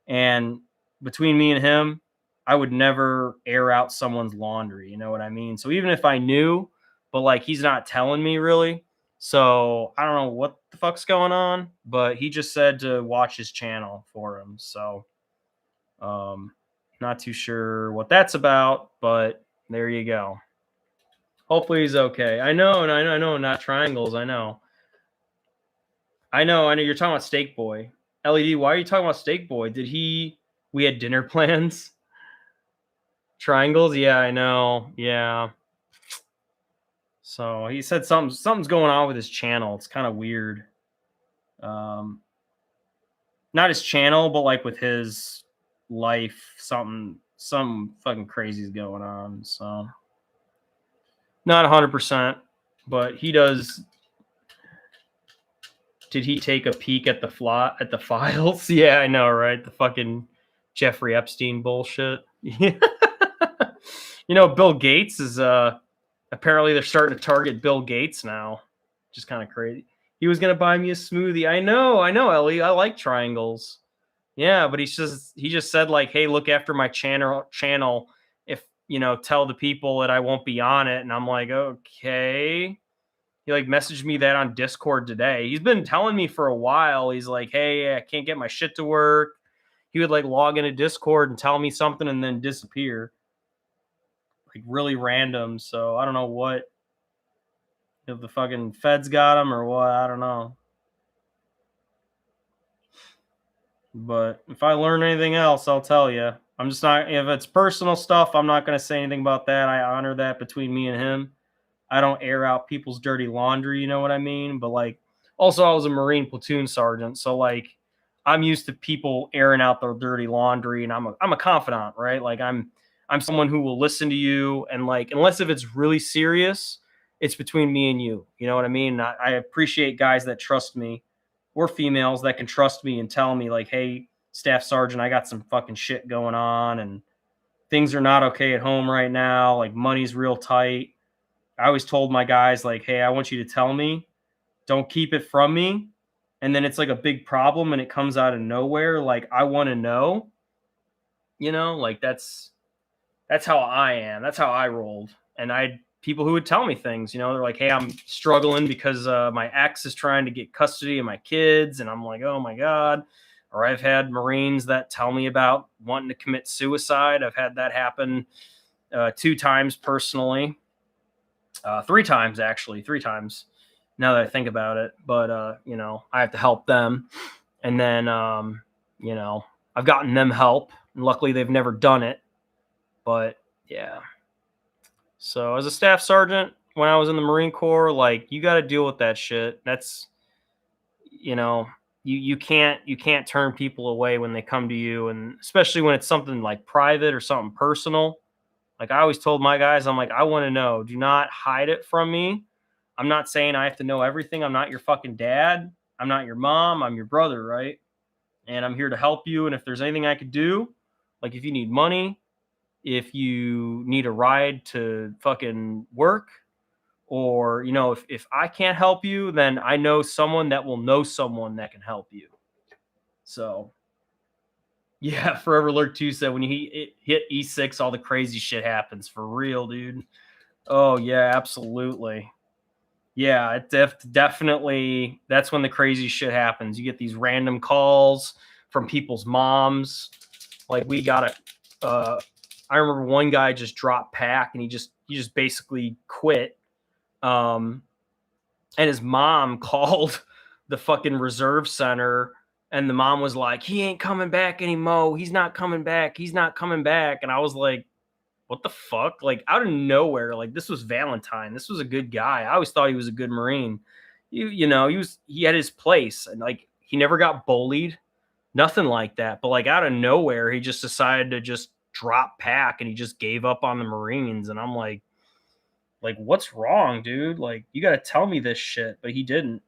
And between me and him, I would never air out someone's laundry. You know what I mean? So even if I knew, but like he's not telling me really. So I don't know what the fuck's going on, but he just said to watch his channel for him. So not too sure what that's about, but there you go. Hopefully he's okay. I know, not triangles. I know. You're talking about Steak Boy. LED, why are you talking about Steak Boy? We had dinner plans? Triangles? Yeah, I know. Yeah. So he said something's going on with his channel. It's kind of weird. Not his channel, but like with his life, some fucking crazy is going on. So not 100%, but he does. Did he take a peek at the files? Yeah, I know, right? The fucking Jeffrey Epstein bullshit. Bill Gates is apparently they're starting to target Bill Gates now. Just kind of crazy. He was gonna buy me a smoothie. I know, Ellie. I like triangles. Yeah, but he just said like, hey, look after my channel. If tell the people that I won't be on it. And I'm like, okay. He like messaged me that on Discord today. He's been telling me for a while. He's like, hey, I can't get my shit to work. He would like log into Discord and tell me something and then disappear. Like really random. So I don't know what, if the fucking feds got him or what. I don't know. But if I learn anything else, I'll tell you. I'm just not, if it's personal stuff, I'm not going to say anything about that. I honor that between me and him. I don't air out people's dirty laundry, you know what I mean? But like, also I was a Marine platoon sergeant, so like, I'm used to people airing out their dirty laundry, and I'm a confidant, right? Like I'm someone who will listen to you, and like, unless if it's really serious, it's between me and you. You know what I mean? I appreciate guys that trust me, or females that can trust me and tell me like, hey, Staff Sergeant, I got some fucking shit going on, and things are not okay at home right now. Like money's real tight. I always told my guys, like, hey, I want you to tell me. Don't keep it from me. And then it's like a big problem and it comes out of nowhere. Like, I want to know. Like that's how I am. That's how I rolled. And I had people who would tell me things, they're like, hey, I'm struggling because my ex is trying to get custody of my kids. And I'm like, oh my God. Or I've had Marines that tell me about wanting to commit suicide. I've had that happen 2 times personally. 3 times, actually. 3 times now that I think about it. But, I have to help them. And then, you know, I've gotten them help, and luckily they've never done it. But yeah. So as a staff sergeant, when I was in the Marine Corps, like you got to deal with that shit. That's, you know, you can't turn people away when they come to you, and especially when it's something like private or something personal. Like I always told my guys, I'm like, I want to know. Do not hide it from me. I'm not saying I have to know everything. I'm not your fucking dad. I'm not your mom. I'm your brother, right? And I'm here to help you. And if there's anything I could do, like if you need money, if you need a ride to fucking work, or you know, if I can't help you, then I know someone that will know someone that can help you. So yeah, Forever Lurk 2 said when you hit E6, all the crazy shit happens. For real, dude. Oh yeah, absolutely. Yeah, it definitely, that's when the crazy shit happens. You get these random calls from people's moms. Like we got it. I remember one guy just dropped pack and he just basically quit. And his mom called the fucking reserve center, and the mom was like, he ain't coming back anymore. He's not coming back. He's not coming back. And I was like, what the fuck? Like out of nowhere, like this was Valentine. This was a good guy. I always thought he was a good Marine. You know, he had his place, and like he never got bullied, nothing like that. But like out of nowhere, he just decided to just drop pack and he just gave up on the Marines. And I'm like, what's wrong, dude? Like you got to tell me this shit. But he didn't.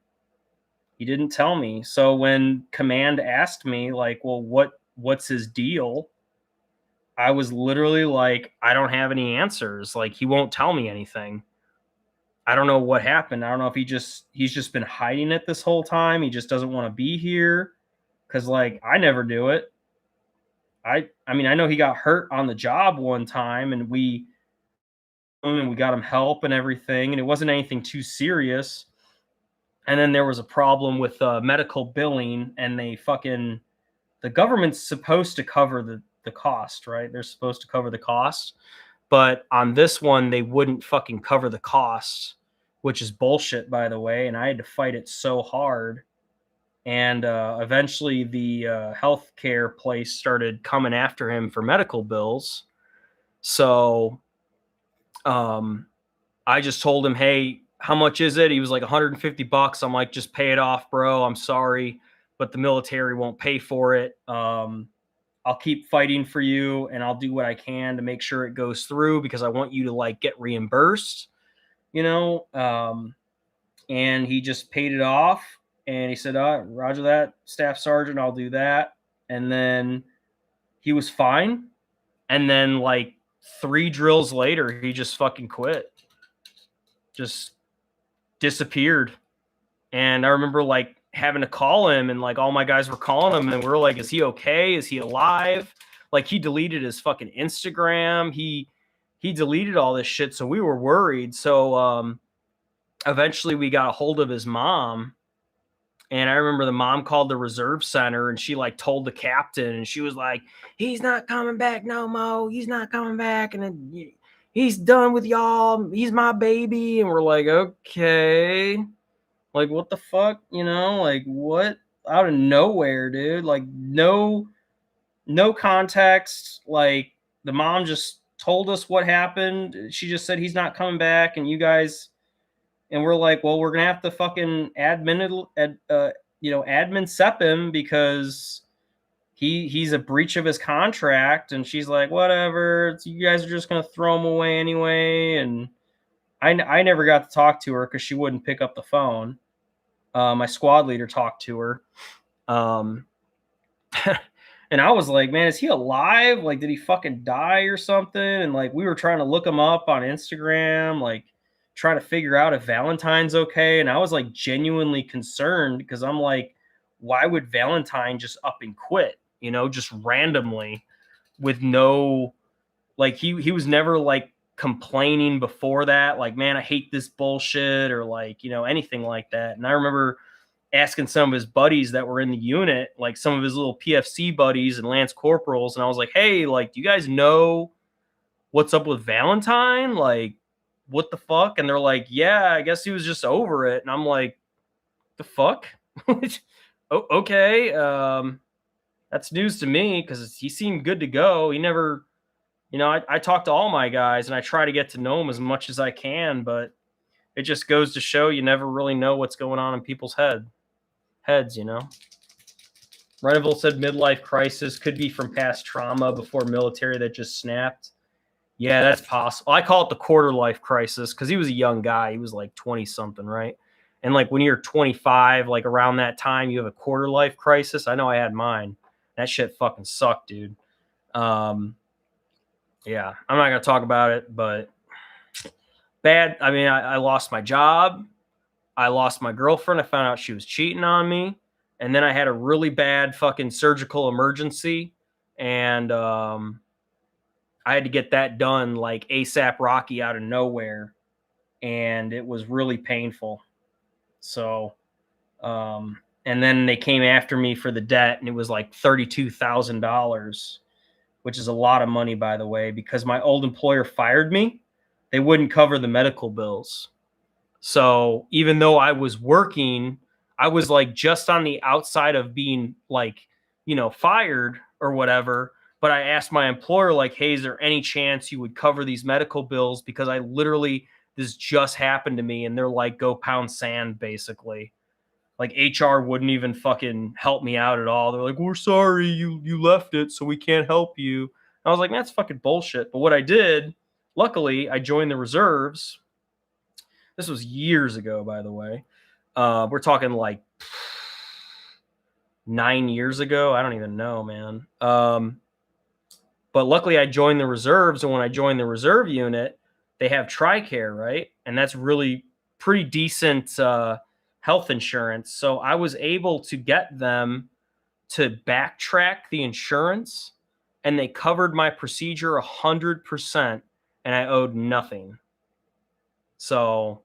He didn't tell me. So when command asked me like, well, what's his deal? I was literally like, I don't have any answers. Like he won't tell me anything. I don't know what happened. I don't know if he's just been hiding it this whole time. He just doesn't want to be here. Cause like I never do it. I mean, I know he got hurt on the job one time and we got him help and everything, and it wasn't anything too serious. And then there was a problem with medical billing, and the government's supposed to cover the cost, right? They're supposed to cover the cost. But on this one, they wouldn't fucking cover the cost, which is bullshit, by the way. And I had to fight it so hard. And eventually the healthcare place started coming after him for medical bills. So I just told him, hey, how much is it? He was like $150. I'm like, just pay it off, bro. I'm sorry, but the military won't pay for it. I'll keep fighting for you, and I'll do what I can to make sure it goes through because I want you to like get reimbursed, you know? And he just paid it off, and he said, Roger that, Staff Sergeant, I'll do that. And then he was fine. And then like 3 drills later, he just fucking quit. Just disappeared. And I remember like having to call him, and like all my guys were calling him, and we were like, is he okay? Is he alive? Like he deleted his fucking Instagram. He deleted all this shit. So we were worried. So eventually we got a hold of his mom, and I remember the mom called the reserve center, and she like told the captain, and she was like, he's not coming back no more. He's not coming back. And then he's done with y'all. He's my baby. And we're like, okay. Like, what the fuck? You know, like what? Out of nowhere, dude. Like no context. Like the mom just told us what happened. She just said he's not coming back, and you guys, and we're like, well, we're gonna have to fucking admin sep him because he's a breach of his contract. And she's like, whatever, you guys are just gonna throw him away anyway. And I never got to talk to her because she wouldn't pick up the phone. My squad leader talked to her. And I was like, man, is he alive? Like, did he fucking die or something? And like, we were trying to look him up on Instagram, like trying to figure out if Valentine's okay. And I was like genuinely concerned because I'm like, why would Valentine just up and quit, you know, just randomly with no, like he was never like complaining before that, like, man, I hate this bullshit, or like, you know, anything like that. And I remember asking some of his buddies that were in the unit, like some of his little PFC buddies and Lance Corporals, and I was like, hey, like, do you guys know what's up with Valentine? Like, what the fuck? And they're like, yeah, I guess he was just over it. And I'm like, the fuck? oh, okay. That's news to me because he seemed good to go. He never, I talk to all my guys and I try to get to know them as much as I can, but it just goes to show you never really know what's going on in people's heads. Reneville said midlife crisis could be from past trauma before military that just snapped. Yeah, that's possible. I call it the quarter life crisis because he was a young guy. He was like 20 something, right? And like when you're 25, like around that time, you have a quarter life crisis. I know I had mine. That shit fucking sucked, dude. Yeah, I'm not gonna talk about it, but bad. I mean, I lost my job. I lost my girlfriend. I found out she was cheating on me, and then I had a really bad fucking surgical emergency, and I had to get that done like ASAP Rocky out of nowhere, and it was really painful. So, and then they came after me for the debt, and it was like $32,000, which is a lot of money, by the way, because my old employer fired me. They wouldn't cover the medical bills. So even though I was working, I was like just on the outside of being like, fired or whatever. But I asked my employer, like, hey, is there any chance you would cover these medical bills? Because I literally, this just happened to me. And they're like, go pound sand, basically. Like HR wouldn't even fucking help me out at all. They're like, we're sorry, you left it, so we can't help you. And I was like, that's fucking bullshit. But what I did, luckily, I joined the reserves. This was years ago, by the way. We're talking like 9 years ago. I don't even know, man. But luckily, I joined the reserves, and when I joined the reserve unit, they have TRICARE, right? And that's really pretty decent health insurance. So I was able to get them to backtrack the insurance, and they covered my procedure 100%, and I owed nothing. So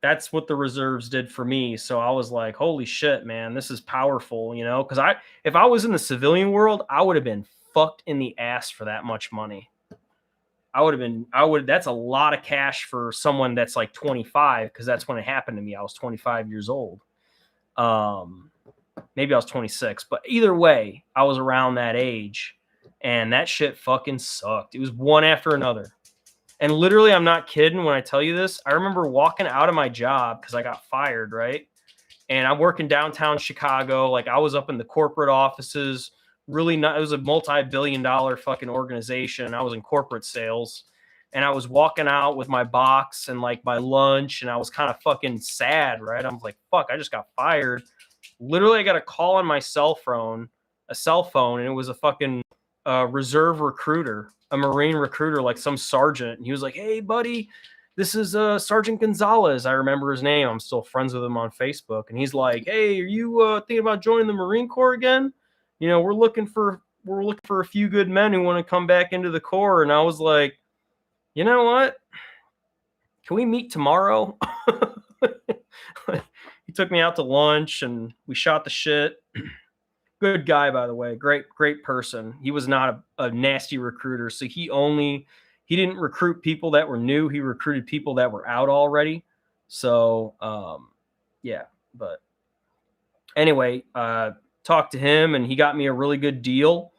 that's what the reserves did for me. So I was like, holy shit, man, this is powerful, because if I was in the civilian world, I would have been fucked in the ass for that much money. That's a lot of cash for someone that's like 25, because that's when it happened to me. I was 25 years old. Maybe I was 26, but either way, I was around that age, and that shit fucking sucked. It was one after another. And literally, I'm not kidding when I tell you this. I remember walking out of my job because I got fired, right? And I'm working downtown Chicago. Like, I was up in the corporate offices. Really not. It was a multi-billion-dollar fucking organization. I was in corporate sales. And I was walking out with my box and like my lunch, and I was kind of fucking sad, right? I was like, fuck, I just got fired. Literally, I got a call on my cell phone, and it was a fucking reserve recruiter, a Marine recruiter, like some sergeant. And he was like, hey, buddy, this is Sergeant Gonzalez. I remember his name. I'm still friends with him on Facebook. And he's like, hey, are you thinking about joining the Marine Corps again? We're looking for a few good men who want to come back into the Corps. And I was like, you know what? Can we meet tomorrow? He took me out to lunch and we shot the shit. Good guy, by the way. Great person. He was not a nasty recruiter. So he didn't recruit people that were new. He recruited people that were out already. So, yeah. But anyway, talked to him, and he got me a really good deal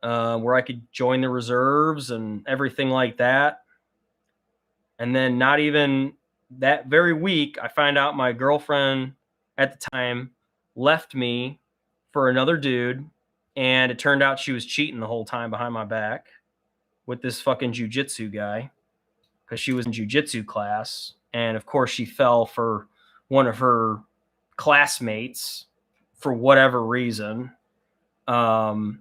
where I could join the reserves and everything like that. And then not even that very week, I find out my girlfriend at the time left me for another dude, and it turned out she was cheating the whole time behind my back with this fucking jujitsu guy, because she was in jujitsu class, and of course she fell for one of her classmates for whatever reason. And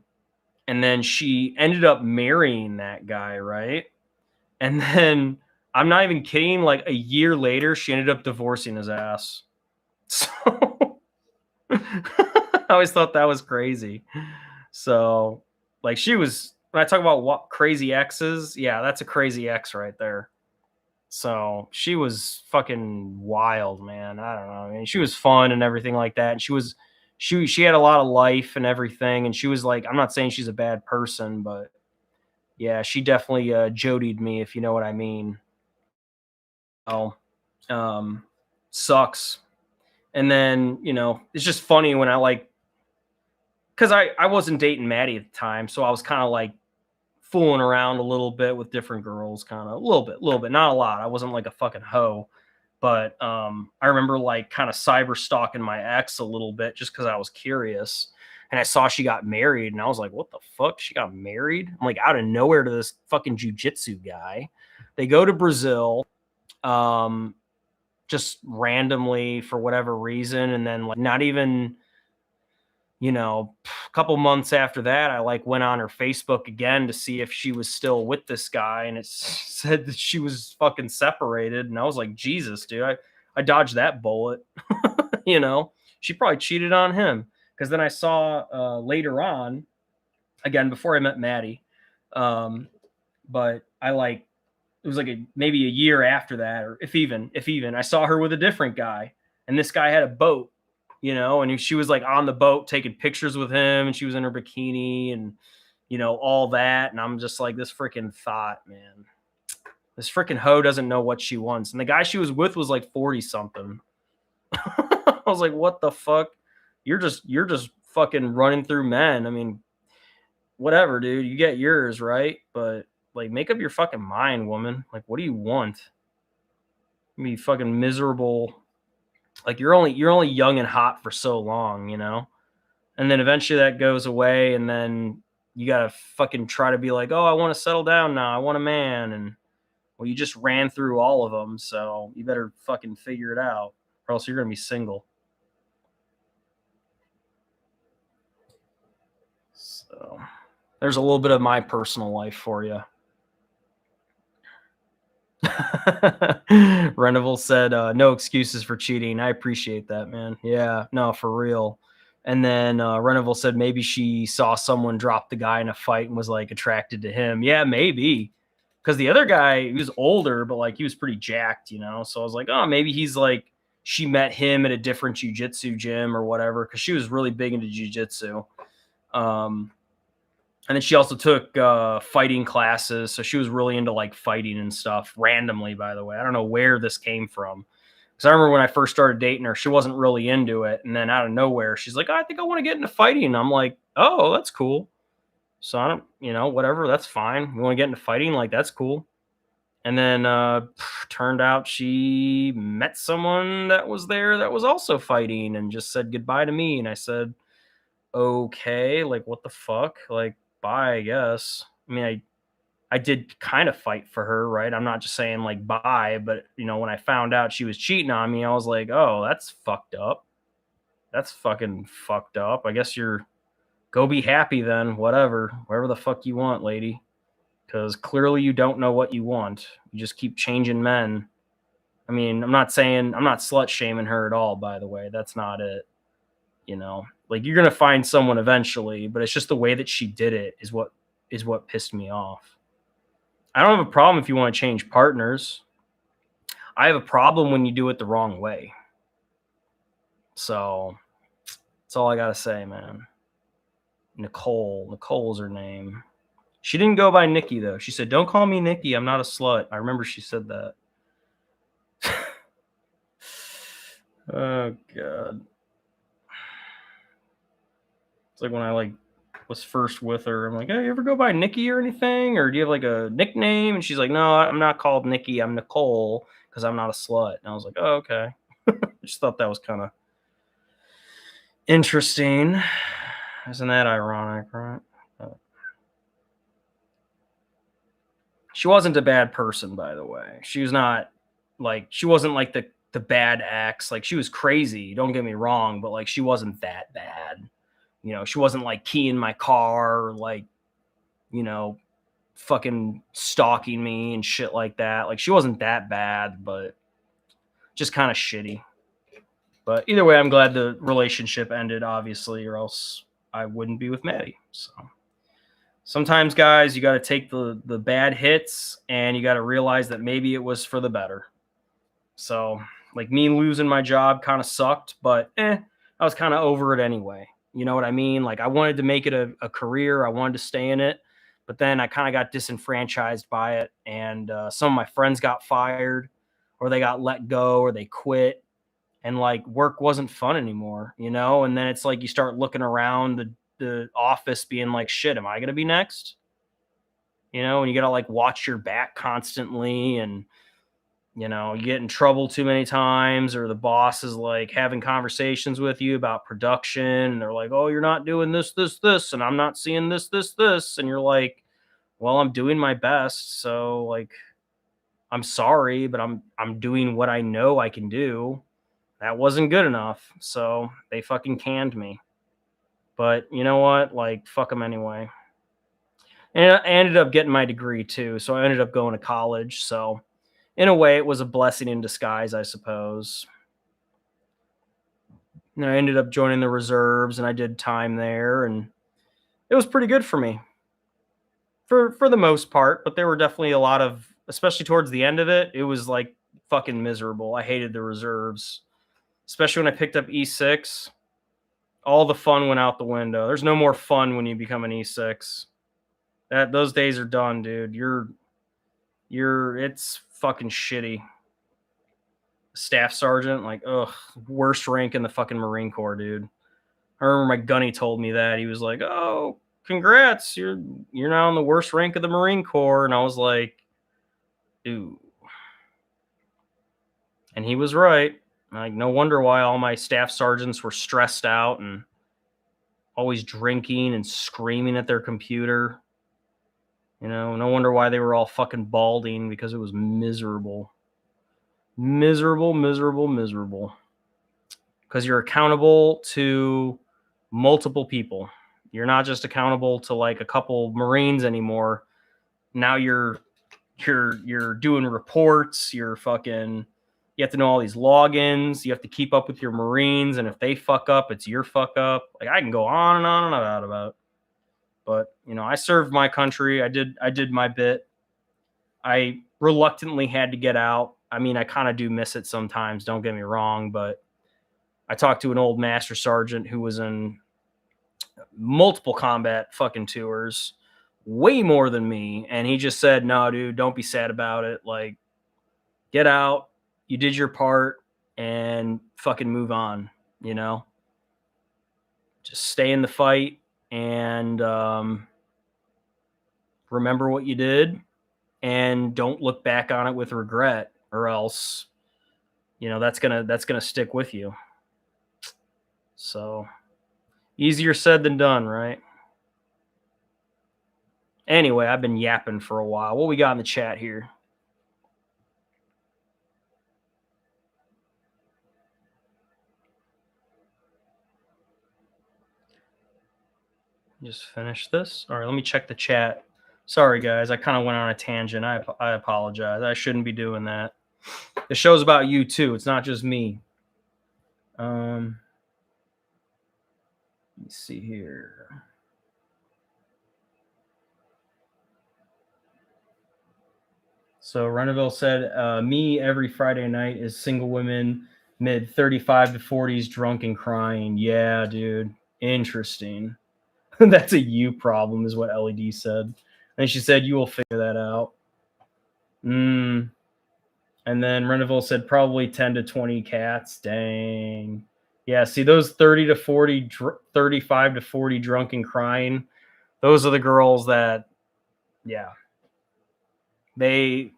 then she ended up marrying that guy, right? And then, I'm not even kidding, like a year later, she ended up divorcing his ass. So I always thought that was crazy. So, like, when I talk about what crazy exes, yeah, that's a crazy ex right there. So she was fucking wild, man. I don't know. I mean, she was fun and everything like that. And she had a lot of life and everything. And she was like, I'm not saying she's a bad person, but yeah, she definitely jodied me, if you know what I mean. Oh, sucks. And then, it's just funny when I like because I wasn't dating Maddie at the time, so I was kind of like fooling around a little bit with different girls, kind of a little bit, not a lot. I wasn't like a fucking hoe, but I remember like kind of cyber stalking my ex a little bit just because I was curious. And I saw she got married, and I was like, what the fuck? She got married? I'm like, out of nowhere, to this fucking jujitsu guy. They go to Brazil, just randomly for whatever reason. And then like not even, a couple months after that, I like went on her Facebook again to see if she was still with this guy, and it said that she was fucking separated. And I was like, Jesus, dude, I dodged that bullet. She probably cheated on him. Because then I saw later on, again, before I met Maddie, but I like, it was like maybe a year after that, or if even, I saw her with a different guy, and this guy had a boat, and she was like on the boat taking pictures with him, and she was in her bikini and, all that. And I'm just like, this freaking thought, man, this freaking hoe doesn't know what she wants. And the guy she was with was like 40 something. I was like, what the fuck? You're just fucking running through men. I mean, whatever, dude, you get yours, right? But like, make up your fucking mind, woman. Like, what do you want? Be fucking miserable. Like, you're only young and hot for so long, and then eventually that goes away, and then you gotta fucking try to be like, oh, I want to settle down now, I want a man. And well, you just ran through all of them, so you better fucking figure it out, or else you're gonna be single. So there's a little bit of my personal life for you. Renival said, no excuses for cheating. I appreciate that, man. Yeah, no, for real. And then Renival said maybe she saw someone drop the guy in a fight and was like attracted to him. Yeah, maybe. Because the other guy, he was older, but like he was pretty jacked, So I was like, oh, maybe he's like, she met him at a different jujitsu gym or whatever, because she was really big into jujitsu. And then she also took fighting classes. So she was really into like fighting and stuff randomly, by the way. I don't know where this came from. Because I remember when I first started dating her, she wasn't really into it. And then out of nowhere, she's like, oh, I think I want to get into fighting. And I'm like, oh, that's cool. So I don't, whatever, that's fine. You want to get into fighting? Like, that's cool. And then turned out she met someone that was there that was also fighting and just said goodbye to me. And I said, okay, like, what the fuck? Like, bye, I guess. I mean, I did kind of fight for her, right? I'm not just saying like bye, but when I found out she was cheating on me, I was like, oh, that's fucked up. That's fucking fucked up. I guess go be happy then, whatever the fuck you want, lady. Because clearly you don't know what you want. You just keep changing men. I mean, I'm not slut shaming her at all, by the way. That's not it. Like, you're going to find someone eventually, but it's just the way that she did it is what pissed me off. I don't have a problem if you want to change partners. I have a problem when you do it the wrong way. So that's all I got to say, man. Nicole's her name. She didn't go by Nikki, though. She said, don't call me Nikki. I'm not a slut. I remember she said that. Oh, God. It's like when I was first with her, I'm like, hey, you ever go by Nikki or anything? Or do you have like a nickname? And she's like, no, I'm not called Nikki. I'm Nicole because I'm not a slut. And I was like, oh, okay. I just thought that was kind of interesting. Isn't that ironic, right? She wasn't a bad person, by the way. She was not like, she wasn't like the bad ex. Like, she was crazy. Don't get me wrong, but like, she wasn't that bad. She wasn't like keying my car or like, fucking stalking me and shit like that. Like, she wasn't that bad, but just kind of shitty. But either way, I'm glad the relationship ended, obviously, or else I wouldn't be with Maddie. So sometimes, guys, you got to take the bad hits and you got to realize that maybe it was for the better. So like, me losing my job kind of sucked, but I was kind of over it anyway. You know what I mean? Like, I wanted to make it a career. I wanted to stay in it. But then I kind of got disenfranchised by it. And some of my friends got fired, or they got let go, or they quit. And like, work wasn't fun anymore, And then it's like you start looking around the the office being like, shit, am I going to be next? You know, and you got to like watch your back constantly, and you know, you get in trouble too many times, or the boss is like having conversations with you about production, and they're like, oh, you're not doing this, and I'm not seeing this. And you're like, well, I'm doing my best. So like, I'm sorry, but I'm doing what I know I can do. That wasn't good enough. So they fucking canned me. But you know what? Like, fuck them anyway. And I ended up getting my degree too. So I ended up going to college. So in a way, it was a blessing in disguise, I suppose. And I ended up joining the reserves, and I did time there, and it was pretty good for me for the most part. But there were definitely a lot of, especially towards the end of it, it was like fucking miserable. I hated the reserves, especially when I picked up E6. All the fun went out the window. There's no more fun when you become an E6. Those days are done, dude. It's fucking shitty. Staff sergeant, like, ugh, worst rank in the fucking Marine Corps, dude. I remember my gunny told me that. He was like, oh, congrats, you're now in the worst rank of the Marine Corps. And I was like, dude. And he was right. Like, no wonder why all my staff sergeants were stressed out and always drinking and screaming at their computer. You know, no wonder why they were all fucking balding, because it was miserable. Miserable. Because you're accountable to multiple people. You're not just accountable to like a couple Marines anymore. Now you're doing reports. You have to know all these logins. You have to keep up with your Marines, and if they fuck up, it's your fuck up. Like, I can go on and on and on about it. But you know, I served my country. I did my bit. I reluctantly had to get out. I mean, I kind of do miss it sometimes, don't get me wrong, but I talked to an old master sergeant who was in multiple combat fucking tours, way more than me, and he just said, no, dude, don't be sad about it. Like, get out. You did your part, and fucking move on, you know? Just stay in the fight, and remember what you did, and don't look back on it with regret, or else, you know, that's gonna stick with you. So easier said than done, right? Anyway, I've been yapping for a while. What we got in the chat here? Just finish this. All right, let me check the chat. Sorry, guys. I kind of went on a tangent. I apologize. I shouldn't be doing that. The show's about you, too. It's not just me. Let me see here. So Reneville said, me every Friday night is single women, mid 35 to 40s, drunk and crying. Yeah, dude. Interesting. That's a you problem, is what LED said. And she said, you will figure that out. And then Reneville said, probably 10 to 20 cats. Dang. Yeah, see, those 30 to 40, 35 to 40 drunk and crying, those are the girls that, yeah, they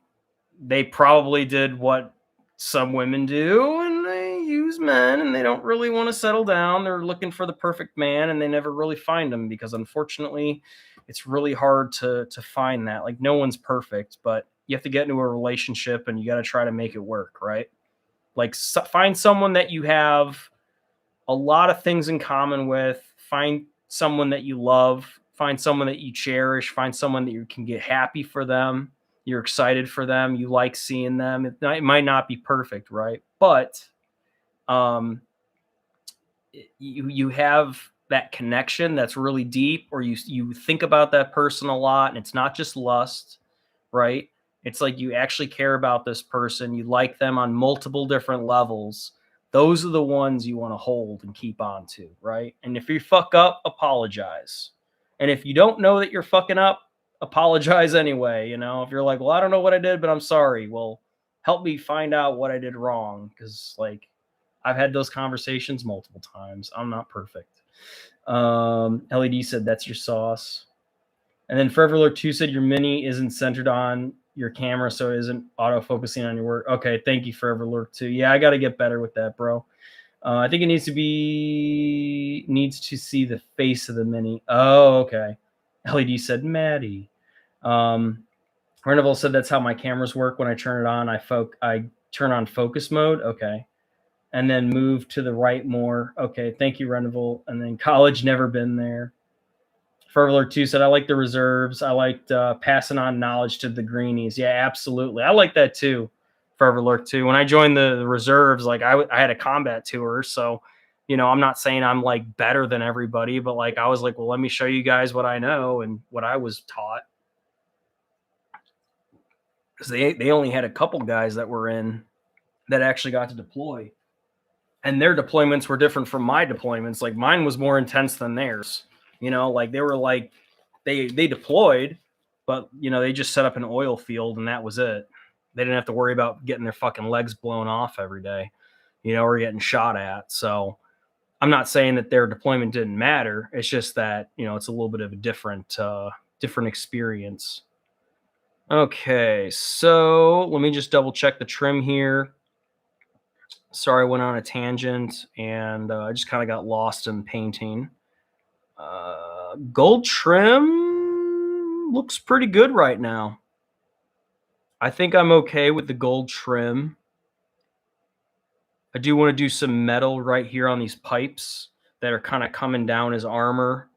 probably did what some women do, and they use men, and they don't really want to settle down. They're looking for the perfect man, and they never really find him, because unfortunately it's really hard to find that. Like, no one's perfect, but you have to get into a relationship, and you got to try to make it work, right? Like, find someone that you have a lot of things in common with. Find someone that you love. Find someone that you cherish. Find someone that you can get happy for them. You're excited for them. You like seeing them. It might not be perfect, right? But you have that connection that's really deep, or you think about that person a lot, and it's not just lust, right? It's like you actually care about this person. You like them on multiple different levels. Those are the ones you want to hold and keep on to, right? And if you fuck up, apologize. And if you don't know that you're fucking up, apologize anyway. You know, if you're like, well, I don't know what I did, but I'm sorry. Well, help me find out what I did wrong. Because, like, I've had those conversations multiple times. I'm not perfect. LED said that's your sauce. And then Forever Alert 2 said your mini isn't centered on your camera, so it isn't auto-focusing on your work. Okay, thank you, Forever Alert 2. Yeah, I got to get better with that, bro. I think it needs to see the face of the mini. Oh, okay. LED said Maddie. Renival said that's how my cameras work. When I turn it on, I turn on focus mode. Okay. And then move to the right more. Okay, thank you, Renival. And then college, never been there. Forever Alert 2 said, I like the reserves. I liked passing on knowledge to the greenies. Yeah, absolutely. I like that too. Forever Alert 2. When I joined the reserves, like I had a combat tour. So, you know, I'm not saying I'm like better than everybody, but like I was like, well, let me show you guys what I know and what I was taught. Because they only had a couple guys that were in that actually got to deploy. And their deployments were different from my deployments. Like mine was more intense than theirs. You know, like they were like they deployed, but you know, they just set up an oil field and that was it. They didn't have to worry about getting their fucking legs blown off every day, you know, or getting shot at. So I'm not saying that their deployment didn't matter. It's just that, you know, it's a little bit of a different experience. Okay, so let me just double check the trim here. Sorry, I went on a tangent and I just kind of got lost in painting. Gold trim looks pretty good right now. I think I'm okay with the gold trim. I do want to do some metal right here on these pipes that are kind of coming down as armor.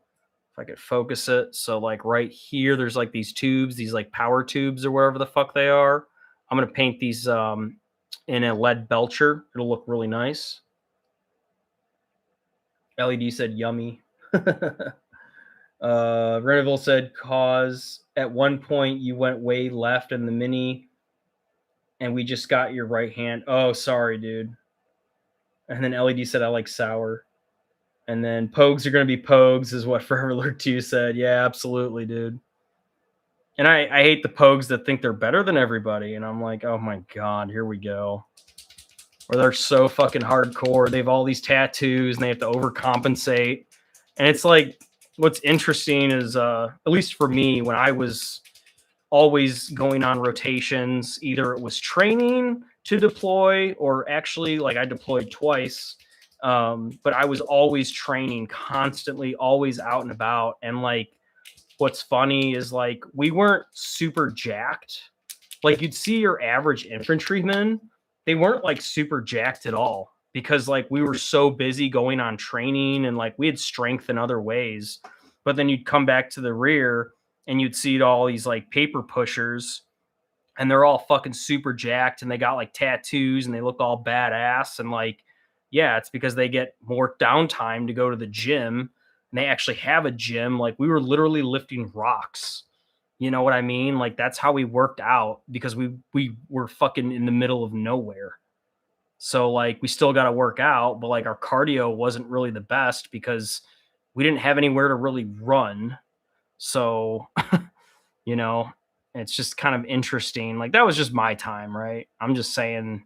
If I could focus it. So like right here, there's like these tubes, these like power tubes or wherever the fuck they are. I'm going to paint these in a lead belcher. It'll look really nice. LED said yummy. Reneville said cause at one point you went way left in the mini and we just got your right hand. Oh, sorry, dude. And then LED said I like sour. And then Pogues are going to be Pogues is what Forever Alert 2 said. Yeah, absolutely, dude. And I hate the Pogues that think they're better than everybody. And I'm like, oh my God, here we go. Or they're so fucking hardcore. They have all these tattoos and they have to overcompensate. And it's like, what's interesting is, at least for me, when I was always going on rotations, either it was training to deploy or actually like I deployed twice. But I was always training constantly, always out and about. And like, what's funny is like, we weren't super jacked. Like you'd see your average infantryman, they weren't like super jacked at all because like we were so busy going on training and like we had strength in other ways. But then you'd come back to the rear and you'd see all these like paper pushers and they're all fucking super jacked and they got like tattoos and they look all badass. And like, yeah, it's because they get more downtime to go to the gym and they actually have a gym. Like we were literally lifting rocks. You know what I mean? Like that's how we worked out because we were fucking in the middle of nowhere. So like we still got to work out, but like our cardio wasn't really the best because we didn't have anywhere to really run. So, you know, it's just kind of interesting. Like that was just my time, right? I'm just saying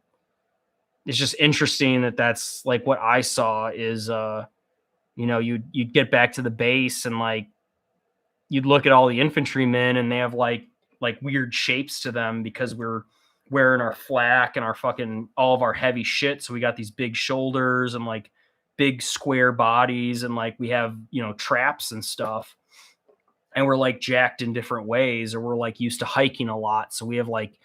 it's just interesting that that's like what I saw is you know, you'd get back to the base and like you'd look at all the infantrymen and they have like weird shapes to them because we're wearing our flak and our fucking all of our heavy shit. So we got these big shoulders and like big square bodies and like we have, you know, traps and stuff. And we're like jacked in different ways, or we're like used to hiking a lot. So we have like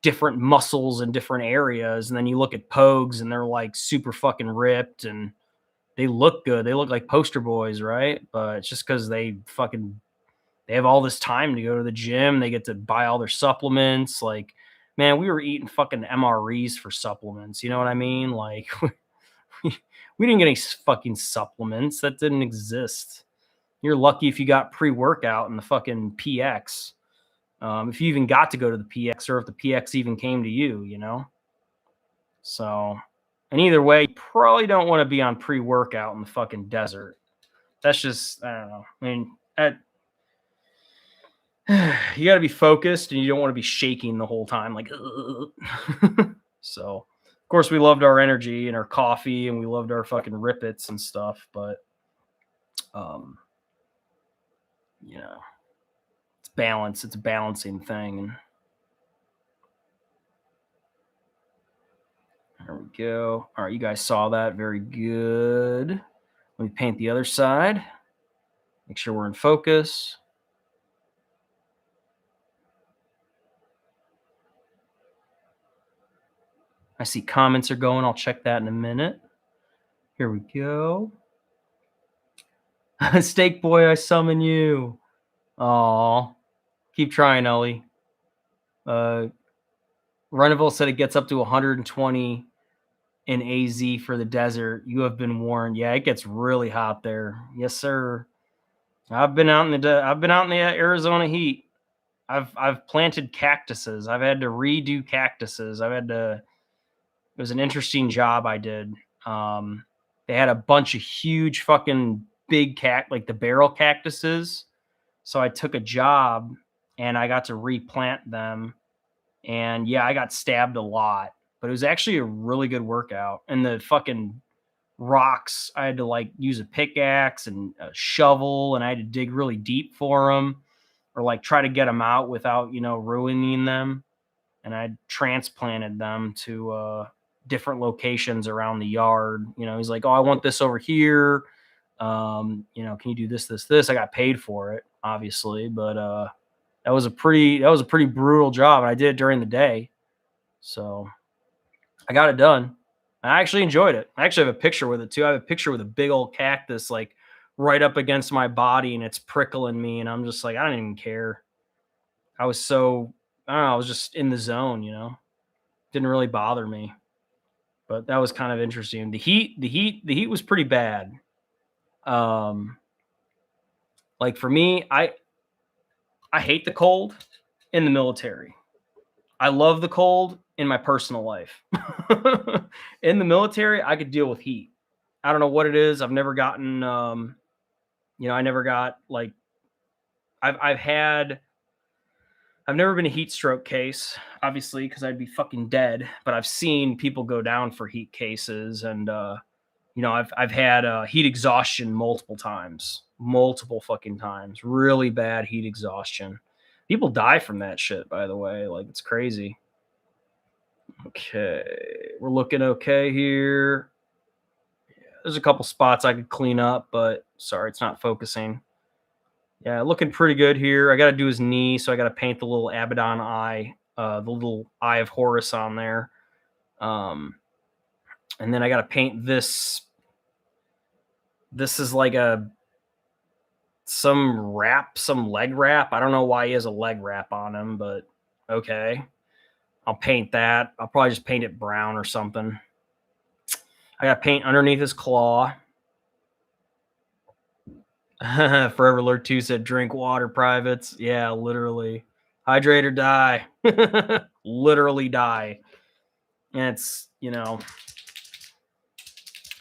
different muscles in different areas. And then you look at Pogues and they're like super fucking ripped and they look good. They look like poster boys, right? But it's just because they have all this time to go to the gym. They get to buy all their supplements. Like, man, we were eating fucking MREs for supplements. You know what I mean? Like, we didn't get any fucking supplements. That didn't exist. You're lucky if you got pre-workout in the fucking PX. If you even got to go to the PX or if the PX even came to you, you know? So, and either way, you probably don't want to be on pre-workout in the fucking desert. That's just, I don't know. I mean, you got to be focused and you don't want to be shaking the whole time. Like, so of course we loved our energy and our coffee and we loved our fucking rippets and stuff, but You know, it's balance. It's a balancing thing. And there we go. All right, you guys saw that. Very good. Let me paint the other side. Make sure we're in focus. I see comments are going. I'll check that in a minute. Here we go. Steak boy, I summon you. Aw. Keep trying, Ellie. Runniville said it gets up to 120 in AZ for the desert. You have been warned. Yeah, it gets really hot there. Yes, sir. I've been out in the Arizona heat. I've planted cactuses. I've had to redo cactuses. It was an interesting job I did. They had a bunch of huge fucking big like the barrel cactuses. So I took a job and I got to replant them. And yeah, I got stabbed a lot, but it was actually a really good workout. And the fucking rocks, I had to like use a pickaxe and a shovel, and I had to dig really deep for them, or like try to get them out without, ruining them. And I transplanted them to different locations around the yard. He's like, "Oh, I want this over here. Can you do this? I got paid for it, obviously, but that was a pretty brutal job. And I did it during the day. So I got it done. I actually enjoyed it. I actually have a picture with it too. I have a picture with a big old cactus like right up against my body, and it's prickling me. And I'm just like, I don't even care. I was I was just in the zone, Didn't really bother me. But that was kind of interesting. The heat was pretty bad. Like for me, I hate the cold in the military. I love the cold in my personal life. In the military, I could deal with heat. I don't know what it is. I've never gotten, I never got like, I've never been a heat stroke case, obviously, because I'd be fucking dead. But I've seen people go down for heat cases, and I've had heat exhaustion multiple fucking times. Really bad heat exhaustion. People die from that shit, by the way. Like, it's crazy. Okay, we're looking okay here. Yeah, there's a couple spots I could clean up, but sorry, it's not focusing. Yeah, looking pretty good here. I got to do his knee, so I got to paint the little Abaddon eye, the little eye of Horus on there. And then I got to paint this. This is like some leg wrap. I don't know why he has a leg wrap on him, but okay. I'll paint that. I'll probably just paint it brown or something. I got paint underneath his claw. Forever Alert 2 said, drink water, privates. Yeah, literally. Hydrate or die. Literally die. And it's,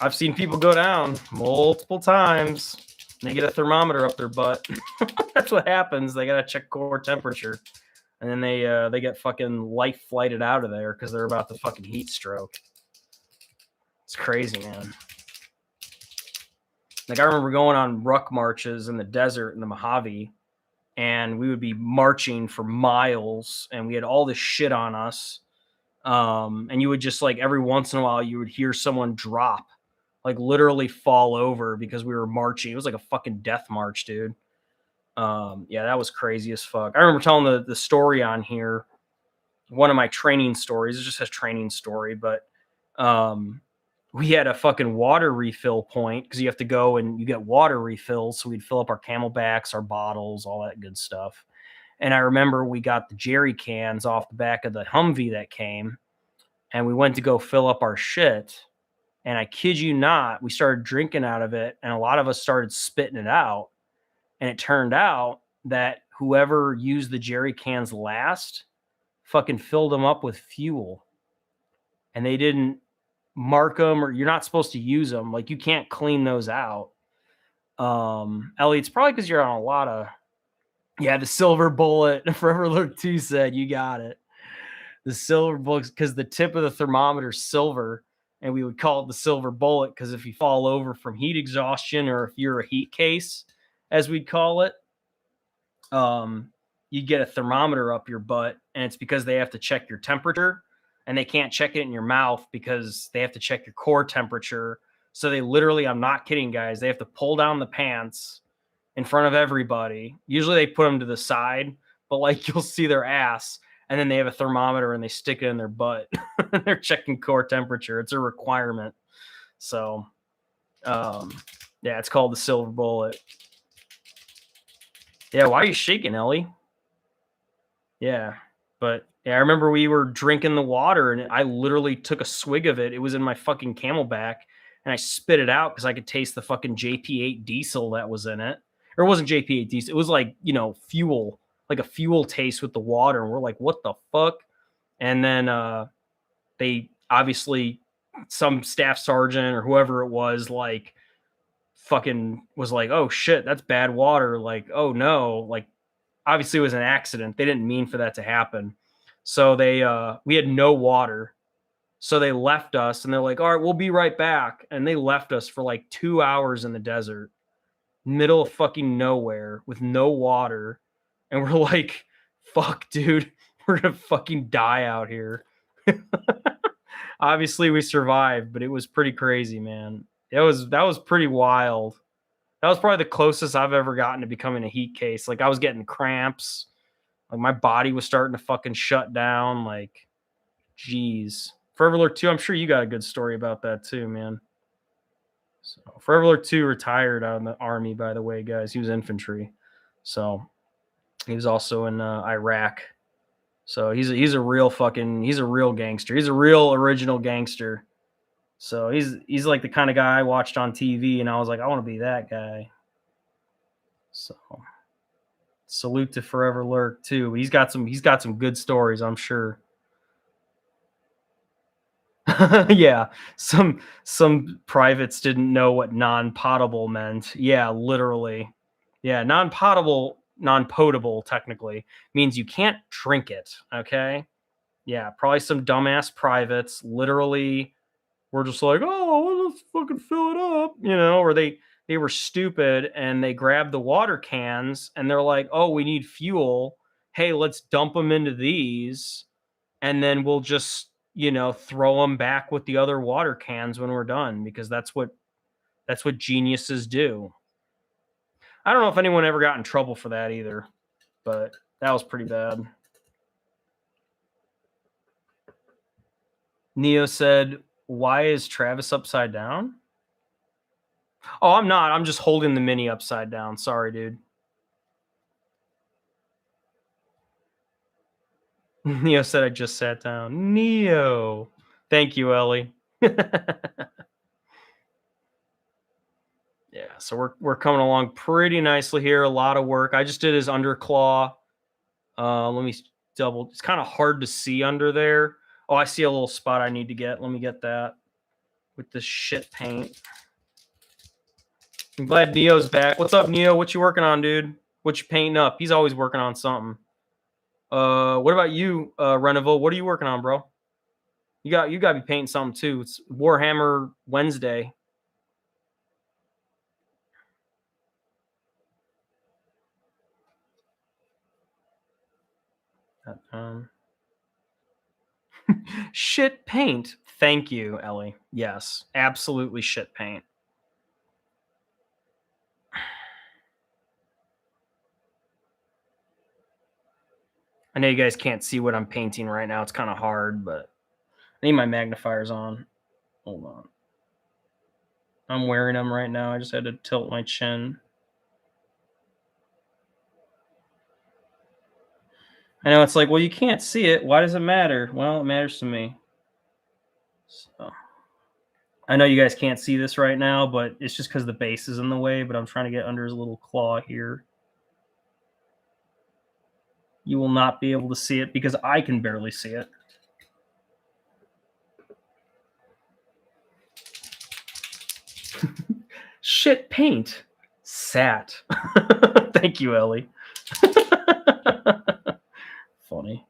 I've seen people go down multiple times. They get a thermometer up their butt. That's what happens. They got to check core temperature. And then they get fucking life flighted out of there because they're about to fucking heat stroke. It's crazy, man. Like, I remember going on ruck marches in the desert in the Mojave, and we would be marching for miles, and we had all this shit on us. And you would just, like, every once in a while, you would hear someone drop, like, literally fall over because we were marching. It was like a fucking death march, dude. Yeah, that was crazy as fuck. I remember telling the story on here, one of my training stories. It just says training story, but we had a fucking water refill point because you have to go and you get water refills. So we'd fill up our Camelbacks, our bottles, all that good stuff. And I remember we got the jerry cans off the back of the Humvee that came, and we went to go fill up our shit. And I kid you not, we started drinking out of it, and a lot of us started spitting it out. And it turned out that whoever used the jerry cans last fucking filled them up with fuel. And they didn't mark them, or you're not supposed to use them. Like, you can't clean those out. Ellie, it's probably because you're on a lot of... Yeah, the silver bullet. Forever Alert 2 said, you got it. The silver bullet, because the tip of the thermometer is silver. and we would call it the silver bullet because if you fall over from heat exhaustion or if you're a heat case, as we'd call it, you get a thermometer up your butt, and it's because they have to check your temperature, and they can't check it in your mouth because they have to check your core temperature. So they literally, I'm not kidding, guys, they have to pull down the pants in front of everybody. Usually they put them to the side, but like you'll see their ass, and then they have a thermometer and they stick it in their butt. They're checking core temperature. It's a requirement. So, yeah, it's called the silver bullet. Yeah, why are you shaking, Ellie? Yeah, but yeah, I remember we were drinking the water and I literally took a swig of it. It was in my fucking Camelback and I spit it out because I could taste the fucking JP8 diesel that was in it. Or it wasn't JP8 diesel. It was like, fuel, like a fuel taste with the water. And we're like, what the fuck? And then they obviously, some staff sergeant or whoever it was, like, fucking was like, oh shit, that's bad water. Like, oh no, like, obviously it was an accident. They didn't mean for that to happen. So we had no water. So they left us and they're like, all right, we'll be right back. And they left us for like 2 hours in the desert, middle of fucking nowhere with no water. And we're like, fuck, dude, we're going to fucking die out here. Obviously we survived, but it was pretty crazy, man. That was pretty wild. That was probably the closest I've ever gotten to becoming a heat case. Like I was getting cramps. Like my body was starting to fucking shut down. Like, geez. Forever Alert 2, I'm sure you got a good story about that too, man. So Forever Alert 2 retired out of the army, by the way, guys. He was infantry. So he was also in Iraq. So he's a real gangster. He's a real original gangster. So he's like the kind of guy I watched on TV and I was like, I want to be that guy. So salute to Forever Lurk too. He's got some good stories, I'm sure. Yeah, some privates didn't know what non-potable meant. Yeah, literally. Yeah, non-potable technically means you can't drink it, okay? Yeah, probably some dumbass privates literally were just like, "Oh, let's fucking fill it up," or they were stupid and they grabbed the water cans and they're like, "Oh, we need fuel. Hey, let's dump them into these and then we'll just, throw them back with the other water cans when we're done because that's what geniuses do." I don't know if anyone ever got in trouble for that either, but that was pretty bad. Neo said, "Why is Travis upside down?" Oh, I'm not. I'm just holding the mini upside down. Sorry, dude. Neo said I just sat down. Neo. Thank you, Ellie. Yeah, so we're coming along pretty nicely here. A lot of work. I just did his underclaw. Let me double. It's kind of hard to see under there. Oh, I see a little spot I need to get. Let me get that with this shit paint. I'm glad Neo's back. What's up, Neo? What you working on, dude? What you painting up? He's always working on something. What about you, Renovo? What are you working on, bro? You got to be painting something too. It's Warhammer Wednesday. Shit paint. Thank you, Ellie. Yes, absolutely shit paint. I know you guys can't see what I'm painting right now. It's kind of hard, but I need my magnifiers on. Hold on. I'm wearing them right now. I just had to tilt my chin. I know it's like, well, you can't see it. Why does it matter? Well, it matters to me. So I know you guys can't see this right now, but it's just because the base is in the way, but I'm trying to get under his little claw here. You will not be able to see it because I can barely see it. Shit paint. Sat. Thank you, Ellie. Funny.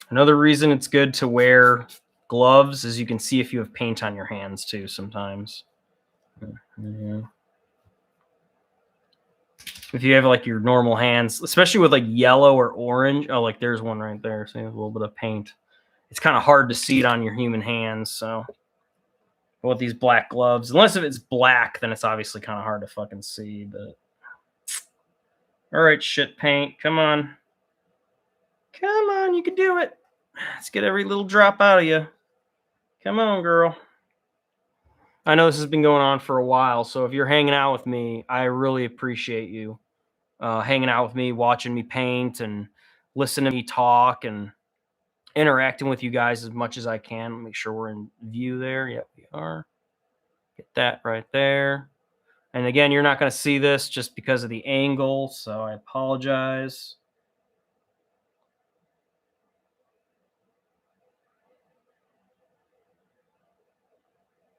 Another reason it's good to wear gloves is you can see if you have paint on your hands too sometimes. Yeah. If you have like your normal hands, especially with like yellow or orange. Oh, like there's one right there. See, a little bit of paint. It's kind of hard to see it on your human hands. So with these black gloves, unless if it's black, then it's obviously kind of hard to fucking see. But all right, shit paint. Come on. Come on, you can do it. Let's get every little drop out of you. Come on, girl. I know this has been going on for a while, so if you're hanging out with me, I really appreciate you hanging out with me, watching me paint, and listening to me talk, and interacting with you guys as much as I can. Make sure we're in view there. Yep, we are. Get that right there. And again, you're not going to see this just because of the angle, so I apologize.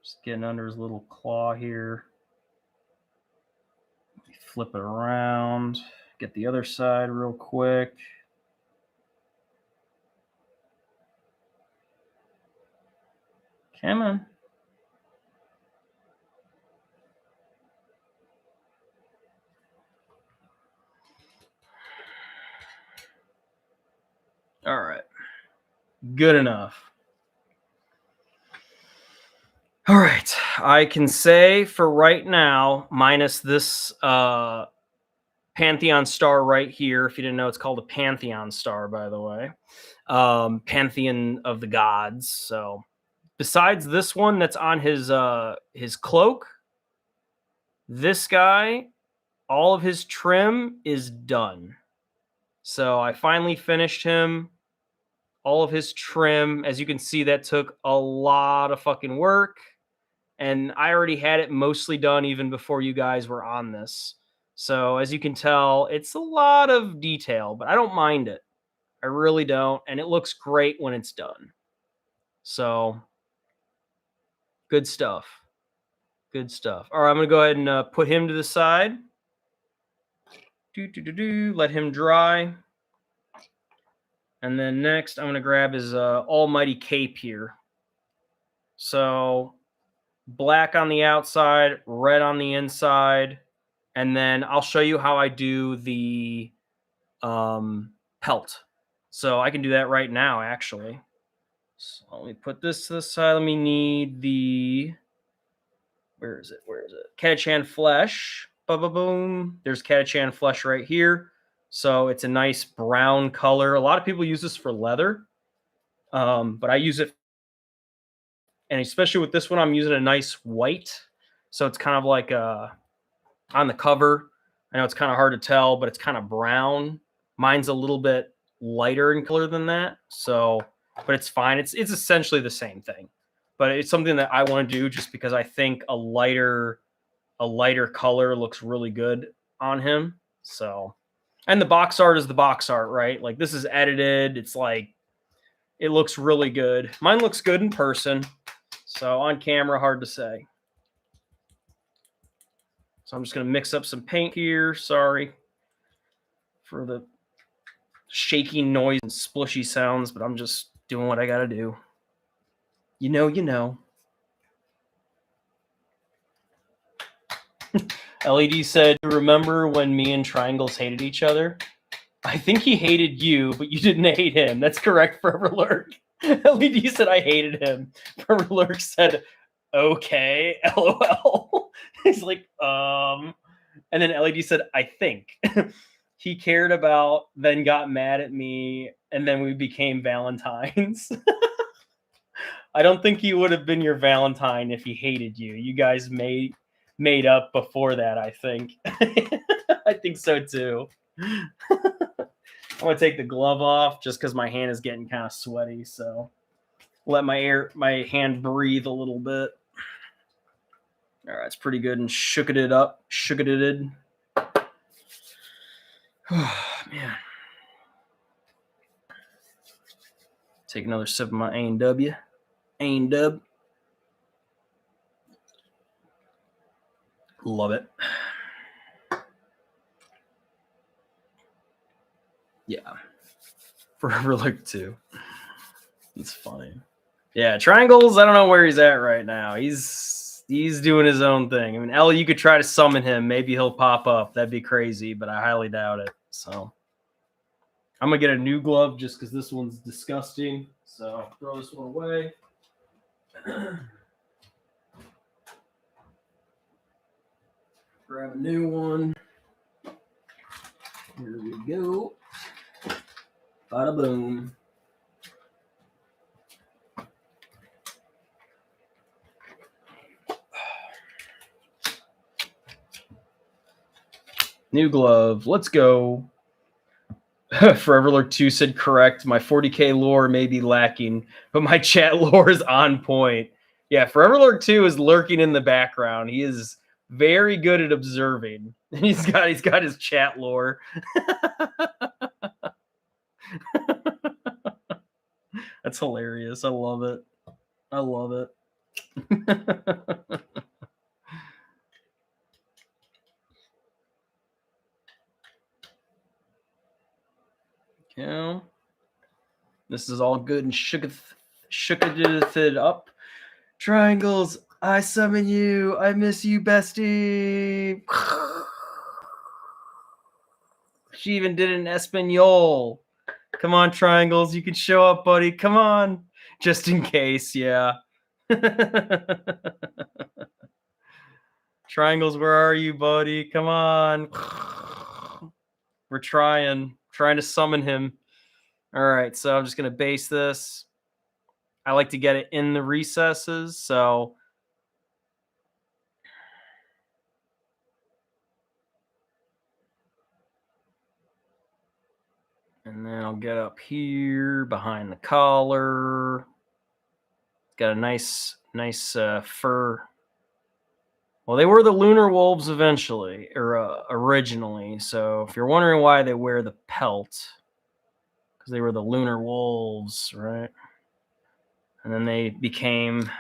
Just getting under his little claw here. Flip it around. Get the other side real quick. Come on. All right. Good enough. All right. I can say for right now, minus this Pantheon star right here. If you didn't know, it's called a Pantheon star, by the way. Pantheon of the gods. So besides this one that's on his cloak, this guy, all of his trim is done. So I finally finished him. All of his trim, as you can see, that took a lot of fucking work. And I already had it mostly done even before you guys were on this. So as you can tell, it's a lot of detail, but I don't mind it. I really don't. And it looks great when it's done. So good stuff. Good stuff. All right, I'm going to go ahead and put him to the side. Let him dry. And then next, I'm going to grab his almighty cape here. So black on the outside, red on the inside. And then I'll show you how I do the pelt. So I can do that right now, actually. So let me put this to the side. Let me need the... Where is it? Catachan flesh. Boom. There's Catachan flesh right here. So it's a nice brown color. A lot of people use this for leather. But I use it, and especially with this one, I'm using a nice white. So it's kind of like on the cover. I know it's kind of hard to tell, but it's kind of brown. Mine's a little bit lighter in color than that. So, but it's fine. It's essentially the same thing. But it's something that I want to do just because I think a lighter color looks really good on him. So, and the box art is the box art, right? Like this is edited. It's like, it looks really good. Mine looks good in person. So on camera, hard to say. So I'm just going to mix up some paint here. Sorry for the shaking noise and splishy sounds, but I'm just doing what I got to do. You know. LED said, remember when me and Triangles hated each other? I think he hated you, but you didn't hate him. That's correct, Forever Lurk. LED said, I hated him. Forever Lurk said, okay, LOL. He's like, And then LED said, I think. He cared about, then got mad at me, and then we became Valentines. I don't think he would have been your Valentine if he hated you. You guys made up before that, I think. I think so too. I'm gonna take the glove off just because my hand is getting kind of sweaty, so let my hand breathe a little bit. All right, it's pretty good and shook it up. Oh, man. Take another sip of my A&W. A&W. Love it. Yeah. Forever Look 2. It's funny. Yeah, triangles. I don't know where he's at right now. He's doing his own thing. I mean, Ellie, you could try to summon him. Maybe he'll pop up. That'd be crazy, but I highly doubt it. So I'm gonna get a new glove just because this one's disgusting. So throw this one away. Grab a new one. Here we go. Bada boom. New glove. Let's go. Forever Lurk 2 said correct. My 40k lore may be lacking, but my chat lore is on point. Yeah, Forever Lurk 2 is lurking in the background. He is very good at observing. He's got his chat lore. That's hilarious. I love it. I love it. Yeah. This is all good and shooketh up. Triangles, I summon you. I miss you, bestie. She even did it in Espanol. Come on, Triangles. You can show up, buddy. Come on. Just in case, yeah. Triangles, where are you, buddy? Come on. We're trying to summon him. All right, so I'm just going to base this. I like to get it in the recesses, so and then I'll get up here behind the collar. Got a nice fur. Well, they were the lunar wolves eventually, or originally. So if you're wondering why they wear the pelt, because they were the lunar wolves, right? And then they became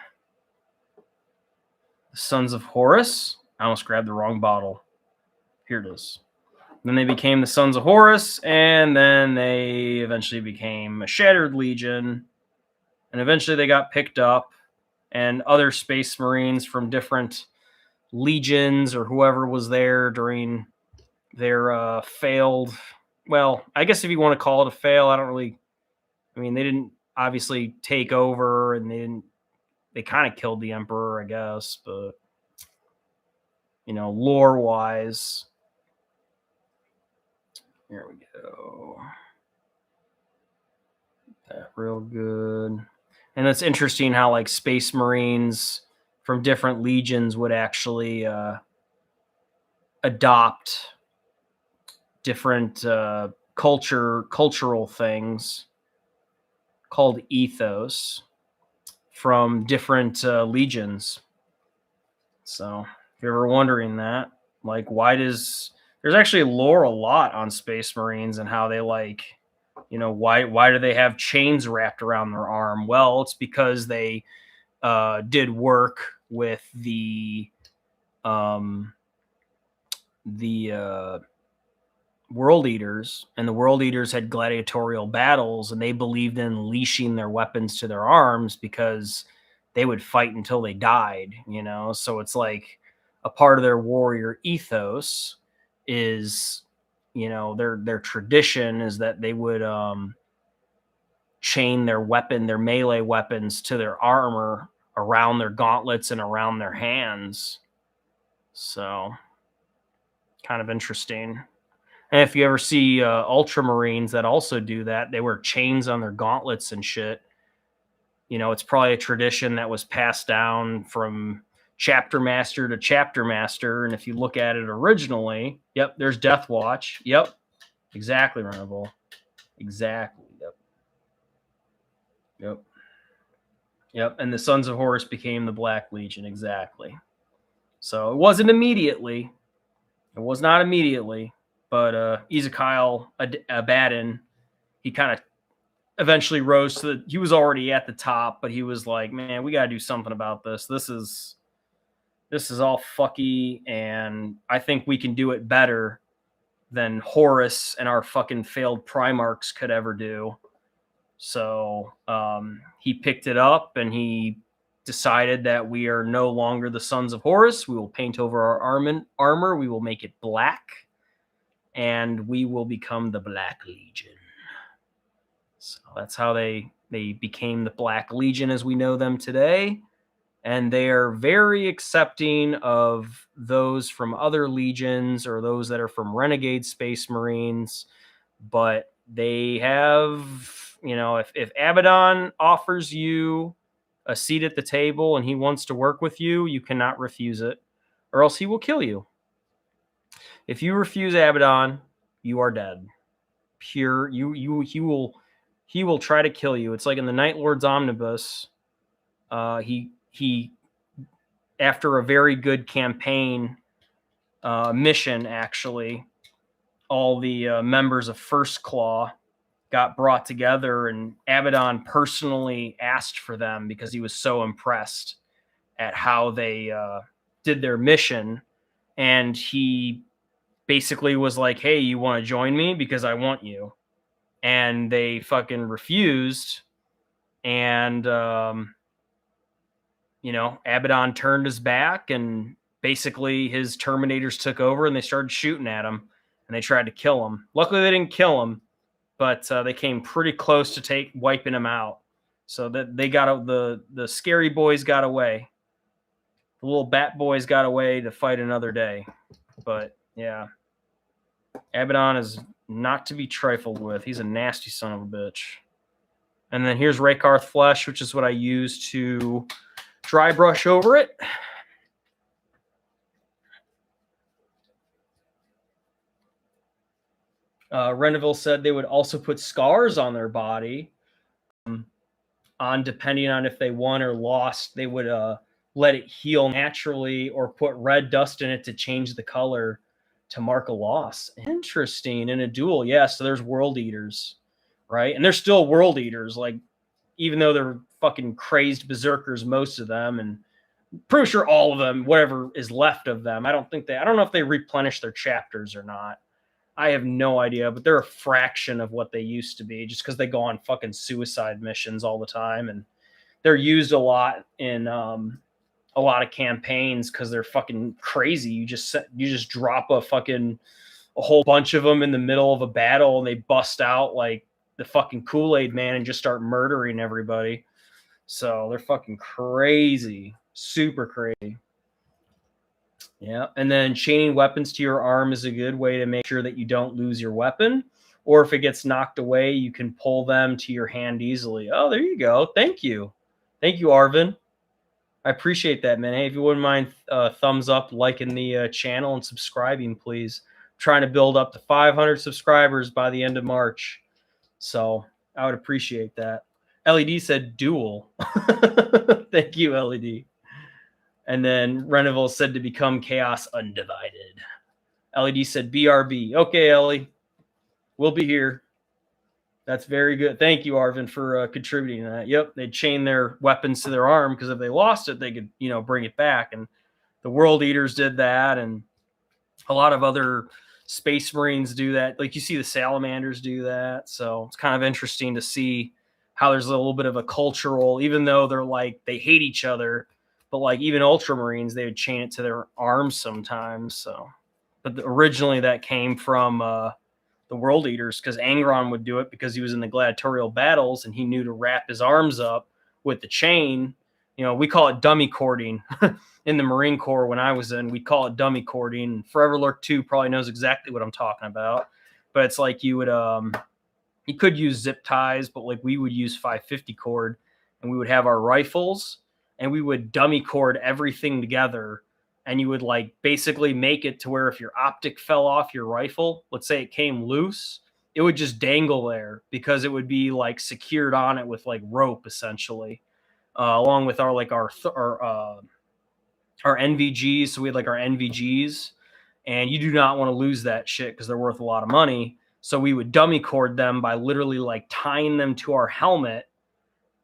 the Sons of Horus. I almost grabbed the wrong bottle. Here it is. Then they became the Sons of Horus, and then they eventually became a Shattered Legion. And eventually they got picked up, and other Space Marines from different legions or whoever was there during their failed, well, I guess if you want to call it a fail, they didn't obviously take over, and they kind of killed the Emperor, I guess, but, lore-wise, here we go. That real good. And it's interesting how, like, Space Marines from different legions would actually adopt different cultural things called ethos from different legions. So if you're ever wondering that, like, there's actually lore a lot on Space Marines and how they, like, why do they have chains wrapped around their arm? Well, it's because they did work with the World Eaters, and the World Eaters had gladiatorial battles, and they believed in leashing their weapons to their arms because they would fight until they died, so it's like a part of their warrior ethos is, their tradition is that they would chain their melee weapons to their armor around their gauntlets and around their hands. So kind of interesting. And if you ever see Ultramarines that also do that, they wear chains on their gauntlets and shit. It's probably a tradition that was passed down from chapter master to chapter master. And if you look at it originally, yep, there's Death Watch. Yep, exactly, Runnable. Exactly, Yep, and the Sons of Horus became the Black Legion, exactly. So it wasn't immediately. It was not immediately. But Ezekiel Abaddon, he kind of eventually rose to he was already at the top, but he was like, man, we got to do something about this. This is all fucky, and I think we can do it better than Horus and our fucking failed Primarchs could ever do. So he picked it up and he decided that we are no longer the sons of Horus. We will paint over our armor. We will make it black, and we will become the Black Legion. So that's how they became the Black Legion as we know them today. And they are very accepting of those from other legions or those that are from Renegade Space Marines. But they have, if Abaddon offers you a seat at the table and he wants to work with you, you cannot refuse it, or else he will kill you. If you refuse Abaddon, you are dead. He will try to kill you. It's like in the Night Lord's Omnibus. He after a very good campaign mission, actually, all the members of First Claw got brought together, and Abaddon personally asked for them because he was so impressed at how they did their mission. And he basically was like, hey, you want to join me? Because I want you. And they fucking refused. And, Abaddon turned his back, and basically his Terminators took over and they started shooting at him and they tried to kill him. Luckily, they didn't kill him, but they came pretty close to wiping him out. So that they got the scary boys got away. The little bat boys got away to fight another day. But yeah, Abaddon is not to be trifled with. He's a nasty son of a bitch. And then here's Rakarth Flesh, which is what I use to dry brush over it. Reneville said they would also put scars on their body. Depending on if they won or lost, they would let it heal naturally or put red dust in it to change the color to mark a loss. Interesting. In a duel, yeah. So there's World Eaters, right? And they're still World Eaters, like, even though they're fucking crazed berserkers, most of them, and pretty sure all of them, whatever is left of them. I don't know if they replenish their chapters or not. I have no idea, but they're a fraction of what they used to be just because they go on fucking suicide missions all the time. And they're used a lot in a lot of campaigns because they're fucking crazy. You just drop a whole bunch of them in the middle of a battle and they bust out like the fucking Kool-Aid Man and just start murdering everybody. So they're fucking crazy. Super crazy. Yeah. And then chaining weapons to your arm is a good way to make sure that you don't lose your weapon. Or if it gets knocked away, you can pull them to your hand easily. Oh, there you go. Thank you. Thank you, Arvin. I appreciate that, man. Hey, if you wouldn't mind thumbs up, liking the channel, and subscribing, please. I'm trying to build up to 500 subscribers by the end of March. So I would appreciate that. LED said duel. Thank you, LED. And then Reneville said to become Chaos Undivided. LED said BRB. Okay, Ellie. We'll be here. That's very good. Thank you, Arvin, for contributing to that. Yep, they'd chain their weapons to their arm because if they lost it, they could, bring it back. And the World Eaters did that, and a lot of other Space Marines do that. Like you see the Salamanders do that. So it's kind of interesting to see how there's a little bit of a cultural, even though they hate each other, but like even Ultramarines, they would chain it to their arms sometimes. So, but originally that came from the World Eaters, because Angron would do it because he was in the gladiatorial battles and he knew to wrap his arms up with the chain. We call it dummy cording in the Marine Corps. When I was in, we call it dummy cording. Forever Lurk 2 probably knows exactly what I'm talking about, but it's like you would, you could use zip ties, but like we would use 550 cord, and we would have our rifles and we would dummy cord everything together. And you would basically make it to where if your optic fell off your rifle, let's say it came loose, it would just dangle there because it would be secured on it with rope essentially, along with our NVGs. So we had our NVGs, and you do not want to lose that shit because they're worth a lot of money. So we would dummy cord them by literally tying them to our helmet.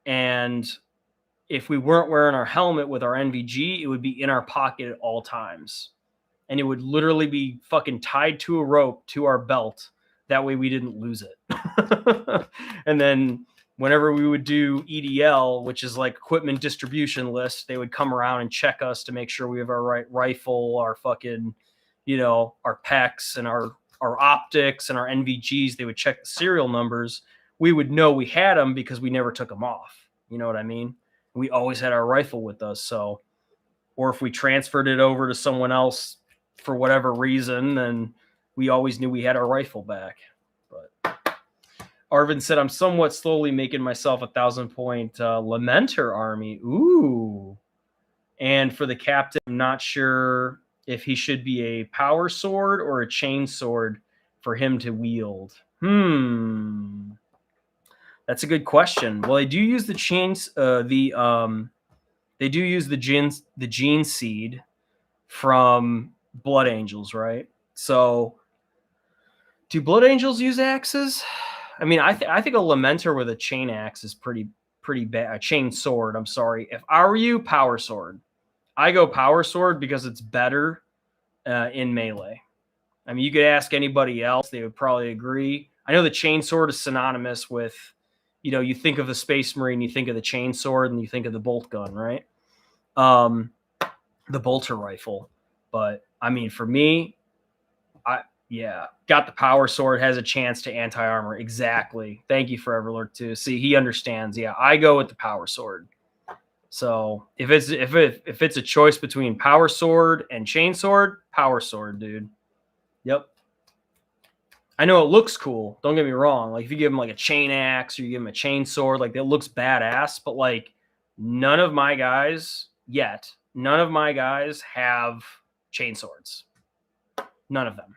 And if we weren't wearing our helmet with our NVG, it would be in our pocket at all times. And it would literally be fucking tied to a rope to our belt. That way we didn't lose it. And then whenever we would do EDL, which is like equipment distribution list, they would come around and check us to make sure we have our right rifle, our fucking, our PECs and our optics and our NVGs. They would check the serial numbers. We would know we had them because we never took them off. You know what I mean? We always had our rifle with us. So, or if we transferred it over to someone else for whatever reason, then we always knew we had our rifle back. But Arvin said, I'm somewhat slowly making myself 1,000-point Lamenter army. Ooh. And for the captain, I'm not sure if he should be a power sword or a chain sword for him to wield. That's a good question. Well, they do use the chains, they do use the gene seed from Blood Angels, right? So do Blood Angels use axes? I mean, I think a Lamenter with a chain axe is pretty bad. A chain sword, I'm sorry. If I were you, power sword. I go power sword because it's better in melee. I mean, you could ask anybody else, they would probably agree. I know the chain sword is synonymous with, you think of the Space Marine, you think of the chain sword, and you think of the bolt gun, right? The bolter rifle. But I mean, for me, got the power sword, has a chance to anti-armor. Exactly. Thank you, Forever Lurk, too. See, he understands. Yeah, I go with the power sword. So if it's a choice between power sword and chain sword, power sword, dude. Yep. I know it looks cool. Don't get me wrong. Like if you give him like a chain axe or you give him a chain sword, like it looks badass. But like none of my guys have chain swords. None of them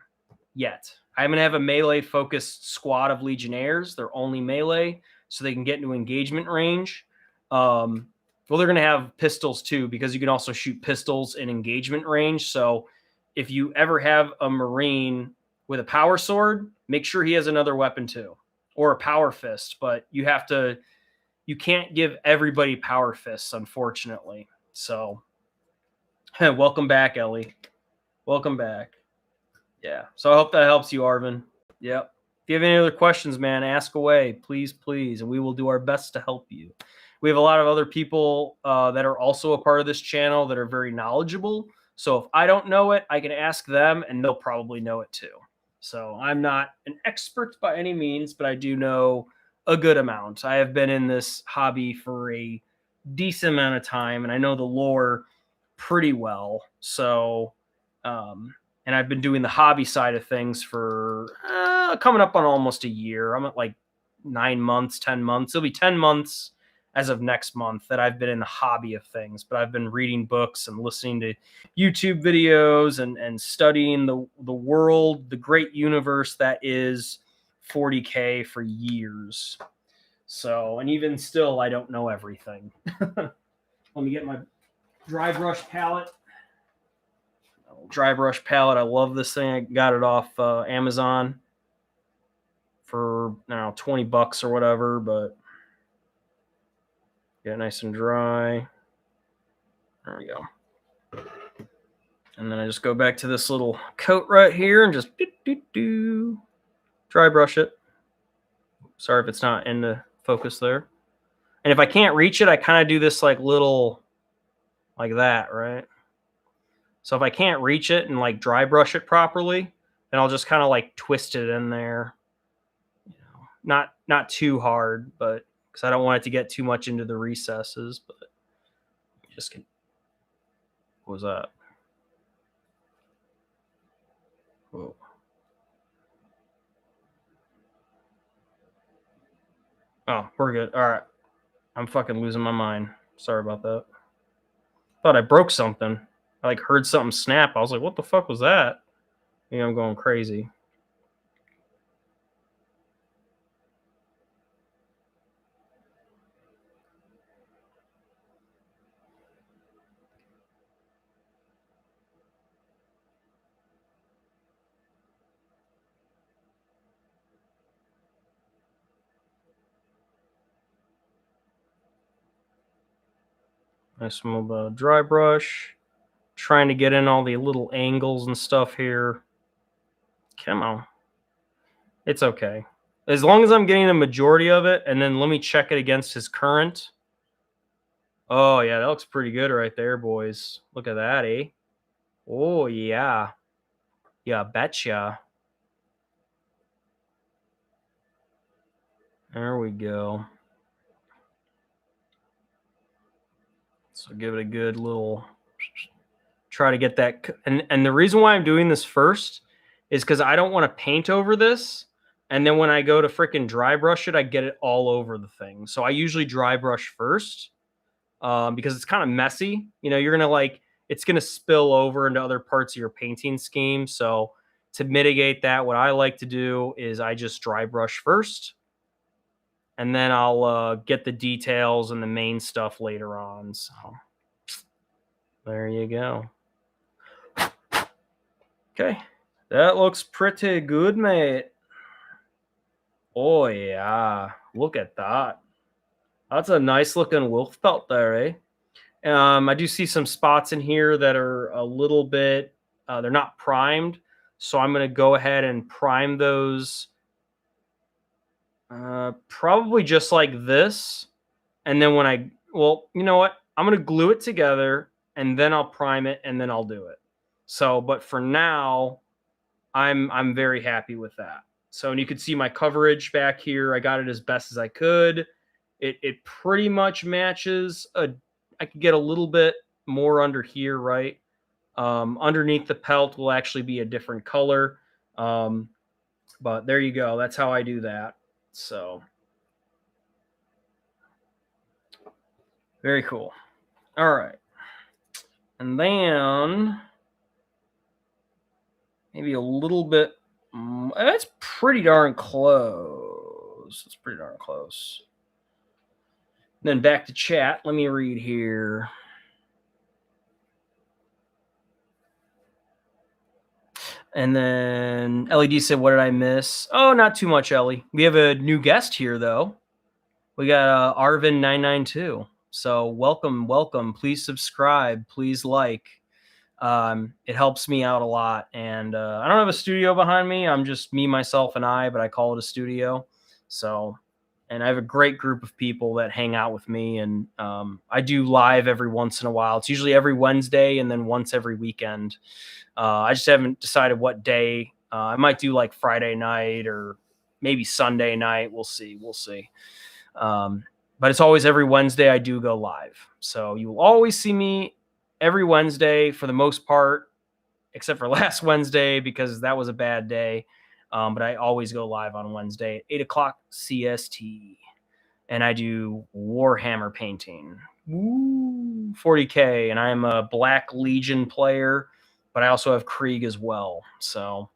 yet. I'm going to have a melee focused squad of Legionnaires. They're only melee, so they can get into engagement range. Well, they're going to have pistols too, because you can also shoot pistols in engagement range. So if you ever have a Marine with a power sword, make sure he has another weapon too, or a power fist. But you can't give everybody power fists, unfortunately. So welcome back, Ellie. Welcome back. Yeah. So I hope that helps you, Arvin. Yep. If you have any other questions, man, ask away, please, and we will do our best to help you. We have a lot of other people that are also a part of this channel that are very knowledgeable. So if I don't know it, I can ask them, and they'll probably know it too. So I'm not an expert by any means, but I do know a good amount. I have been in this hobby for a decent amount of time, and I know the lore pretty well. So, and I've been doing the hobby side of things for coming up on almost a year. I'm at like 9 months, 10 months. It'll be 10 months as of next month that I've been in the hobby of things, but I've been reading books and listening to YouTube videos and studying the world, the great universe that is 40K for years. So, and even still, I don't know everything. Let me get my dry brush palette. Dry brush palette. I love this thing. I got it off Amazon for, I don't know, $20 or whatever, but get it nice and dry. There we go. And then I just go back to this little coat right here and just dry brush it. Sorry if it's not in the focus there. And if I can't reach it, I kind of do this like little, like that, right? So if I can't reach it and like dry brush it properly, then I'll just kind of like twist it in there. Not too hard, but because I don't want it to get too much into the recesses. But just can. What was that? Whoa. Oh, we're good. All right. I'm fucking losing my mind. Sorry about that. Thought I broke something. I like heard something snap. I was like, what the fuck was that? Maybe I'm going crazy. Nice little dry brush. Trying to get in all the little angles and stuff here. Come on. It's okay. As long as I'm getting a majority of it, and then let me check it against his current. Oh, yeah, that looks pretty good right there, boys. Look at that, eh? Oh, yeah. Yeah, betcha. There we go. So give it a good little... Try to get that. And the reason why I'm doing this first is because I don't want to paint over this. And then when I go to freaking dry brush it, I get it all over the thing. So I usually dry brush first because it's kind of messy. You know, you're going to like, it's going to spill over into other parts of your painting scheme. So to mitigate that, what I like to do is I just dry brush first. And then I'll get the details and the main stuff later on. So there you go. Okay. That looks pretty good, mate. Oh, yeah. Look at that. That's a nice looking wolf pelt there, eh? I do see some spots in here that are a little bit, they're not primed. So I'm going to go ahead and prime those probably just like this. And then when well, you know what? I'm going to glue it together and then I'll prime it and then I'll do it. So, but for now, I'm very happy with that. So, and you can see my coverage back here. I got it as best as I could. It pretty much matches. I could get a little bit more under here, right? Underneath the pelt will actually be a different color. But there you go. That's how I do that. So, very cool. All right. And then maybe a little bit. That's pretty darn close. It's pretty darn close. Then back to chat. Let me read here. And then LED said, what did I miss? Oh, not too much, Ellie. We have a new guest here, though. We got Arvin992. So welcome. Please subscribe. Please like. It helps me out a lot. And I don't have a studio behind me. I'm just me, myself, and I, but I call it a studio. So, and I have a great group of people that hang out with me. And I do live every once in a while. It's usually every Wednesday and then once every weekend. I just haven't decided what day. I might do like Friday night or maybe Sunday night. We'll see. But it's always every Wednesday I do go live. So you will always see me every Wednesday for the most part, except for last Wednesday because that was a bad day. But I always go live on Wednesday at 8 o'clock CST. And I do Warhammer painting. Woo, 40K. And I'm a Black Legion player, but I also have Krieg as well. So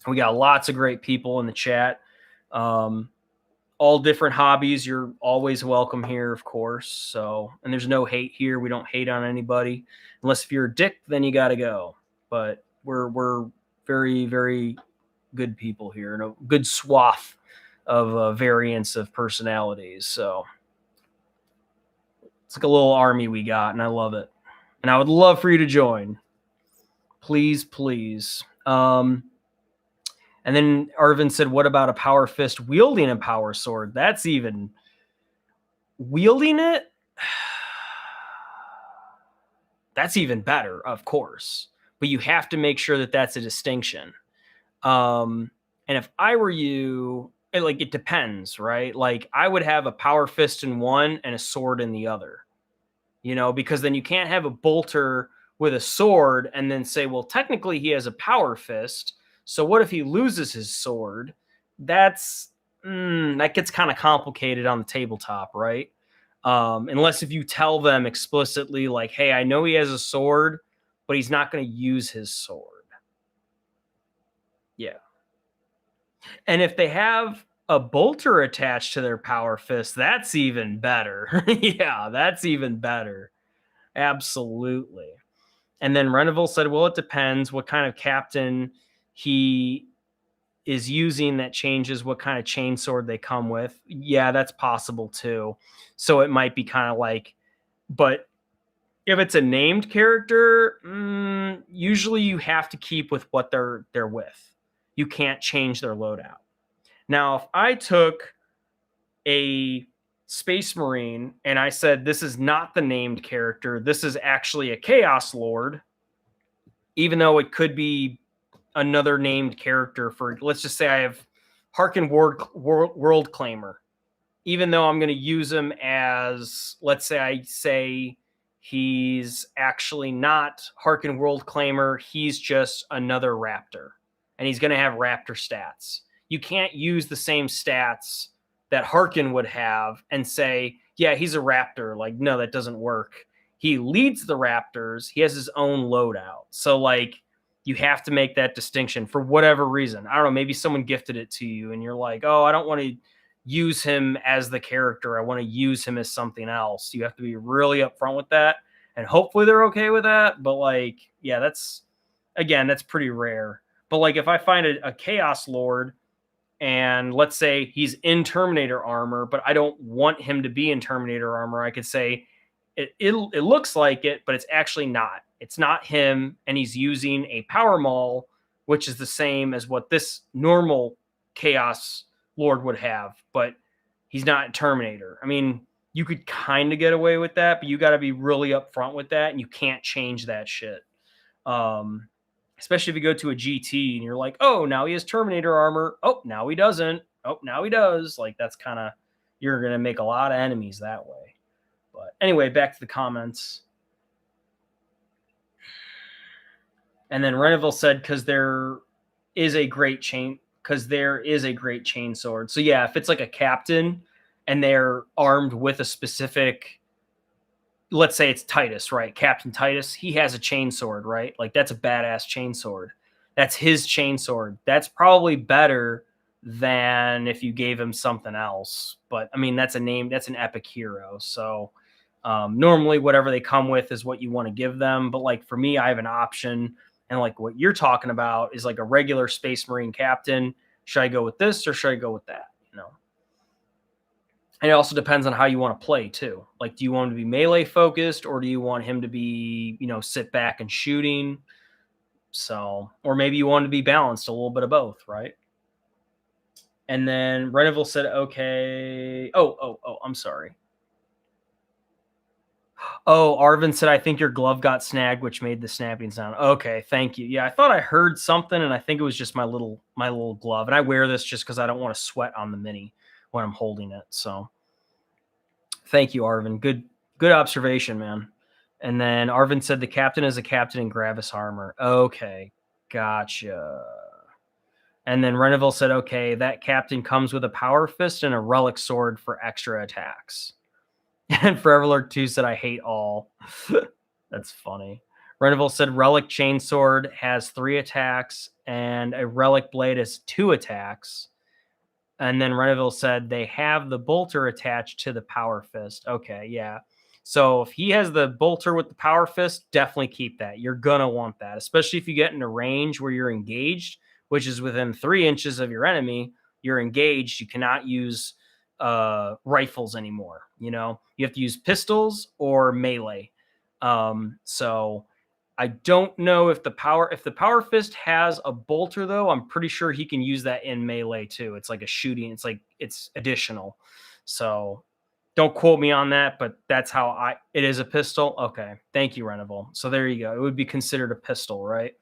we got lots of great people in the chat. All different hobbies. You're always welcome here, of course. So, and there's no hate here. We don't hate on anybody. Unless if you're a dick, then you got to go. But we're very, very good people here and a good swath of variants of personalities. So it's like a little army we got, and I love it. And I would love for you to join. Please. And then Arvin said, what about a power fist wielding a power sword? That's even wielding it. That's even better, of course. But you have to make sure that that's a distinction. And if I were you, it depends, right? Like I would have a power fist in one and a sword in the other, because then you can't have a bolter with a sword and then say, well, technically he has a power fist. So what if he loses his sword? That gets kind of complicated on the tabletop, right? Unless if you tell them explicitly, like, hey, I know he has a sword, but he's not going to use his sword. Yeah. And if they have a bolter attached to their power fist, that's even better. Yeah, that's even better. Absolutely. And then Reneville said, well, it depends what kind of captain he is using that changes what kind of chainsword they come with. Yeah, that's possible too. So it might be kind of like, but if it's a named character, usually you have to keep with what they're with. You can't change their loadout. Now, if I took a Space Marine and I said, this is not the named character, this is actually a Chaos Lord, even though it could be another named character for, let's just say I have Harkin World Claimer, even though I'm going to use him as, let's say I say he's actually not Harkin World Claimer, he's just another Raptor, and he's going to have Raptor stats. You can't use the same stats that Harkin would have and say, yeah, he's a Raptor. Like, no, that doesn't work. He leads the Raptors. He has his own loadout. So, like, you have to make that distinction for whatever reason. I don't know, maybe someone gifted it to you and you're like, oh, I don't want to use him as the character. I want to use him as something else. You have to be really upfront with that. And hopefully they're okay with that. But, like, yeah, that's pretty rare. But, like, if I find a Chaos Lord and let's say he's in Terminator armor, but I don't want him to be in Terminator armor, I could say it looks like it, but it's actually not. It's not him, and he's using a power maul, which is the same as what this normal Chaos Lord would have, but he's not Terminator. I mean, you could kind of get away with that, but you got to be really upfront with that, and you can't change that shit. Especially if you go to a GT and you're like, oh, now he has Terminator armor. Oh, now he doesn't. Oh, now he does. Like, that's kind of, you're going to make a lot of enemies that way. But anyway, back to the comments. And then Reneville said, because there is a great chain sword. So yeah, if it's like a captain and they're armed with a specific, let's say it's Titus, right? Captain Titus, he has a chain sword, right? Like, that's a badass chain sword. That's his chain sword. That's probably better than if you gave him something else. But I mean, that's an epic hero. So normally whatever they come with is what you want to give them. But like for me, I have an option. And like what you're talking about is like a regular Space Marine captain. Should I go with this or should I go with that? You know? And it also depends on how you want to play too. Like, do you want him to be melee focused or do you want him to be, sit back and shooting? So, or maybe you want to be balanced, a little bit of both, right? And then Reneville said, okay. Oh, I'm sorry. Oh, Arvin said, I think your glove got snagged, which made the snapping sound. Okay, thank you. Yeah, I thought I heard something, and I think it was just my little glove. And I wear this just because I don't want to sweat on the mini when I'm holding it. So thank you, Arvin. Good observation, man. And then Arvin said the captain is a captain in Gravis armor. Okay, gotcha. And then Reneville said, okay, that captain comes with a power fist and a relic sword for extra attacks. And Foreverlurk 2 said, I hate all. That's funny. Reneville said, relic chainsword has 3 attacks and a relic blade has 2 attacks. And then Reneville said they have the bolter attached to the power fist. Okay, yeah. So if he has the bolter with the power fist, definitely keep that. You're going to want that, especially if you get into range where you're engaged, which is within 3 inches of your enemy. You're engaged. You cannot use rifles anymore. You have to use pistols or melee. So I don't know if the power fist has a bolter though. I'm pretty sure he can use that in melee too. It's like a shooting. It's additional. So don't quote me on that, but that's how it is a pistol. Okay. Thank you, Reneville. So there you go. It would be considered a pistol, right?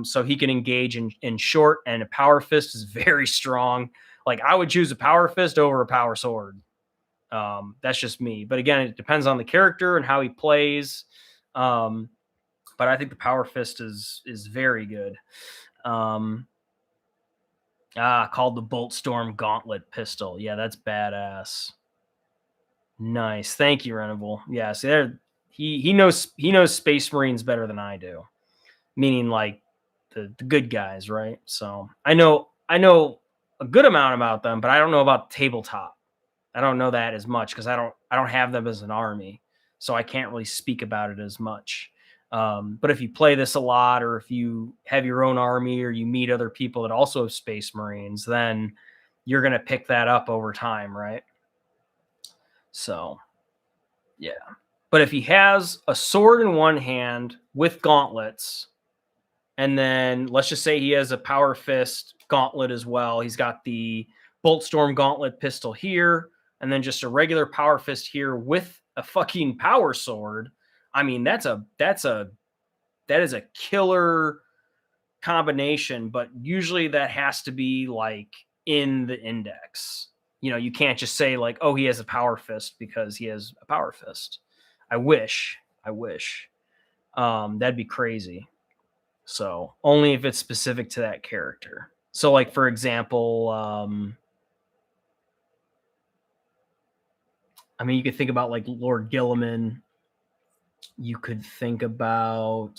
So he can engage in short, and a power fist is very strong. Like, I would choose a power fist over a power sword. That's just me. But again, it depends on the character and how he plays. But I think the power fist is very good. Called the Bolt Storm Gauntlet pistol. Yeah, that's badass. Nice. Thank you, Reneville. Yeah, see, he knows Space Marines better than I do. Meaning like the good guys, right? So I know a good amount about them, but I don't know about tabletop. I don't know that as much because I don't have them as an army, so I can't really speak about it as much. But if you play this a lot, or if you have your own army, or you meet other people that also have Space Marines, then you're going to pick that up over time, right? So, yeah. But if he has a sword in one hand with gauntlets, and then let's just say he has a power fist gauntlet as well. He's got the Boltstorm Gauntlet pistol here, and then just a regular Power Fist here with a fucking Power Sword. I mean, that is a killer combination, but usually that has to be like in the index. You know, you can't just say like, oh, he has a Power Fist because he has a Power Fist. I wish. That'd be crazy. So only if it's specific to that character. So like, for example, I mean, you could think about like Lord Gilliman. You could think about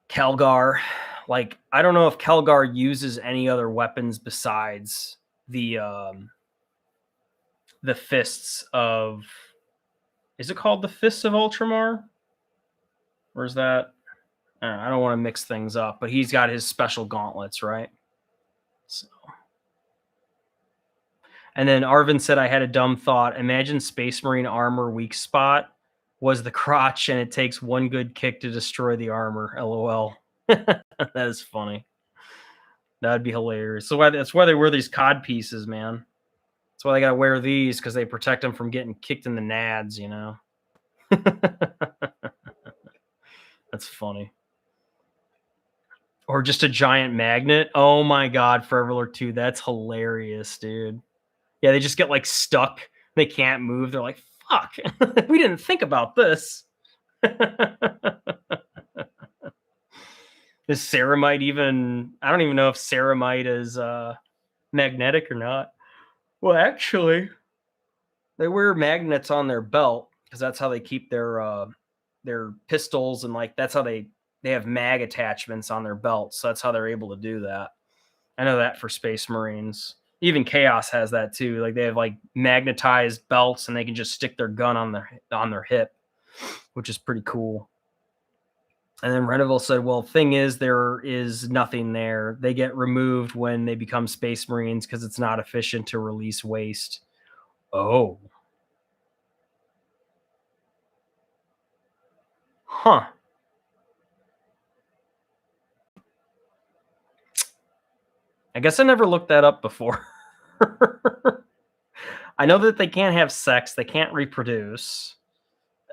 Kelgar. Like, I don't know if Kelgar uses any other weapons besides the fists of, is it called the Fists of Ultramar? Or is that, I don't want to mix things up, but he's got his special gauntlets, right? So. And then Arvin said, I had a dumb thought. Imagine Space Marine armor weak spot was the crotch, and it takes one good kick to destroy the armor. LOL. That is funny. That'd be hilarious. So that's why they wear these cod pieces, man. That's why they got to wear these, because they protect them from getting kicked in the nads, you know? That's funny. Or just a giant magnet. Oh my God, Forever Lord 2. That's hilarious, dude. Yeah, they just get like stuck. They can't move. They're like, fuck, we didn't think about this. Is ceramite even, I don't even know if ceramite is magnetic or not. Well, actually, they wear magnets on their belt because that's how they keep their pistols, and like that's how they have mag attachments on their belts. So that's how they're able to do that. I know that for Space Marines. Even Chaos has that too. Like they have like magnetized belts, and they can just stick their gun on their hip, which is pretty cool. And then Reneville said, well, thing is, there is nothing there. They get removed when they become Space Marines because it's not efficient to release waste. Oh. Huh. I guess I never looked that up before. I know that they can't have sex. They can't reproduce.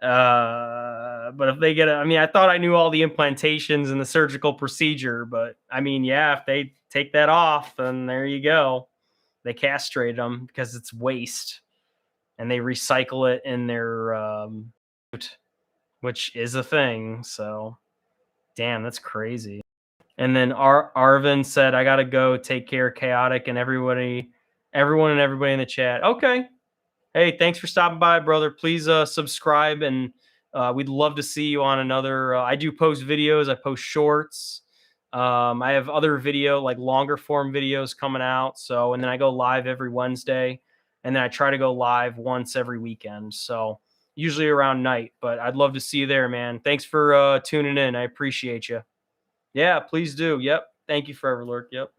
But if they get I mean, I thought I knew all the implantations and the surgical procedure, but I mean, yeah, if they take that off, then there you go. They castrate them because it's waste, and they recycle it in their which is a thing. So damn, that's crazy. And then Arvin said, I gotta go take care of Chaotic and everyone and everybody in the chat. Okay. Hey, thanks for stopping by, brother. Please subscribe, and we'd love to see you on another. I do post videos. I post shorts. I have other video, like longer form videos coming out. So, and then I go live every Wednesday, and then I try to go live once every weekend. So usually around night, but I'd love to see you there, man. Thanks for tuning in. I appreciate you. Yeah, please do. Yep. Thank you, Forever Lurk. Yep.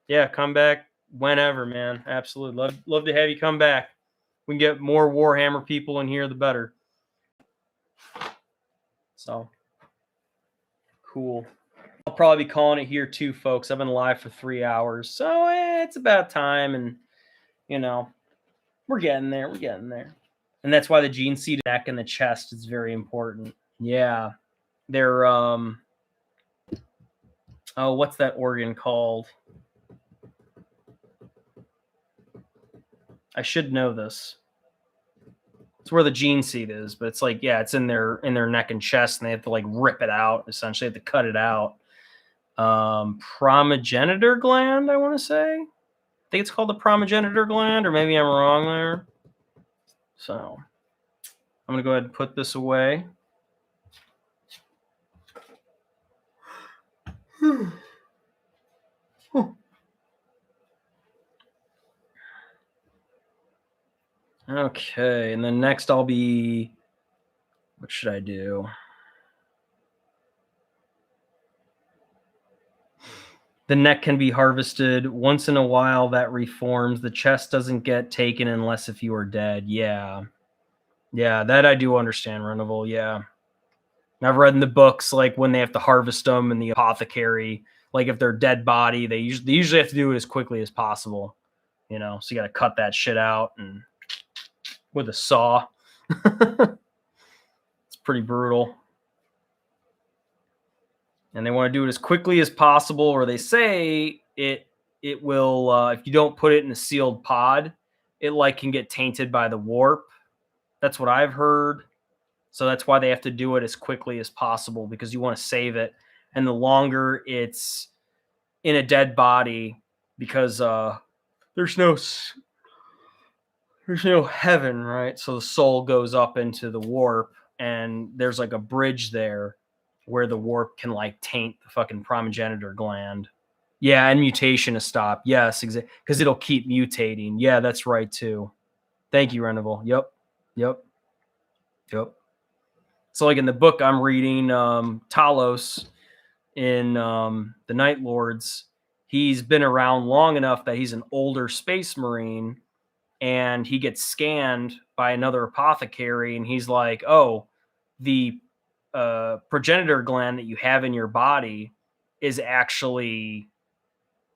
Yeah, come back whenever, man. Absolutely. Love to have you come back. We can get more Warhammer people in here, the better. So, cool. I'll probably be calling it here too, folks. I've been live for 3 hours. So, it's about time. And, you know, we're getting there. We're getting there. And that's why the Gene Seed neck and the chest is very important. Yeah. They're, oh, what's that organ called? I should know this. It's where the gene seed is, but it's like, yeah, it's in their neck and chest, and they have to like rip it out. Essentially, they have to cut it out. Primogenitor gland, I want to say. I think it's called the primogenitor gland, or maybe I'm wrong there. So I'm gonna go ahead and put this away. Okay, and then next I'll be, what should I do? The neck can be harvested once in a while. That reforms. The chest doesn't get taken unless if you are dead. Yeah, that I do understand, Reneville. Yeah, I've read in the books like when they have to harvest them in the apothecary, like if they're dead body, they usually have to do it as quickly as possible, you know. So you got to cut that shit out and with a saw. It's pretty brutal. And they want to do it as quickly as possible, or they say it will if you don't put it in a sealed pod, it like can get tainted by the warp. That's what I've heard. So that's why they have to do it as quickly as possible, because you want to save it. And the longer it's in a dead body, because there's no heaven, right? So the soul goes up into the warp, and there's like a bridge there where the warp can like taint the fucking primogenitor gland. Yeah, and mutation to stop. Yes, exactly. Because it'll keep mutating. Yeah, that's right too. Thank you, Renival. Yep. So like in the book I'm reading, Talos in the Night Lords, he's been around long enough that he's an older space marine, and he gets scanned by another apothecary, and he's like, oh, the progenitor gland that you have in your body is actually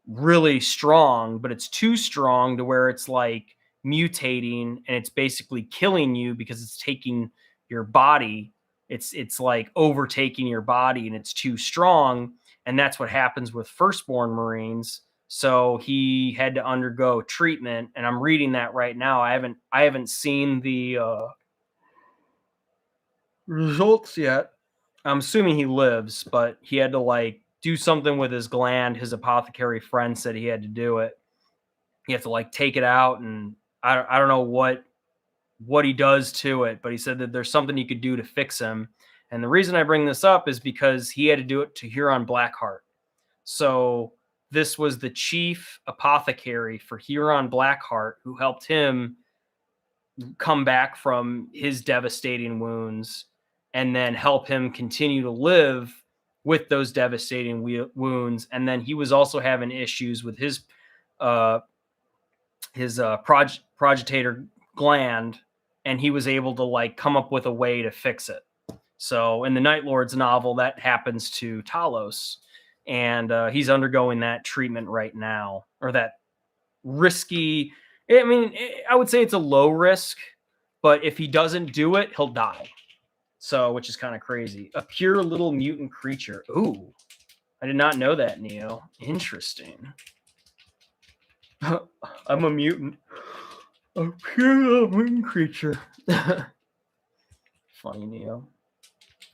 really strong, but it's too strong to where it's like mutating and it's basically killing you because it's taking your body. It's like overtaking your body, and it's too strong. And that's what happens with firstborn Marines. So he had to undergo treatment, and I'm reading that right now. I haven't seen the results yet. I'm assuming he lives, but he had to like do something with his gland. His apothecary friend said he had to do it. He had to like take it out, and I don't know what he does to it, but he said that there's something he could do to fix him. And the reason I bring this up is because he had to do it to Huron Blackheart. So this was the chief apothecary for Huron Blackheart who helped him come back from his devastating wounds and then help him continue to live with those devastating wounds. And then he was also having issues with his progenitor gland, and he was able to like come up with a way to fix it. So in the Night Lords novel, that happens to Talos, and he's undergoing that treatment right now, or that risky. I mean, I would say it's a low risk, but if he doesn't do it, he'll die. So, which is kind of crazy. A pure little mutant creature. Ooh, I did not know that, Neo. Interesting. I'm a mutant. A pure little mutant creature. Funny, Neo.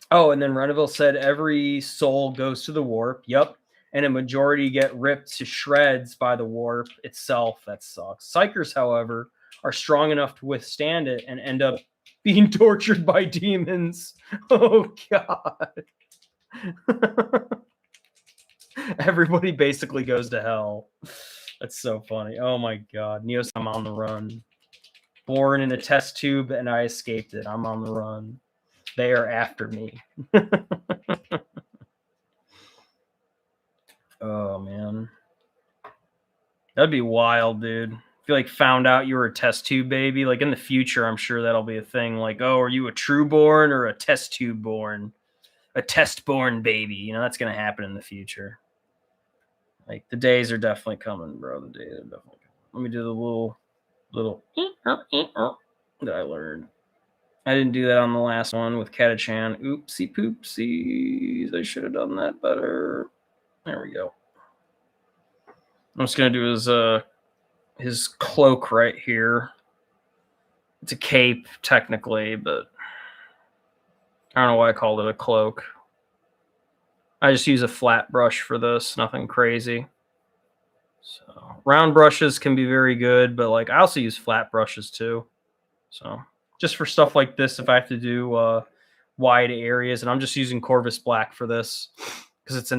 Oh, and then Reneville said every soul goes to the warp. Yep. And a majority get ripped to shreds by the warp itself. That sucks. Psychers, however, are strong enough to withstand it and end up being tortured by demons. Oh, God. Everybody basically goes to hell. That's so funny. Oh, my God. Neos, I'm on the run. Born in a test tube, and I escaped it. I'm on the run. They are after me. Oh, man. That'd be wild, dude. If you like found out you were a test tube baby, like in the future, I'm sure that'll be a thing. Like, oh, are you a true born or a test tube born? A test born baby. You know, that's going to happen in the future. Like, the days are definitely coming, bro. The days are definitely coming. Let me do the little that I learned. I didn't do that on the last one with Catachan. Oopsie poopsies. I should have done that better. There we go. I'm just going to do his cloak right here. It's a cape, technically, but I don't know why I called it a cloak. I just use a flat brush for this, nothing crazy. So round brushes can be very good, but like I also use flat brushes too. So just for stuff like this, if I have to do wide areas, and I'm just using Corvus Black for this because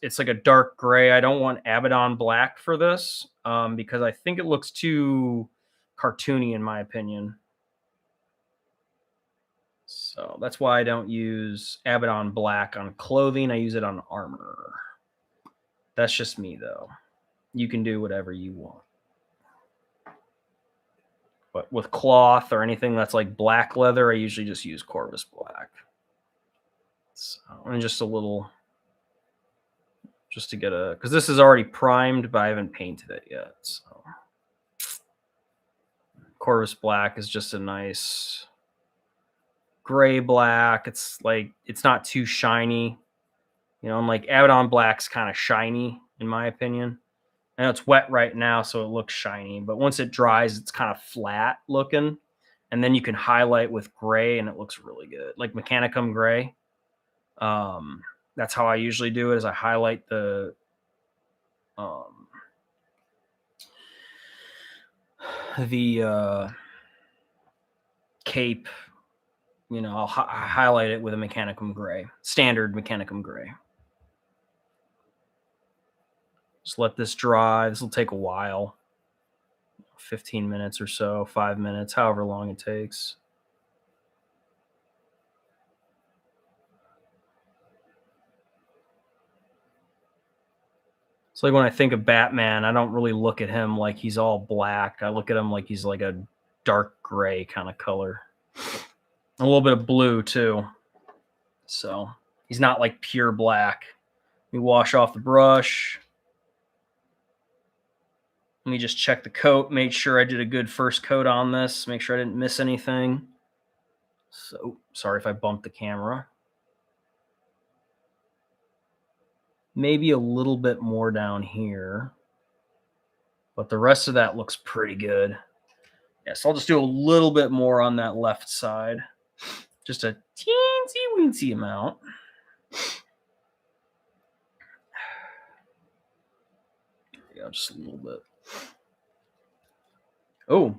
it's like a dark gray. I don't want Abaddon Black for this because I think it looks too cartoony in my opinion. So that's why I don't use Abaddon Black on clothing. I use it on armor. That's just me, though. You can do whatever you want. But with cloth or anything that's like black leather, I usually just use Corvus Black. So, and just a little just to get a, because this is already primed, but I haven't painted it yet. So Corvus Black is just a nice gray black. It's like, it's not too shiny, you know, and like Abaddon Black's kind of shiny in my opinion. I know it's wet right now, so it looks shiny, but once it dries, it's kind of flat looking. And then you can highlight with gray and it looks really good. Like Mechanicum gray. That's how I usually do it, is I highlight the cape, you know, I'll highlight it with a Mechanicum gray, standard Mechanicum gray. Just let this dry. This will take a while, 15 minutes or so, 5 minutes, however long it takes. It's like when I think of Batman, I don't really look at him like he's all black. I look at him like he's like a dark gray kind of color. A little bit of blue too. So he's not like pure black. Let me wash off the brush. Let me just check the coat, make sure I did a good first coat on this, make sure I didn't miss anything. So sorry if I bumped the camera. Maybe a little bit more down here, but the rest of that looks pretty good. Yes, I'll just do a little bit more on that left side. Just a teensy weensy amount. There we go, just a little bit. Oh.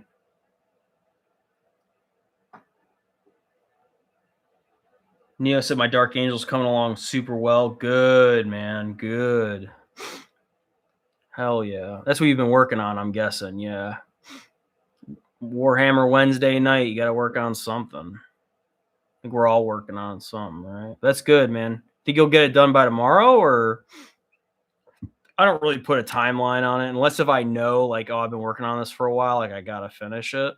Neo said my Dark Angel's coming along super well. Good, man. Good. Hell yeah. That's what you've been working on, I'm guessing. Yeah. Warhammer Wednesday night. You got to work on something. I think we're all working on something, right? That's good, man. Think you'll get it done by tomorrow, or I don't really put a timeline on it unless if I know, like, oh, I've been working on this for a while, like I gotta finish it.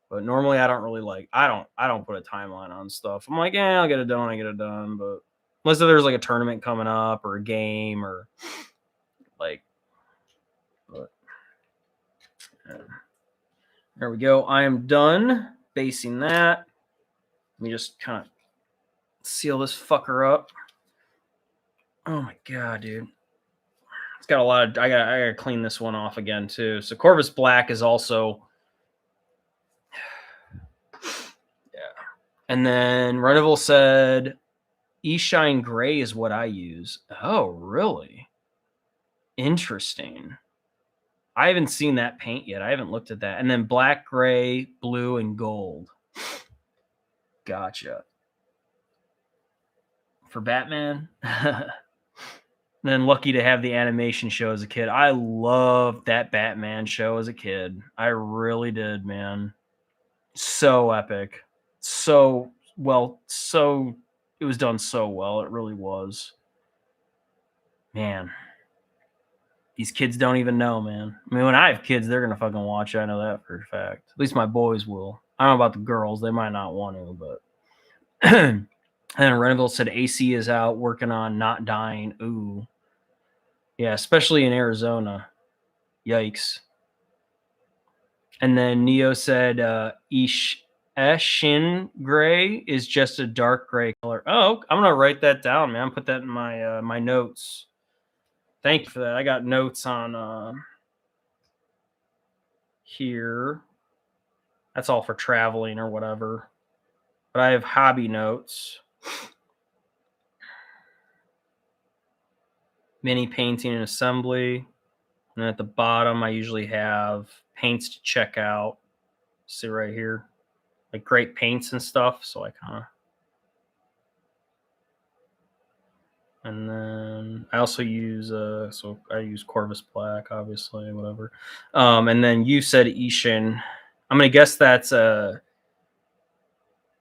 But normally I don't really like, I don't put a timeline on stuff. I'm like, yeah, I'll get it done when I get it done. But unless there's like a tournament coming up or a game or like, but yeah. There we go. I am done basing that. Let me just kind of seal this fucker up. Oh my God, dude. It's got a lot of, I gotta clean this one off again too. So Corvus Black is also, yeah. And then Renival said, E-Shine Gray is what I use. Oh, really? Interesting. I haven't seen that paint yet. I haven't looked at that. And then black, gray, blue, and gold. Gotcha. For Batman? Then lucky to have the animation show as a kid. I loved that Batman show as a kid. I really did, man. So epic. So well, so it was done so well. It really was. Man. These kids don't even know, man. I mean, when I have kids, they're gonna fucking watch it. I know that for a fact. At least my boys will. I don't know about the girls; they might not want to. But and Renville said AC is out working on Not Dying. Ooh, yeah, especially in Arizona. Yikes. And then Neo said Eshin Gray is just a dark gray color. Oh, I'm gonna write that down, man. Put that in my my notes. Thank you for that. I got notes on here. That's all for traveling or whatever. But I have hobby notes. Mini painting and assembly. And at the bottom, I usually have paints to check out. See right here. Like great paints and stuff. So I kind of. And then I also use, so I use Corvus Black, obviously, whatever. And then you said Ishin. I'm going to guess that's it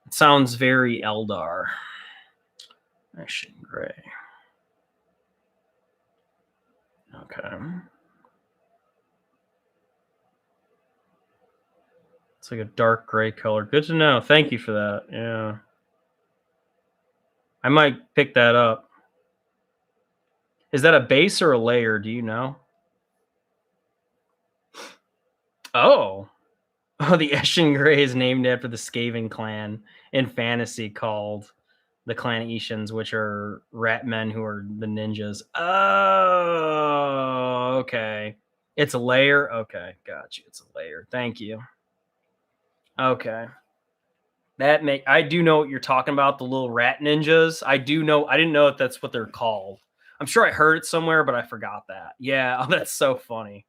sounds very Eldar. Ishin Gray. Okay. It's like a dark gray color. Good to know. Thank you for that. Yeah. I might pick that up. Is that a base or a layer? Do you know? Oh. Oh, the Eshin Grey is named after the Skaven clan in fantasy called the Clan Ishans, which are rat men who are the ninjas. Oh, okay. It's a layer? Okay, got you. It's a layer. Thank you. Okay. I do know what you're talking about, the little rat ninjas. I didn't know if that's what they're called. I'm sure I heard it somewhere, but I forgot that. Yeah, oh, that's so funny.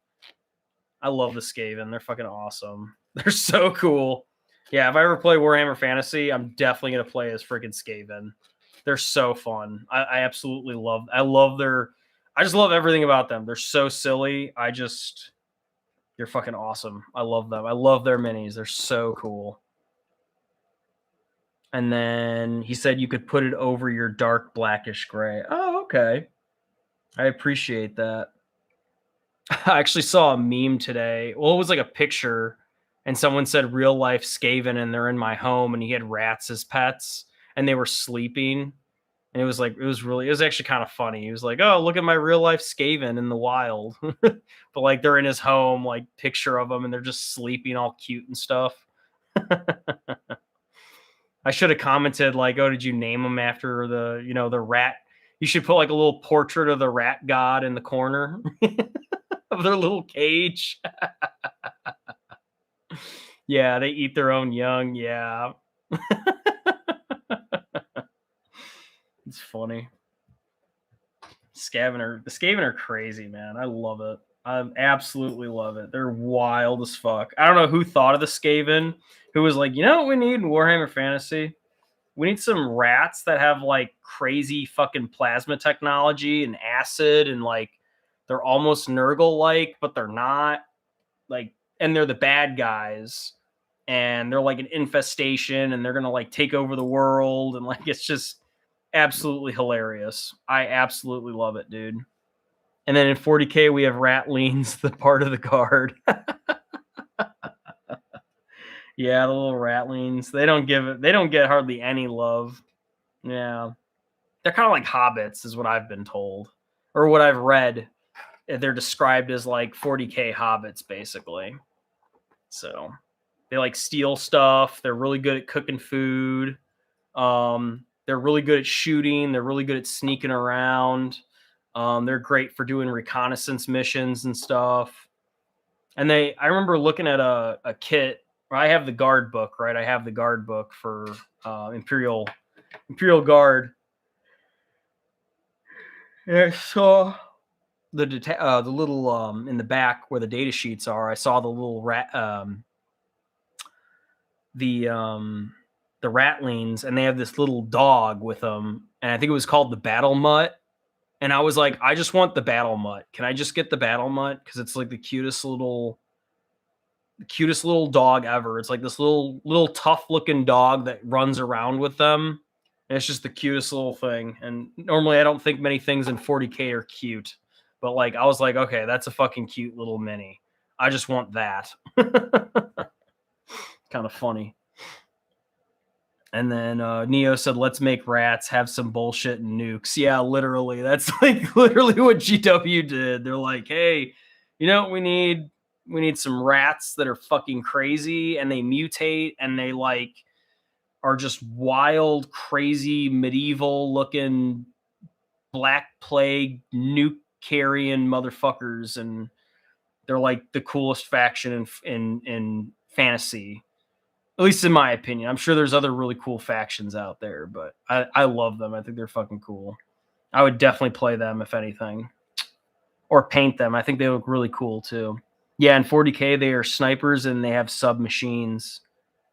I love the Skaven. They're fucking awesome. They're so cool. Yeah, if I ever play Warhammer Fantasy, I'm definitely gonna play as freaking Skaven. They're so fun. I absolutely love. I just love everything about them. They're so silly. They're fucking awesome. I love them. I love their minis. They're so cool. And then he said you could put it over your dark blackish gray. Oh, okay. I appreciate that. I actually saw a meme today. Well, it was like a picture, and someone said real life Skaven, and they're in my home, and he had rats as pets, and they were sleeping. And it was actually kind of funny. He was like, "Oh, look at my real life Skaven in the wild," but like they're in his home, like picture of them, and they're just sleeping all cute and stuff. I should have commented like, "Oh, did you name them after the rat?" You should put like a little portrait of the rat god in the corner of their little cage. Yeah, they eat their own young. Yeah. It's funny. The Skaven are crazy, man. I love it. I absolutely love it. They're wild as fuck. I don't know who thought of the Skaven, who was like, you know what we need in Warhammer Fantasy? We need some rats that have like crazy fucking plasma technology and acid, and like they're almost Nurgle like, but they're not. Like, and they're the bad guys, and they're like an infestation, and they're gonna like take over the world, and like it's just absolutely hilarious. I absolutely love it, dude. And then in 40K we have Ratlings, the part of the guard. Yeah, the little Ratlings. They don't get hardly any love. Yeah. They're kind of like hobbits, is what I've been told. Or what I've read. They're described as like 40K hobbits, basically. So they like steal stuff. They're really good at cooking food. They're really good at shooting. They're really good at sneaking around. They're great for doing reconnaissance missions and stuff. And I remember looking at a kit. I have the guard book, right? I have the guard book for Imperial Guard. And I saw the little in the back where the data sheets are. I saw the little the Ratlings, and they have this little dog with them, and I think it was called the Battle Mutt. And I was like, I just want the Battle Mutt. Can I just get the Battle Mutt? Because it's like the cutest little dog ever. It's like this little tough looking dog that runs around with them. And it's just the cutest little thing. And normally I don't think many things in 40K are cute. But like I was like, okay, that's a fucking cute little mini. I just want that. Kind of funny. And then Neo said, let's make rats, have some bullshit and nukes. Yeah, literally. That's like literally what GW did. They're like, hey, you know what we need? We need some rats that are fucking crazy, and they mutate, and they like are just wild, crazy, medieval looking Black Plague nuke carrying motherfuckers, and they're like the coolest faction in fantasy. At least in my opinion. I'm sure there's other really cool factions out there, but I love them. I think they're fucking cool. I would definitely play them if anything. Or paint them. I think they look really cool too. Yeah, in 40K they are snipers and they have submachines.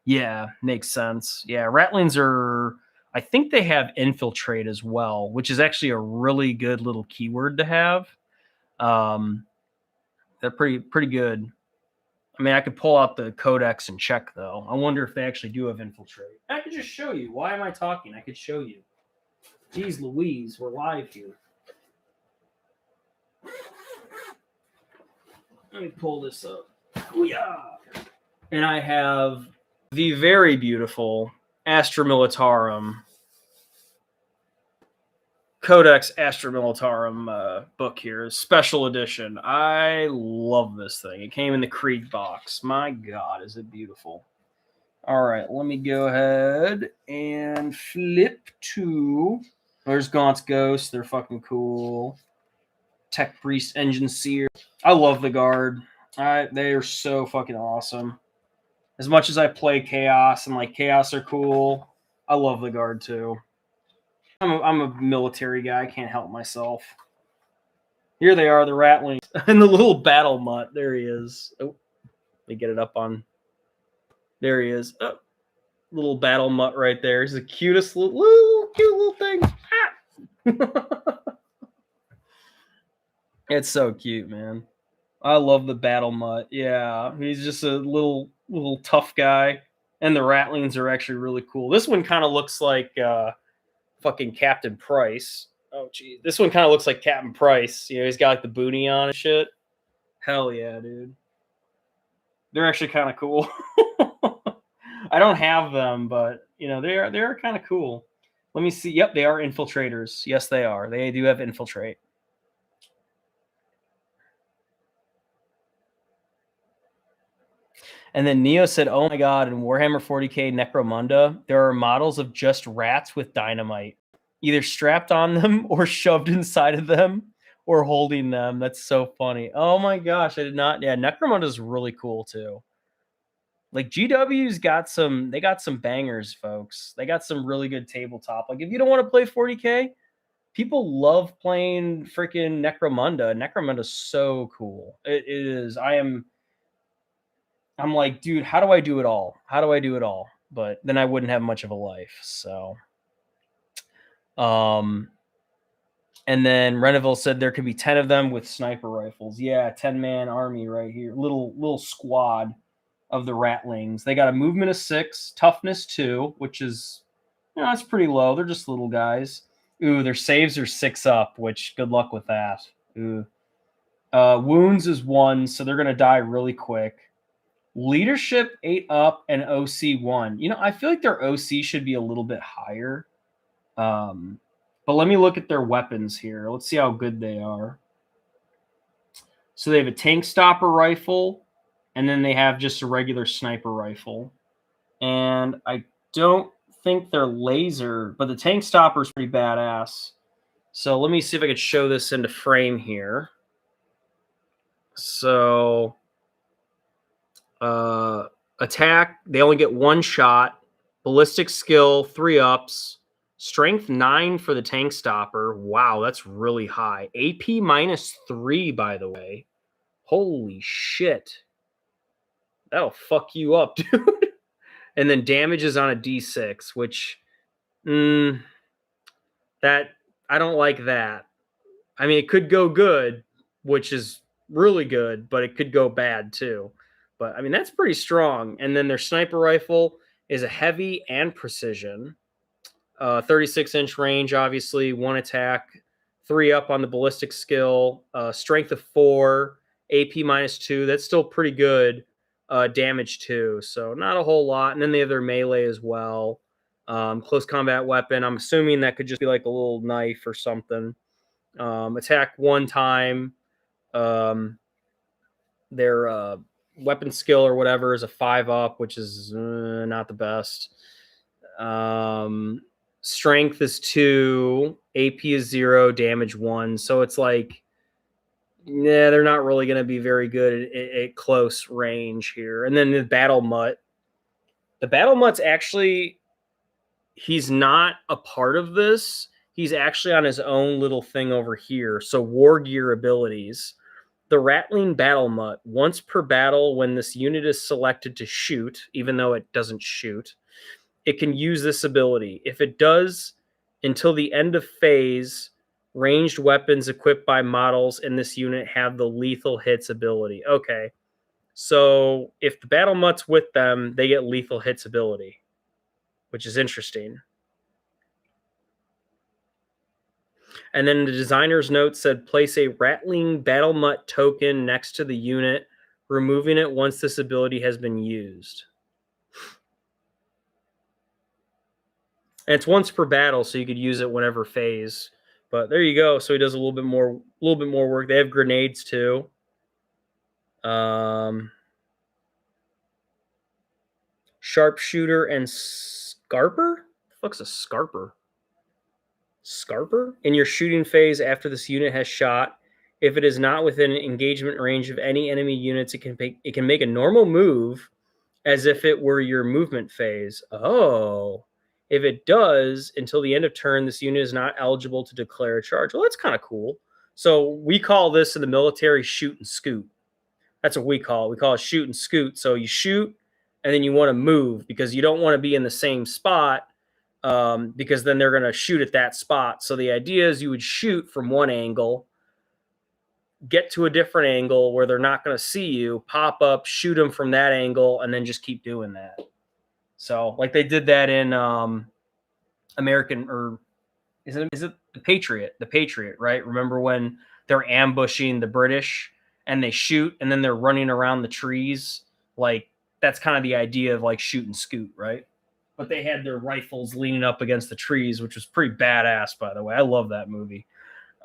Yeah, makes sense. Yeah, Ratlings are, I think they have infiltrate as well, which is actually a really good little keyword to have. They're pretty good. I mean, I could pull out the codex and check, though. I wonder if they actually do have infiltrate. I could just show you. Why am I talking? I could show you. Jeez Louise, we're live here. Let me pull this up. Ooh-yah! And I have the very beautiful Astra Militarum Codex Astra Militarum book here, special edition. I love this thing. It came in the Krieg box. My God, is it beautiful. All right, let me go ahead and flip to... There's Gaunt's Ghost. They're fucking cool. Tech Priest Engine Seer. I love the Guard. They are so fucking awesome. As much as I play Chaos and like Chaos are cool, I love the Guard too. I'm a military guy. I can't help myself. Here they are, the Ratlings. And the little battle mutt. There he is. Oh, let me get it up on... There he is. Oh, little battle mutt right there. He's the cutest little cute little thing. Ah! It's so cute, man. I love the battle mutt. Yeah, he's just a little tough guy. And the Ratlings are actually really cool. This one kind of looks like fucking Captain Price. Oh, geez. This one kind of looks like Captain Price. You know, he's got like the boonie on and shit. Hell yeah, dude. They're actually kind of cool. I don't have them, but, you know, they are kind of cool. Let me see. Yep, they are infiltrators. Yes, they are. They do have infiltrate. And then Neo said, oh my God, in Warhammer 40k Necromunda, there are models of just rats with dynamite, either strapped on them or shoved inside of them or holding them. That's so funny. Oh my gosh, I did not. Yeah, Necromunda is really cool too. Like GW's got some, they got some bangers, folks. They got some really good tabletop. Like if you don't want to play 40k, people love playing freaking Necromunda. Necromunda's so cool. It is. I'm like, dude, how do I do it all? How do I do it all? But then I wouldn't have much of a life. So, and then Reneville said there could be 10 of them with sniper rifles. Yeah, 10-man army right here. Little squad of the Ratlings. They got a movement of 6, toughness 2, which is, you know, that's pretty low. They're just little guys. Ooh, their saves are 6 up, which good luck with that. Ooh. Wounds is 1, so they're going to die really quick. Leadership 8 up and OC 1. You know, I feel like their OC should be a little bit higher. But let me look at their weapons here. Let's see how good they are. So they have a tank stopper rifle, and then they have just a regular sniper rifle. And I don't think they're laser, but the tank stopper is pretty badass. So let me see if I could show this into frame here. So attack, they only get 1 shot. Ballistic skill, 3 ups. Strength 9 for the tank stopper. Wow, that's really high. AP -3, by the way. Holy shit. That'll fuck you up, dude. And then damage is on a D6, which that I don't like that. I mean, it could go good, which is really good, but it could go bad too. But I mean, that's pretty strong. And then their sniper rifle is a heavy and precision. 36-inch range, obviously, 1 attack, 3 up on the ballistic skill, strength of 4, AP -2. That's still pretty good. Damage 2, so not a whole lot. And then they have their melee as well. Close combat weapon. I'm assuming that could just be like a little knife or something. Attack 1 time. Their weapon skill or whatever is a 5 up, which is not the best. Strength is 2, AP is 0, damage 1. So it's like, yeah, they're not really going to be very good at close range here. And then the battle mutt. The battle mutt's actually, he's not a part of this. He's actually on his own little thing over here. So war gear abilities. The Ratling battle mutt. Once per battle, when this unit is selected to shoot, even though it doesn't shoot, it can use this ability. If it does, until the end of phase, ranged weapons equipped by models in this unit have the lethal hits ability. Okay, so if the battle mutt's with them, they get lethal hits ability, which is interesting. And then the designer's note said, place a Ratling battle mutt token next to the unit, removing it once this ability has been used. And it's once per battle, so you could use it whenever phase. But there you go. So he does a little bit more work. They have grenades too. Sharpshooter and Scarper? The fuck's a Scarper? Scarper? In your shooting phase after this unit has shot, if it is not within engagement range of any enemy units, it can make a normal move as if it were your movement phase. Oh. If it does, until the end of turn, this unit is not eligible to declare a charge. Well, that's kind of cool. So we call this in the military shoot and scoot. That's what we call it. We call it shoot and scoot. So you shoot and then you want to move because you don't want to be in the same spot because then they're going to shoot at that spot. So the idea is you would shoot from one angle, get to a different angle where they're not going to see you, pop up, shoot them from that angle, and then just keep doing that. So like they did that in American, or is it the Patriot? The Patriot, right? Remember when they're ambushing the British and they shoot and then they're running around the trees? Like that's kind of the idea of like shoot and scoot, right? But they had their rifles leaning up against the trees, which was pretty badass, by the way. I love that movie.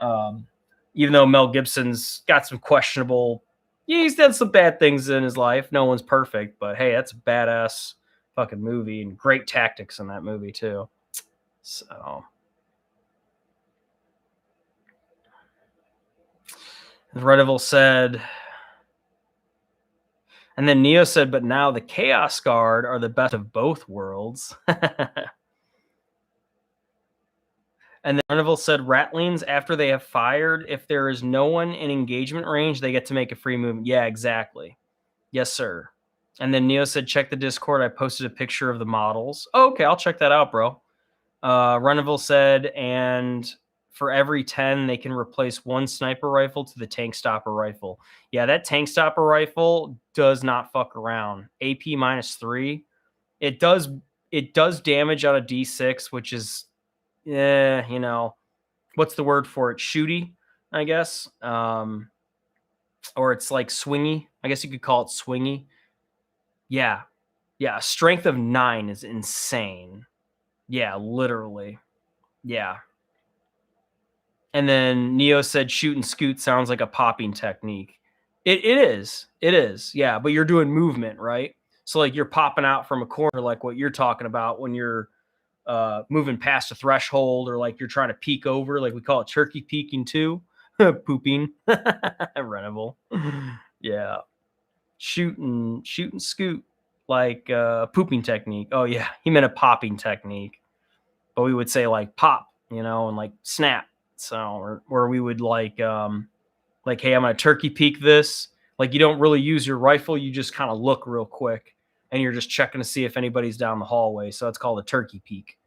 Even though Mel Gibson's got some questionable, he's done some bad things in his life. No one's perfect, but hey, that's a badass fucking movie and great tactics in that movie too. So Redival said, and then Neo said, but now the Chaos Guard are the best of both worlds. And then Redival said, Ratlings, after they have fired, if there is no one in engagement range, they get to make a free movement. Yeah, exactly. Yes, sir. And then Neo said, check the Discord. I posted a picture of the models. Oh, okay, I'll check that out, bro. Redival said, and for every 10, they can replace one sniper rifle to the tank stopper rifle. Yeah, that tank stopper rifle does not fuck around. AP -3. It does damage on a D6, which is, you know, what's the word for it? Shooty, I guess. Or it's like swingy. I guess you could call it swingy. Yeah. Yeah, a strength of 9 is insane. Yeah, literally. Yeah. And then Neo said shoot and scoot sounds like a popping technique. It is. It is. Yeah, but you're doing movement, right? So like you're popping out from a corner like what you're talking about when you're moving past a threshold, or like you're trying to peek over, like we call it turkey peeking too. Pooping. Rentable. Yeah. Shoot and scoot, like pooping technique. Oh yeah, he meant a popping technique. But we would say like pop, you know, and like snap. So or we would like hey, I'm gonna turkey peek this. Like you don't really use your rifle, you just kind of look real quick and you're just checking to see if anybody's down the hallway. So it's called a turkey peek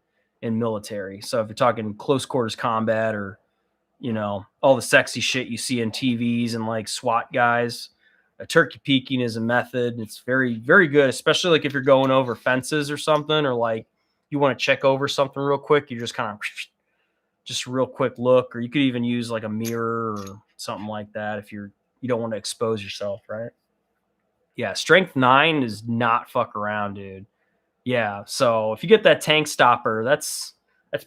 in military. So if you're talking close quarters combat, or you know, all the sexy shit you see in TVs and like SWAT guys, a turkey peeking is a method. It's very, very good, especially like if you're going over fences or something, or like you want to check over something real quick. You just kind of just real quick look, or you could even use like a mirror or something like that if you don't want to expose yourself, right? Yeah, strength 9 is not fuck around, dude. Yeah, so if you get that tank stopper, that's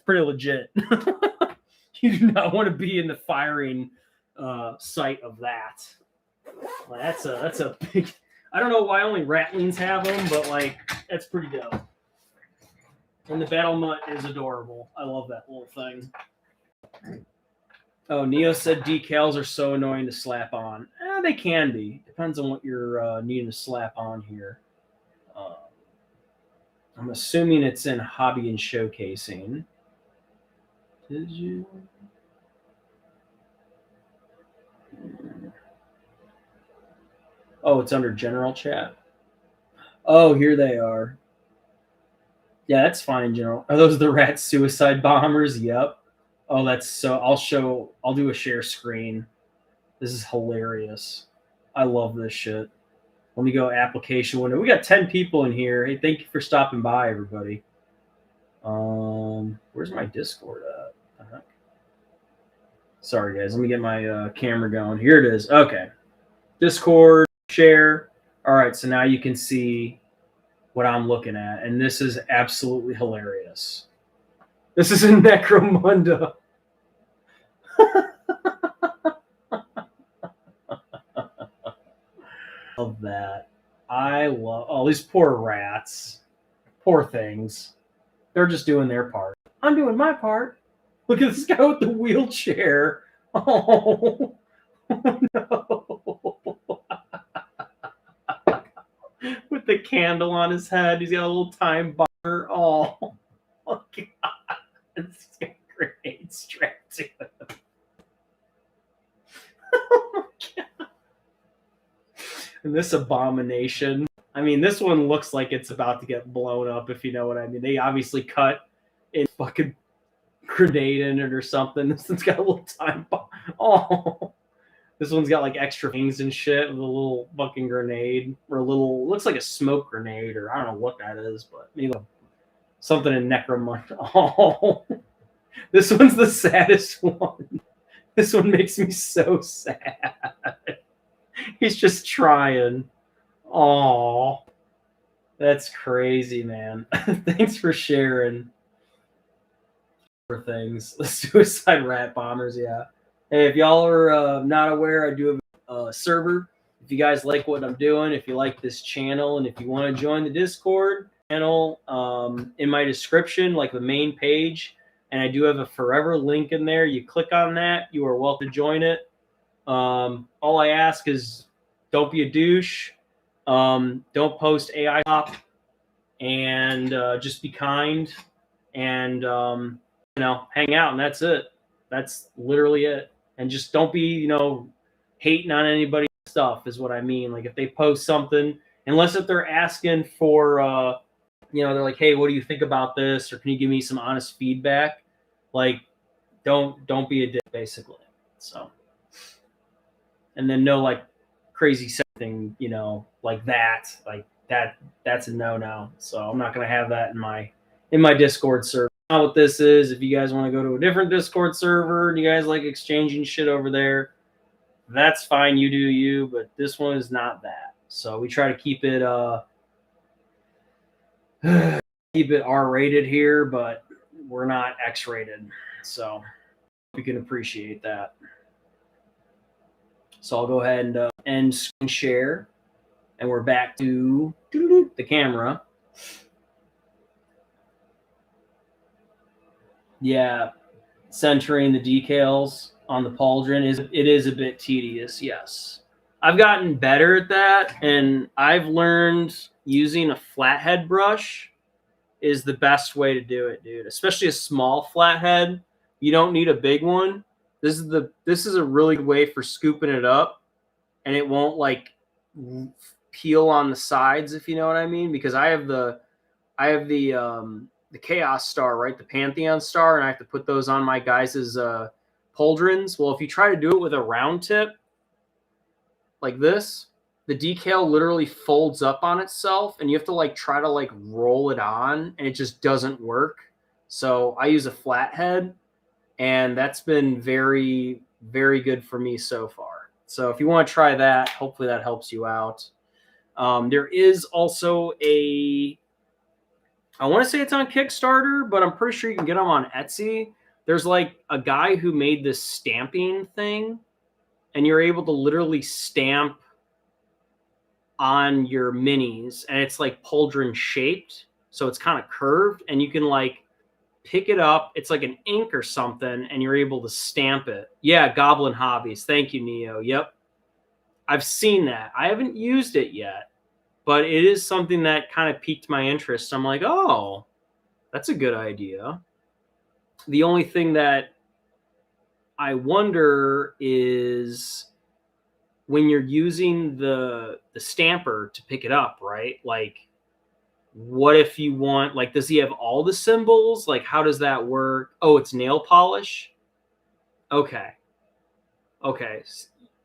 pretty legit. You do not want to be in the firing sight of that. Well, that's a big. I don't know why only Ratlings have them, but like that's pretty dope. And the battle mutt is adorable. I love that little thing. Oh, Neo said decals are so annoying to slap on. They can be. Depends on what you're needing to slap on here. I'm assuming it's in hobby and showcasing. Did you? Oh, it's under general chat. Oh, here they are. Yeah, that's fine, General. Are those the rat suicide bombers? Yep. Oh, that's so. I'll do a share screen. This is hilarious. I love this shit. Let me go application window. We got 10 people in here. Hey, thank you for stopping by, everybody. Where's my Discord at? Uh-huh. Sorry, guys. Let me get my camera going. Here it is. Okay. Discord, share. All right, so now you can see what I'm looking at, and this is absolutely hilarious. This is in Necromunda. Love that. I love all these poor rats. Poor things. They're just doing their part. I'm doing my part. Look at this guy with the wheelchair. Oh, oh no. With the candle on his head. He's got a little time bar. Oh, oh God. He's got a grenade strapped to him. Oh God. And this abomination. I mean, this one looks like it's about to get blown up, if you know what I mean. They obviously cut a fucking grenade in it or something. This one's got a little time bomb. Oh, this one's got like extra things and shit with a little fucking grenade or a little, looks like a smoke grenade or I don't know what that is, but maybe something in necromancy. Oh, this one's the saddest one. This one makes me so sad. He's just trying. Oh, that's crazy, man. Thanks for sharing. For things, the suicide rat bombers. Yeah. Hey, if y'all are not aware, I do have a server. If you guys like what I'm doing, if you like this channel, and if you want to join the Discord channel, in my description, like the main page, and I do have a forever link in there. You click on that, you are welcome to join it. All I ask is don't be a douche. Don't post AI pop, and just be kind, and hang out, and that's it. That's literally it. And just don't be, hating on anybody's stuff is what I mean. Like if they post something, unless if they're asking for, they're like, hey, what do you think about this? Or can you give me some honest feedback? Like, don't be a dick, basically. So, and then no like crazy thing, like that, that's a no. So I'm not gonna have that in my Discord server. Now what this is, if you guys want to go to a different Discord server and you guys like exchanging shit over there, that's fine, you do you, but this one is not that. So we try to keep it R-rated here, but we're not X-rated. So you can appreciate that. So I'll go ahead and end screen share, and we're back to the camera. Yeah, centering the decals on the pauldron is a bit tedious. Yes, I've gotten better at that, and I've learned using a flathead brush is the best way to do it, dude. Especially a small flathead. You don't need a big one. This is a really good way for scooping it up, and it won't like peel on the sides, if you know what I mean. Because I have the Chaos Star, right? The Pantheon Star, and I have to put those on my guys' pauldrons. Well, if you try to do it with a round tip like this, the decal literally folds up on itself, and you have to like try to like roll it on, and it just doesn't work. So I use a flathead, and that's been very, very good for me so far. So if you want to try that, hopefully that helps you out. There is also I want to say it's on Kickstarter, but I'm pretty sure you can get them on Etsy. There's like a guy who made this stamping thing, and you're able to literally stamp on your minis, and it's like pauldron shaped. So it's kind of curved, and you can like pick it up. It's like an ink or something, and you're able to stamp it. Yeah, Goblin Hobbies. Thank you, Neo. Yep. I've seen that. I haven't used it yet, but it is something that kind of piqued my interest. I'm like, oh, that's a good idea. The only thing that I wonder is when you're using the stamper to pick it up, right? Like, what if you want, like, does he have all the symbols? Like, how does that work? Oh, it's nail polish? Okay.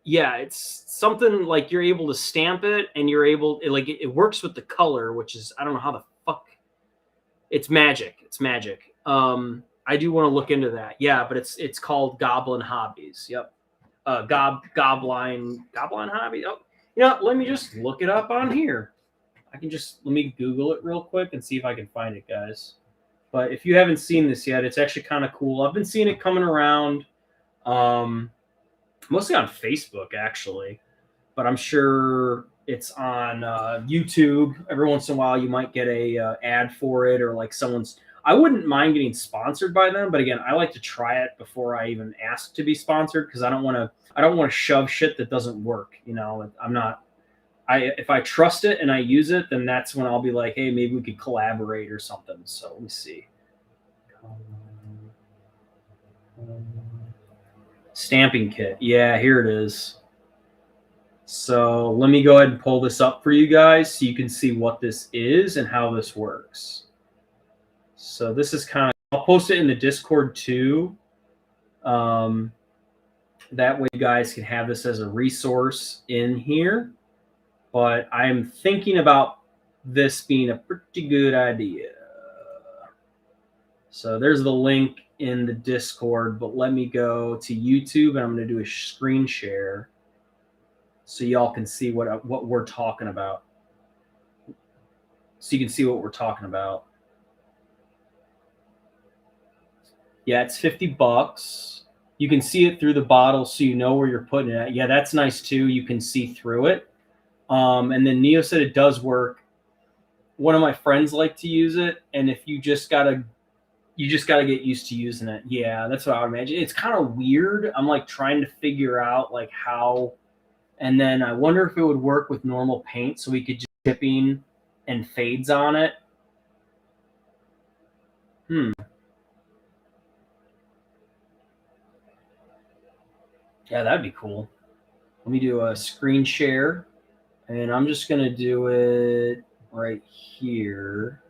Yeah, it's something like you're able to stamp it, and you're able, it works with the color, which is, I don't know how the fuck. It's magic. I do want to look into that. Yeah, but it's called Goblin Hobbies. Yep. Goblin Hobby. Oh, let me just look it up on here. Let me Google it real quick and see if I can find it, guys. But if you haven't seen this yet, it's actually kind of cool. I've been seeing it coming around Mostly on Facebook, actually, but I'm sure it's on YouTube. Every once in a while, you might get a ad for it, or like someone's. I wouldn't mind getting sponsored by them, but again, I like to try it before I even ask to be sponsored because I don't want to. I don't want to shove shit that doesn't work. You know, I'm not. If I trust it and I use it, then that's when I'll be like, hey, maybe we could collaborate or something. So let me see. Stamping kit. Yeah, here it is. So let me go ahead and pull this up for you guys so you can see what this is and how this works. So this is kind of, I'll post it in the Discord too. That way you guys can have this as a resource in here. But I'm thinking about this being a pretty good idea. So there's the link in the Discord, but let me go to YouTube and I'm going to do a screen share so y'all can see what we're talking about. So you can see what we're talking about. Yeah, it's $50. You can see it through the bottle so you know where you're putting it at. Yeah, that's nice too. You can see through it. And then Neo said it does work. One of my friends like to use it, and if you just gotta get used to using it. Yeah, that's what I would imagine. It's kind of weird. I'm like trying to figure out like how, and then I wonder if it would work with normal paint so we could just chipping and fades on it. Yeah, that'd be cool. Let me do a screen share, and I'm just gonna do it right here.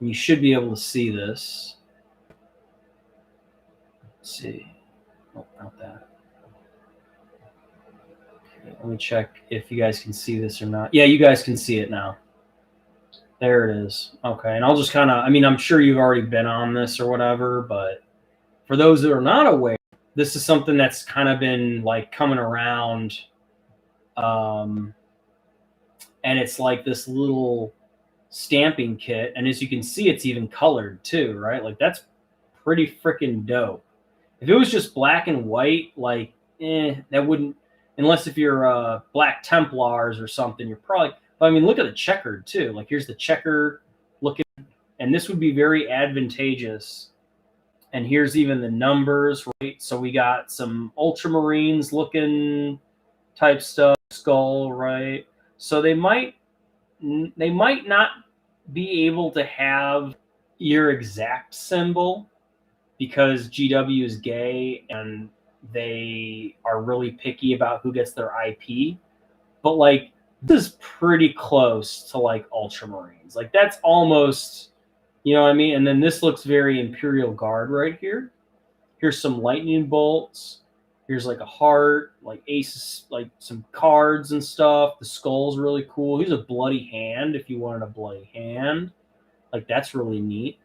You should be able to see this. Let's see. Oh, not that. Okay, let me check if you guys can see this or not. Yeah, you guys can see it now. There it is. Okay, and I'll just kind of, I mean, I'm sure you've already been on this or whatever, but for those that are not aware, this is something that's kind of been like coming around. And it's like this little stamping kit. And as you can see, it's even colored too, right? Like that's pretty freaking dope. If it was just black and white, like, that wouldn't, unless if you're Black Templars or something, you're probably, but I mean, look at the checkered too. Like here's the checker looking, and this would be very advantageous. And here's even the numbers, right? So we got some ultramarines looking type stuff, skull, right? So they might not be able to have your exact symbol because GW is gay and they are really picky about who gets their IP. But like this is pretty close to like ultramarines. Like that's almost, you know what I mean? And then this looks very Imperial Guard right here. Here's some lightning bolts. Here's like a heart, like aces, like some cards and stuff. The skull's really cool. Here's a bloody hand if you wanted a bloody hand. Like that's really neat.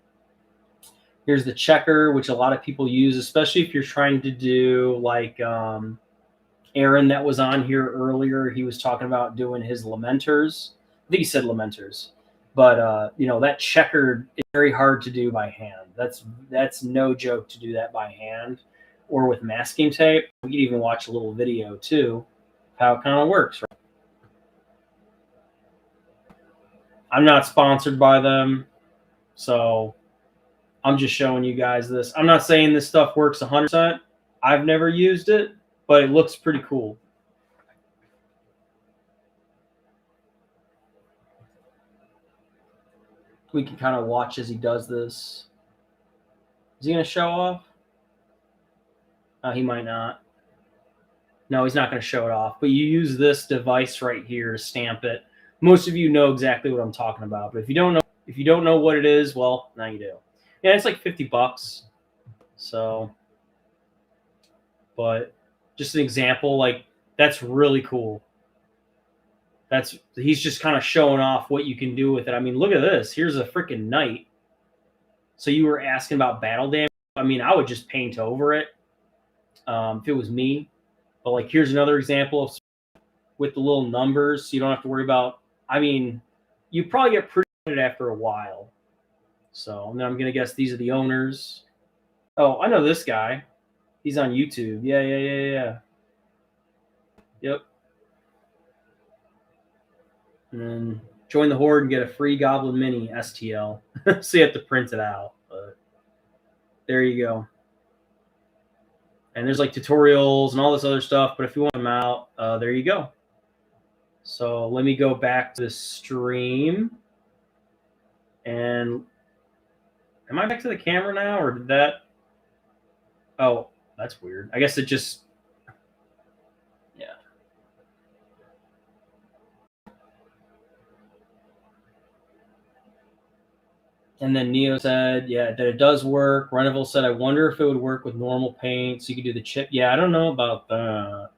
Here's the checker, which a lot of people use, especially if you're trying to do like Aaron that was on here earlier. He was talking about doing his lamenters. I think he said lamenters. But you know, that checkered is very hard to do by hand. That's no joke to do that by hand or with masking tape. We could even watch a little video too of how it kind of works. Right? I'm not sponsored by them, so I'm just showing you guys this. I'm not saying this stuff works 100%. I've never used it, but it looks pretty cool. We can kind of watch as he does this. Is he going to show off? He might not. No, he's not going to show it off. But you use this device right here to stamp it. Most of you know exactly what I'm talking about. But if you don't know what it is, well, now you do. Yeah, it's like $50. So, but just an example, like that's really cool. He's just kind of showing off what you can do with it. I mean, look at this. Here's a freaking knight. So you were asking about battle damage. I mean, I would just paint over it if it was me. But like, here's another example of with the little numbers. So you don't have to worry about. I mean, you probably get pretty good after a while. So and then I'm gonna guess these are the owners. Oh, I know this guy. He's on YouTube. Yeah. Yep. And then join the Horde and get a free Goblin Mini STL. So you have to print it out. But there you go. And there's like tutorials and all this other stuff. But if you want them out, there you go. So let me go back to the stream. And am I back to the camera now, or did that? Oh, that's weird. I guess it just, yeah. And then Neo said, yeah, that it does work. Reneville said, I wonder if it would work with normal paint so you could do the chip. Yeah, I don't know about that.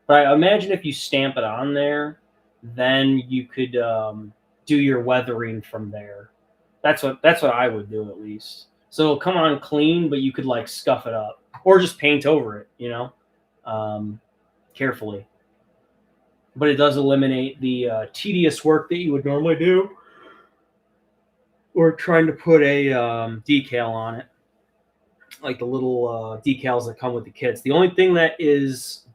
But I imagine if you stamp it on there, then you could do your weathering from there. That's what I would do, at least. So it'll come on clean, but you could like scuff it up or just paint over it, you know, carefully. But it does eliminate the tedious work that you would normally do, or trying to put a decal on it, like the little decals that come with the kits. The only thing that is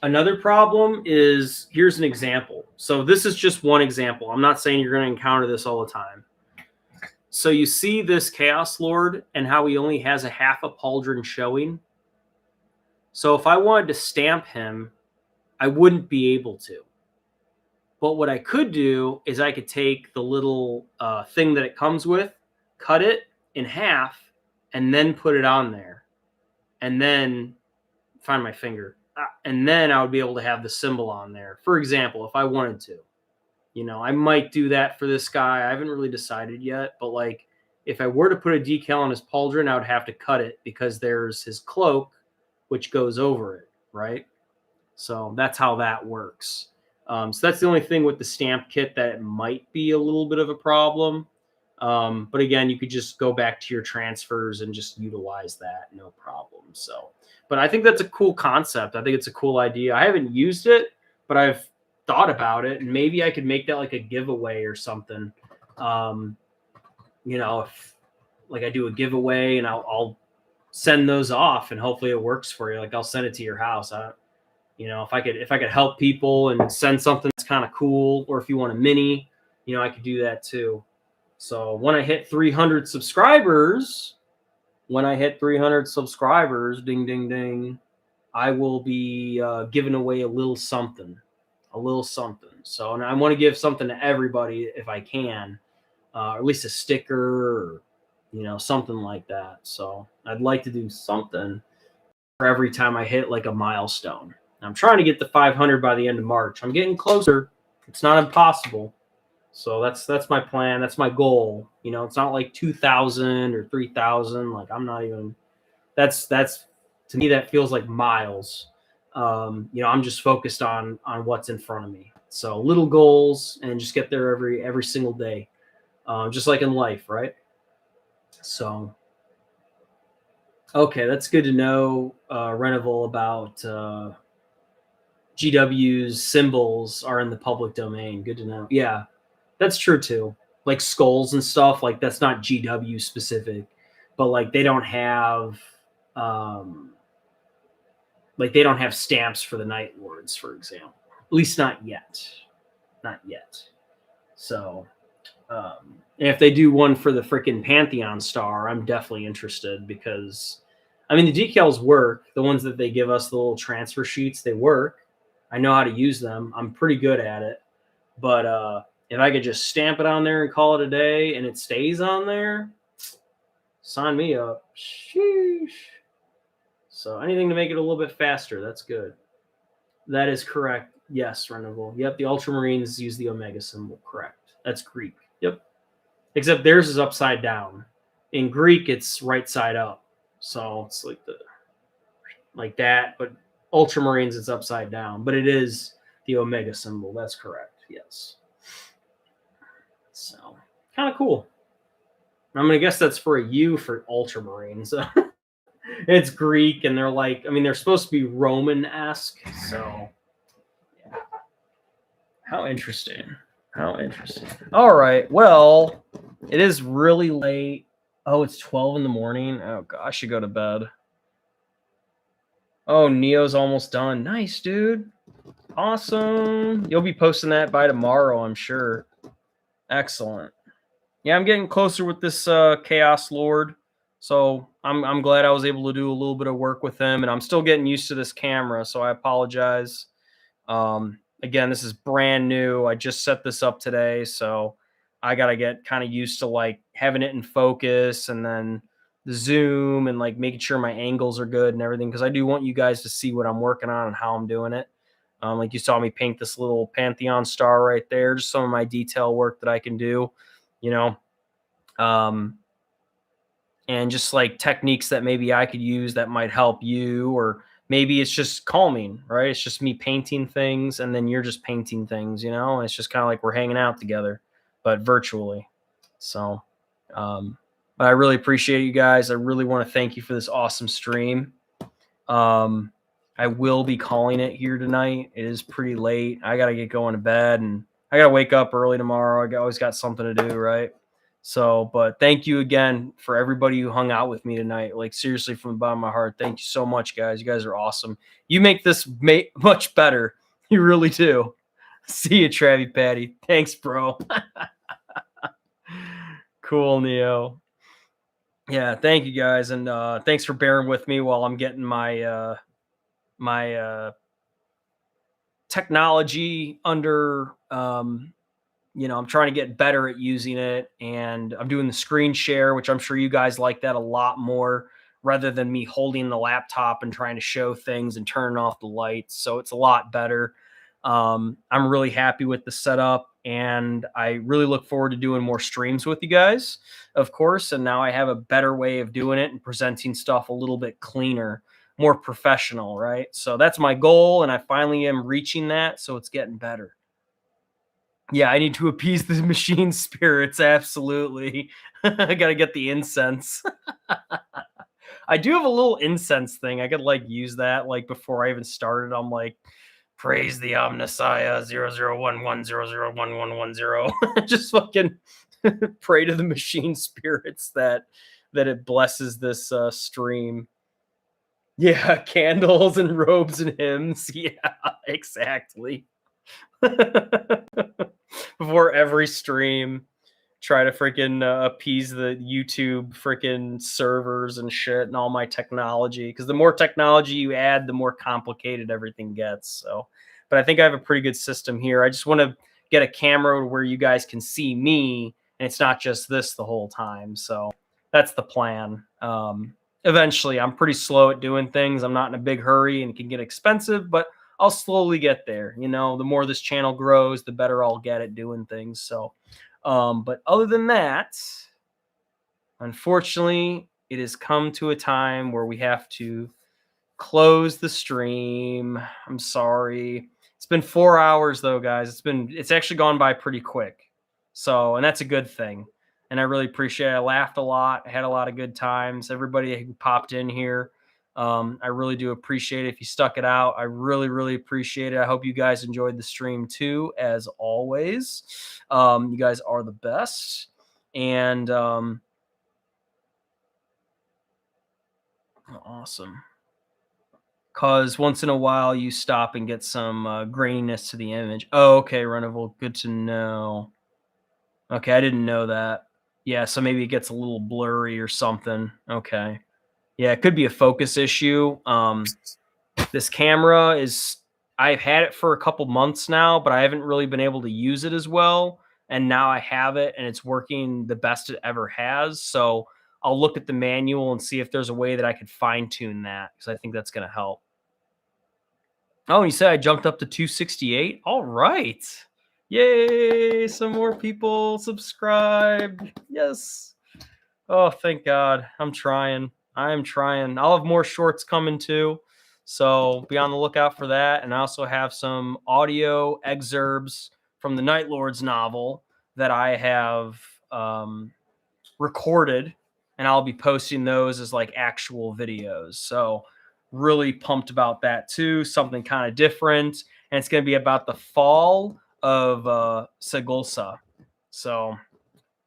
another problem is, here's an example. So this is just one example. I'm not saying you're going to encounter this all the time. So you see this Chaos Lord and how he only has a half a pauldron showing. So if I wanted to stamp him, I wouldn't be able to. But what I could do is I could take the little thing that it comes with, cut it in half, and then put it on there. And then find my finger. And then I would be able to have the symbol on there. For example, if I wanted to. You know, I might do that for this guy. I haven't really decided yet. But like, if I were to put a decal on his pauldron, I would have to cut it because there's his cloak, which goes over it, right? So that's how that works. So that's the only thing with the stamp kit that it might be a little bit of a problem. But again, you could just go back to your transfers and just utilize that, no problem. So, but I think that's a cool concept. I think it's a cool idea. I haven't used it, but I've thought about it, and maybe I could make that like a giveaway or something. You know, if like I do a giveaway and I'll send those off, and hopefully it works for you. Like I'll send it to your house. You know, if I could help people and send something that's kind of cool, or if you want a mini, you know, I could do that too. So when I hit 300 subscribers, ding, ding, ding, I will be giving away a little something. So, and I want to give something to everybody if I can, or at least a sticker, or, you know, something like that. So I'd like to do something for every time I hit like a milestone. I'm trying to get to 500 by the end of March. I'm getting closer. It's not impossible. So that's my plan. That's my goal. You know, it's not like 2,000 or 3,000. Like I'm not even. That's to me that feels like miles. You know, I'm just focused on what's in front of me. So little goals and just get there every single day, just like in life, right? So, okay, that's good to know, Reneville, about GW's symbols are in the public domain. Good to know. Yeah, that's true too. Like skulls and stuff, like that's not GW specific, but like they don't have stamps for the Night Lords, for example. At least not yet. So if they do one for the freaking Pantheon Star, I'm definitely interested, because I mean the decals work. The ones that they give us, the little transfer sheets, they work. I know how to use them. I'm pretty good at it. But if I could just stamp it on there and call it a day and it stays on there, sign me up. Sheesh. So anything to make it a little bit faster, that's good. That is correct. Yes, Reneville. Yep, the Ultramarines use the Omega symbol. Correct. That's Greek. Yep. Except theirs is upside down. In Greek, it's right side up. So it's like that. But Ultramarines, it's upside down. But it is the Omega symbol. That's correct. Yes. So kind of cool. I'm going to guess that's for a U for Ultramarines. It's Greek, and they're like, I mean, they're supposed to be Roman-esque. So yeah. How interesting. All right. Well, it is really late. Oh, it's 12 in the morning. Oh, gosh, I should go to bed. Oh, Neo's almost done. Nice, dude. Awesome. You'll be posting that by tomorrow, I'm sure. Excellent. Yeah, I'm getting closer with this Chaos Lord. So I'm glad I was able to do a little bit of work with him, and I'm still getting used to this camera, so I apologize. Again, this is brand new. I just set this up today, so I got to get kind of used to like having it in focus and then the zoom and like making sure my angles are good and everything, because I do want you guys to see what I'm working on and how I'm doing it. Like you saw me paint this little Pantheon star right there, just some of my detail work that I can do, you know. Um, and just like techniques that maybe I could use that might help you, or maybe it's just calming, right? It's just me painting things and then you're just painting things, you know, and it's just kind of like we're hanging out together, but virtually. So, um, but I really appreciate you guys. I really want to thank you for this awesome stream. Um, I will be calling it here tonight. It is pretty late. I got to get going to bed and I got to wake up early tomorrow. I always got something to do, right? So, but thank you again for everybody who hung out with me tonight. Like seriously, from the bottom of my heart, thank you so much, guys. You guys are awesome. You make this much better. You really do. See you, Travie Patty. Thanks, bro. Cool, Neo. Yeah, thank you guys, and thanks for bearing with me while I'm getting my technology under I'm trying to get better at using it, and I'm doing the screen share, which I'm sure you guys like that a lot more rather than me holding the laptop and trying to show things and turning off the lights. So it's a lot better. I'm really happy with the setup, and I really look forward to doing more streams with you guys, of course. And now I have a better way of doing it and presenting stuff a little bit cleaner, more professional, right? So that's my goal, and I finally am reaching that. So it's getting better. Yeah, I need to appease the machine spirits. Absolutely. I got to get the incense. I do have a little incense thing. I could like use that like before I even started. I'm like, praise the Omnissiah 0011001110. Just fucking pray to the machine spirits that it blesses this stream. Yeah, candles and robes and hymns. Yeah, exactly. Before every stream, try to freaking appease the YouTube freaking servers and shit and all my technology. Because the more technology you add, the more complicated everything gets. So, but I think I have a pretty good system here. I just want to get a camera where you guys can see me and it's not just this the whole time. So that's the plan. Eventually, I'm pretty slow at doing things. I'm not in a big hurry and it can get expensive, but I'll slowly get there. You know, the more this channel grows, the better I'll get at doing things. So, but other than that, unfortunately, it has come to a time where we have to close the stream. I'm sorry. It's been 4 hours though, guys. It's actually gone by pretty quick. So, and that's a good thing. And I really appreciate it. I laughed a lot. I had a lot of good times. Everybody who popped in here, I really do appreciate it. If you stuck it out, I really, really appreciate it. I hope you guys enjoyed the stream too, as always. You guys are the best. And awesome. Because once in a while you stop and get some graininess to the image. Oh, okay, Runival, good to know. Okay, I didn't know that. Yeah, so maybe it gets a little blurry or something. Okay. Yeah, it could be a focus issue. This camera I've had it for a couple months now, but I haven't really been able to use it as well. And now I have it and it's working the best it ever has. So I'll look at the manual and see if there's a way that I could fine tune that, because I think that's going to help. Oh, you said I jumped up to 268? All right. Yay, some more people subscribed. Yes. Oh, thank God. I'm trying. I'm trying. I'll have more shorts coming too. So be on the lookout for that. And I also have some audio excerpts from the Night Lords novel that I have recorded, and I'll be posting those as like actual videos. So really pumped about that too. Something kind of different. And it's going to be about the fall of Segulsa. So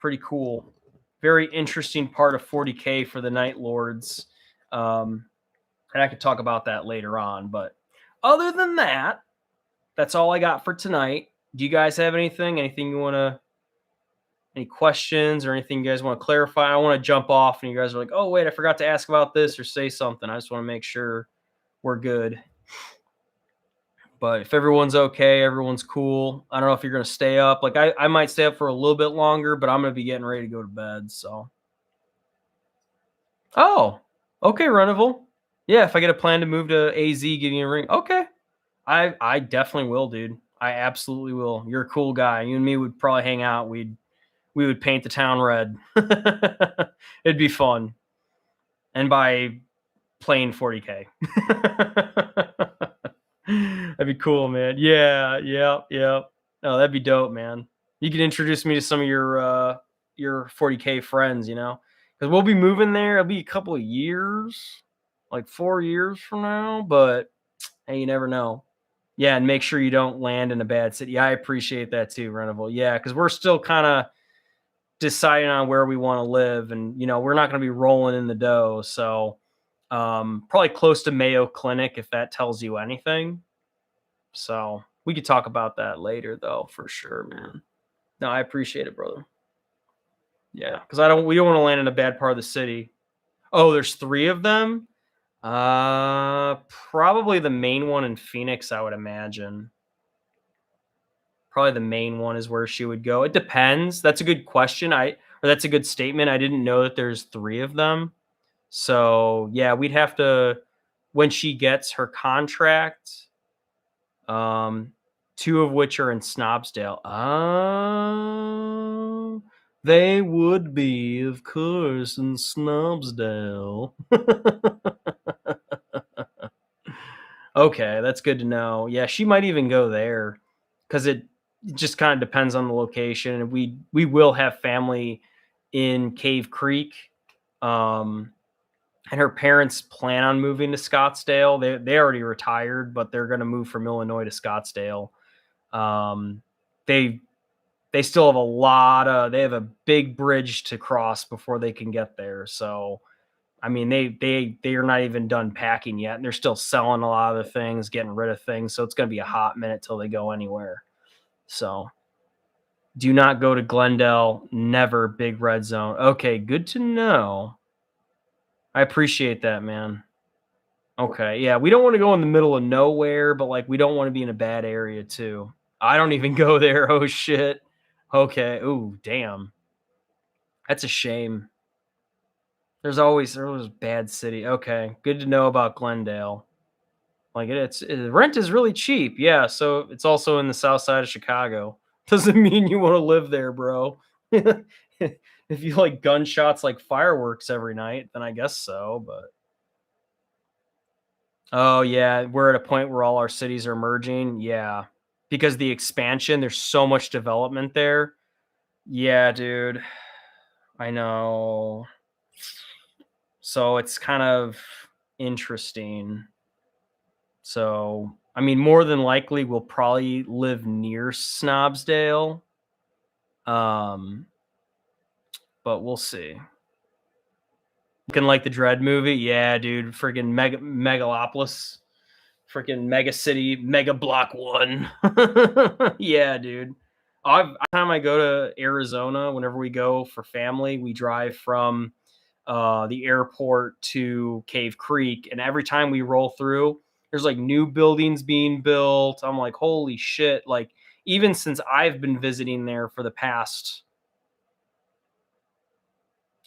pretty cool. Very interesting part of 40K for the Night Lords. And I could talk about that later on. But other than that, that's all I got for tonight. Do you guys have anything? Anything you want to, any questions or anything you guys want to clarify? I want to jump off and you guys are like, oh, wait, I forgot to ask about this or say something. I just want to make sure we're good. But if everyone's okay, everyone's cool. I don't know if you're going to stay up. Like I might stay up for a little bit longer, but I'm going to be getting ready to go to bed. So, oh, okay, Runival. Yeah, if I get a plan to move to AZ, give you a ring. Okay, I definitely will, dude. I absolutely will. You're a cool guy. You and me would probably hang out. We would paint the town red. It'd be fun. And by playing 40K. That'd be cool, man. Yeah. Oh, that'd be dope, man. You could introduce me to some of your 40K friends, you know? Because we'll be moving there. It'll be a couple of years, like 4 years from now. But hey, you never know. Yeah, and make sure you don't land in a bad city. Yeah, I appreciate that too, Renival. Yeah, because we're still kind of deciding on where we want to live, and we're not going to be rolling in the dough. So probably close to Mayo Clinic, if that tells you anything. So we could talk about that later, though, for sure, man. No, I appreciate it, brother. Yeah, because we don't want to land in a bad part of the city. Oh, there's 3 of them. Probably the main one in Phoenix, I would imagine. Probably the main one is where she would go. It depends. That's a good question. That's a good statement. I didn't know that there's 3 of them. So yeah, we'd have to, when she gets her contract, 2 of which are in Snobsdale. Oh, they would be, of course, in Snobsdale. Okay, that's good to know. Yeah, she might even go there because it just kind of depends on the location. And we will have family in Cave Creek. And her parents plan on moving to Scottsdale. They already retired, but they're going to move from Illinois to Scottsdale. They still have they have a big bridge to cross before they can get there. So, I mean, they are not even done packing yet, and they're still selling a lot of the things, getting rid of things. So it's going to be a hot minute till they go anywhere. So, do not go to Glendale. Never big red zone. Okay, good to know. I appreciate that, man. Okay, yeah, we don't want to go in the middle of nowhere, but like we don't want to be in a bad area too. I don't even go there. Oh shit. Okay. Ooh, damn. That's a shame. There was bad city. Okay, good to know about Glendale. Like rent is really cheap. Yeah, so it's also in the south side of Chicago. Doesn't mean you want to live there, bro. If you like gunshots like fireworks every night, then I guess so, but oh yeah, we're at a point where all our cities are merging. Yeah. Because the expansion, there's so much development there. Yeah, dude. I know. So it's kind of interesting. So, I mean, more than likely we'll probably live near Snobsdale. But we'll see. Looking like the Dread movie. Yeah, dude. Freaking Megalopolis. Freaking Mega City, Mega Block 1. Yeah, dude. Every time I go to Arizona, whenever we go for family, we drive from the airport to Cave Creek. And every time we roll through, there's like new buildings being built. I'm like, holy shit. Like, even since I've been visiting there for the past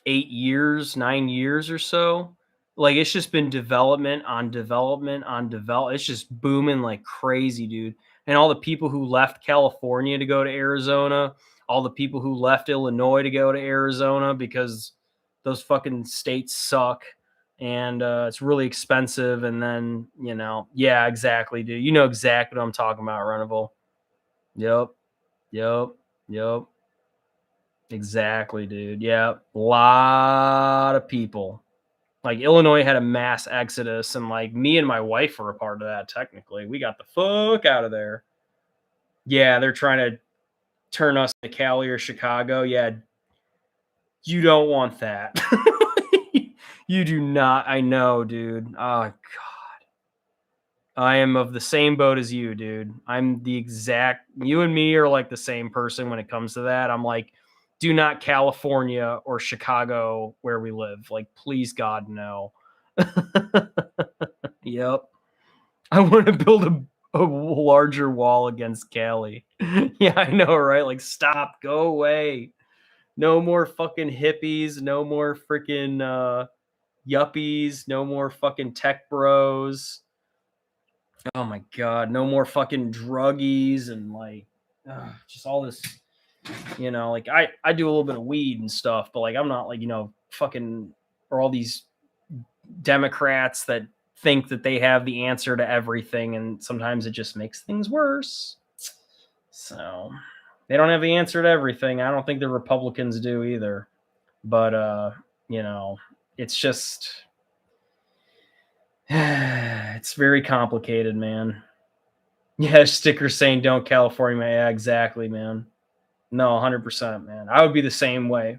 8 years, 9 years or so, like it's just been development on development on develop. It's just booming like crazy, dude. And all the people who left California to go to Arizona, all the people who left Illinois to go to Arizona because those fucking states suck and it's really expensive. And then, yeah, exactly, dude. You know exactly what I'm talking about, Runival. Yep. Exactly, dude. Yeah, a lot of people. Like Illinois had a mass exodus, and like me and my wife were a part of that. Technically, we got the fuck out of there. Yeah, they're trying to turn us to Cali or Chicago. Yeah, you don't want that. You do not. I know, dude. Oh, God. I am of the same boat as you, dude. I'm the exact. You and me are like the same person when it comes to that. I'm like, do not California or Chicago where we live. Like, please, God, no. Yep. I want to build a larger wall against Cali. Yeah, I know, right? Like, stop, go away. No more fucking hippies. No more freaking yuppies. No more fucking tech bros. Oh my God. No more fucking druggies and like just all this, like I do a little bit of weed and stuff, but like I'm not like, fucking or all these Democrats that think that they have the answer to everything, and sometimes it just makes things worse. So they don't have the answer to everything. I don't think the Republicans do either. But it's just it's very complicated, man. Yeah, sticker saying don't California, man. Yeah, exactly, man. No, 100%, man. I would be the same way.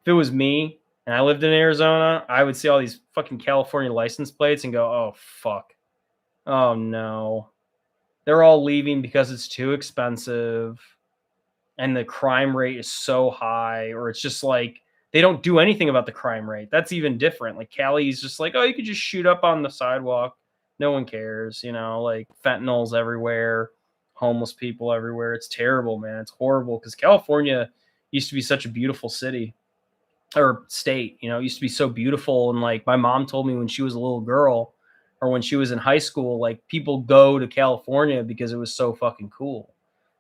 If it was me and I lived in Arizona, I would see all these fucking California license plates and go, oh, fuck. Oh, no. They're all leaving because it's too expensive and the crime rate is so high, or it's just like they don't do anything about the crime rate. That's even different. Like Cali's just like, oh, you could just shoot up on the sidewalk. No one cares, like fentanyl's everywhere, homeless people everywhere. It's terrible, man. It's horrible because California used to be such a beautiful city or state, it used to be so beautiful. And like my mom told me when she was a little girl or when she was in high school, like people go to California because it was so fucking cool.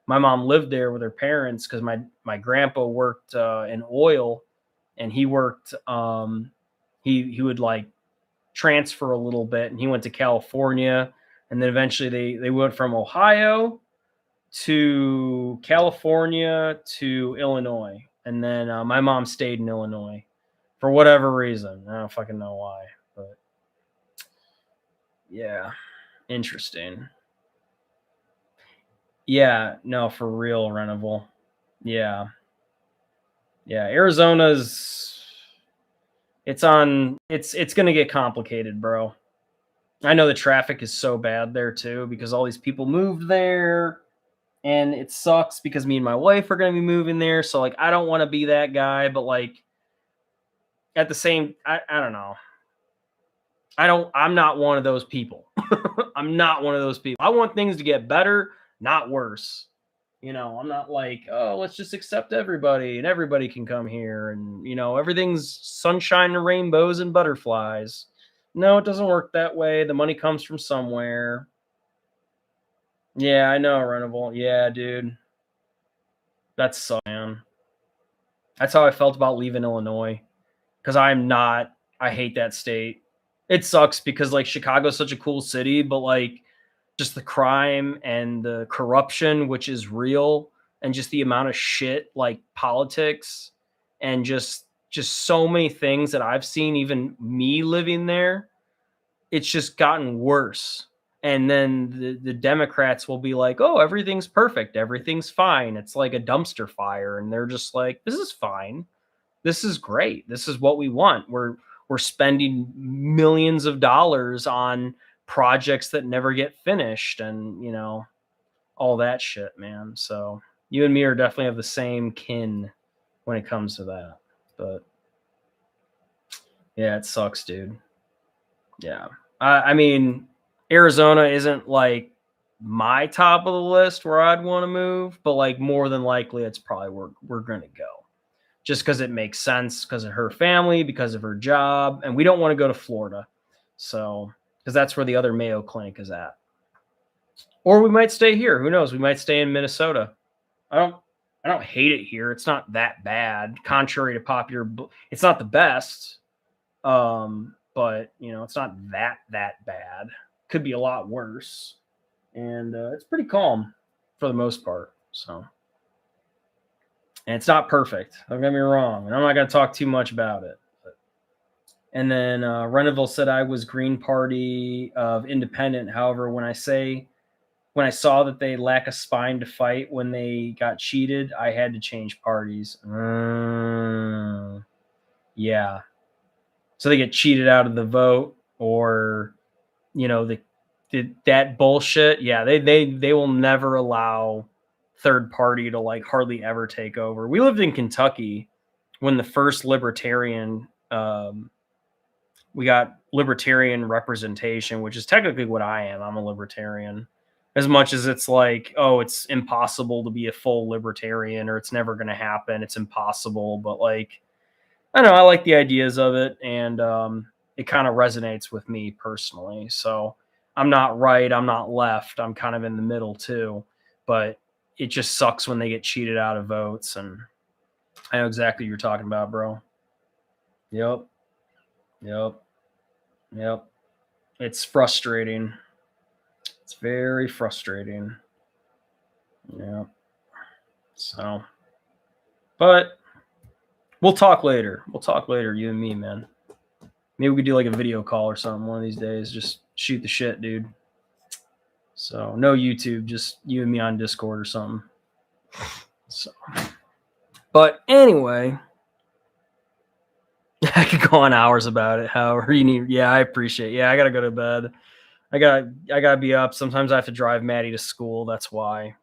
My mom lived there with her parents because my grandpa worked in oil, and he worked he would like transfer a little bit, and he went to California, and then eventually they went from Ohio to California to Illinois, and then my mom stayed in Illinois for whatever reason. I don't fucking know why, but yeah, interesting. Yeah, no, for real, Renival. Yeah. Yeah, Arizona's it's going to get complicated, bro. I know the traffic is so bad there too because all these people moved there, and it sucks because me and my wife are going to be moving there, so like I don't want to be that guy, but like at the same I don't know. I'm not one of those people. I'm not one of those people. I want things to get better, not worse. I'm not like, oh, let's just accept everybody and everybody can come here and, everything's sunshine and rainbows and butterflies. No, it doesn't work that way. The money comes from somewhere. Yeah, I know, Renable. Yeah, dude. That's so, man. That's how I felt about leaving Illinois because I hate that state. It sucks because like Chicago's such a cool city, but like just the crime and the corruption, which is real, and just the amount of shit like politics and just so many things that I've seen, even me living there, it's just gotten worse. And then the Democrats will be like, oh, everything's perfect, everything's fine. It's like a dumpster fire. And they're just like, this is fine. This is great. This is what we want. We're spending millions of dollars on projects that never get finished, and all that shit, man. So you and me are definitely of the same kin when it comes to that. But yeah, it sucks, dude. Yeah. I mean, Arizona isn't like my top of the list where I'd want to move, but like more than likely it's probably where we're gonna go. Just because it makes sense because of her family, because of her job, and we don't want to go to Florida. So, because that's where the other Mayo Clinic is at. Or we might stay here. Who knows? We might stay in Minnesota. I don't hate it here. It's not that bad. Contrary to popular, it's not the best. But it's not that bad. Could be a lot worse. And it's pretty calm for the most part. So, and it's not perfect. Don't get me wrong. And I'm not going to talk too much about it. And then Reneville said I was Green Party of Independent. However, when I saw that they lack a spine to fight when they got cheated, I had to change parties. Yeah. So they get cheated out of the vote, or, you know, that bullshit. Yeah, they will never allow third party to like hardly ever take over. We lived in Kentucky when the first libertarian, we got libertarian representation, which is technically what I am. I'm a libertarian. As much as it's like, oh, it's impossible to be a full libertarian, or it's never going to happen, it's impossible. But like, I don't know, I like the ideas of it, and it kind of resonates with me personally. So I'm not right, I'm not left, I'm kind of in the middle too. But it just sucks when they get cheated out of votes, and I know exactly what you're talking about, bro. Yep, yep, yep. It's frustrating. It's very frustrating. Yeah. So, but we'll talk later. We'll talk later, you and me, man. Maybe we could do like a video call or something one of these days. Just shoot the shit, dude. So no YouTube, just you and me on Discord or something. So, but anyway, I could go on hours about it. However you need. Yeah, I appreciate it. Yeah, I gotta go to bed. I gotta be up. Sometimes I have to drive Maddie to school. That's why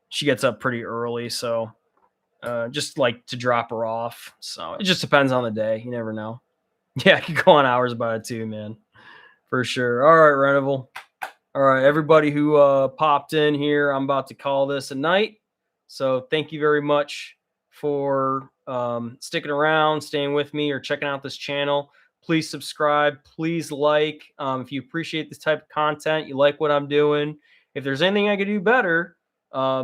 she gets up pretty early. So just like to drop her off. So it just depends on the day. You never know. Yeah, I could go on hours about it too, man. For sure. All right, Renival. All right, everybody who popped in here, I'm about to call this a night. So thank you very much for sticking around, staying with me, or checking out this channel. Please subscribe. Please like. If you appreciate this type of content, you like what I'm doing. If there's anything I could do better, I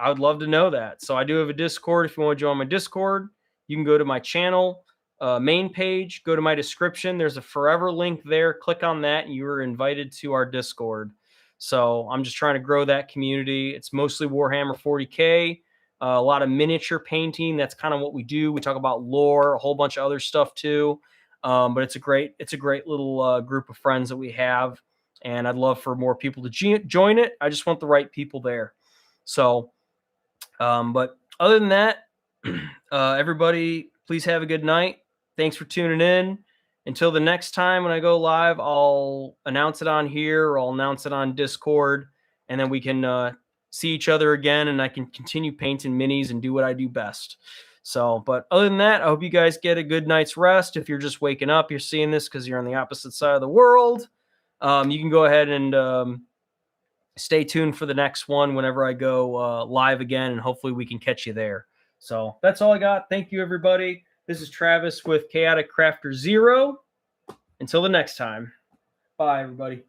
would love to know that. So I do have a Discord. If you want to join my Discord, you can go to my channel main page, go to my description. There's a forever link there. Click on that, and you are invited to our Discord. So I'm just trying to grow that community. It's mostly Warhammer 40K, a lot of miniature painting. That's kind of what we do. We talk about lore, a whole bunch of other stuff too. But it's a great little group of friends that we have, and I'd love for more people to join it. I just want the right people there. So, but other than that, everybody, please have a good night. Thanks for tuning in. Until the next time when I go live, I'll announce it on here, or I'll announce it on Discord, and then we can see each other again, and I can continue painting minis and do what I do best. So, but other than that, I hope you guys get a good night's rest. If you're just waking up, you're seeing this because you're on the opposite side of the world, you can go ahead and stay tuned for the next one whenever I go live again, and hopefully we can catch you there. So that's all I got. Thank you, everybody. This is Travis with ChaoticCrafterZero. Until the next time. Bye, everybody.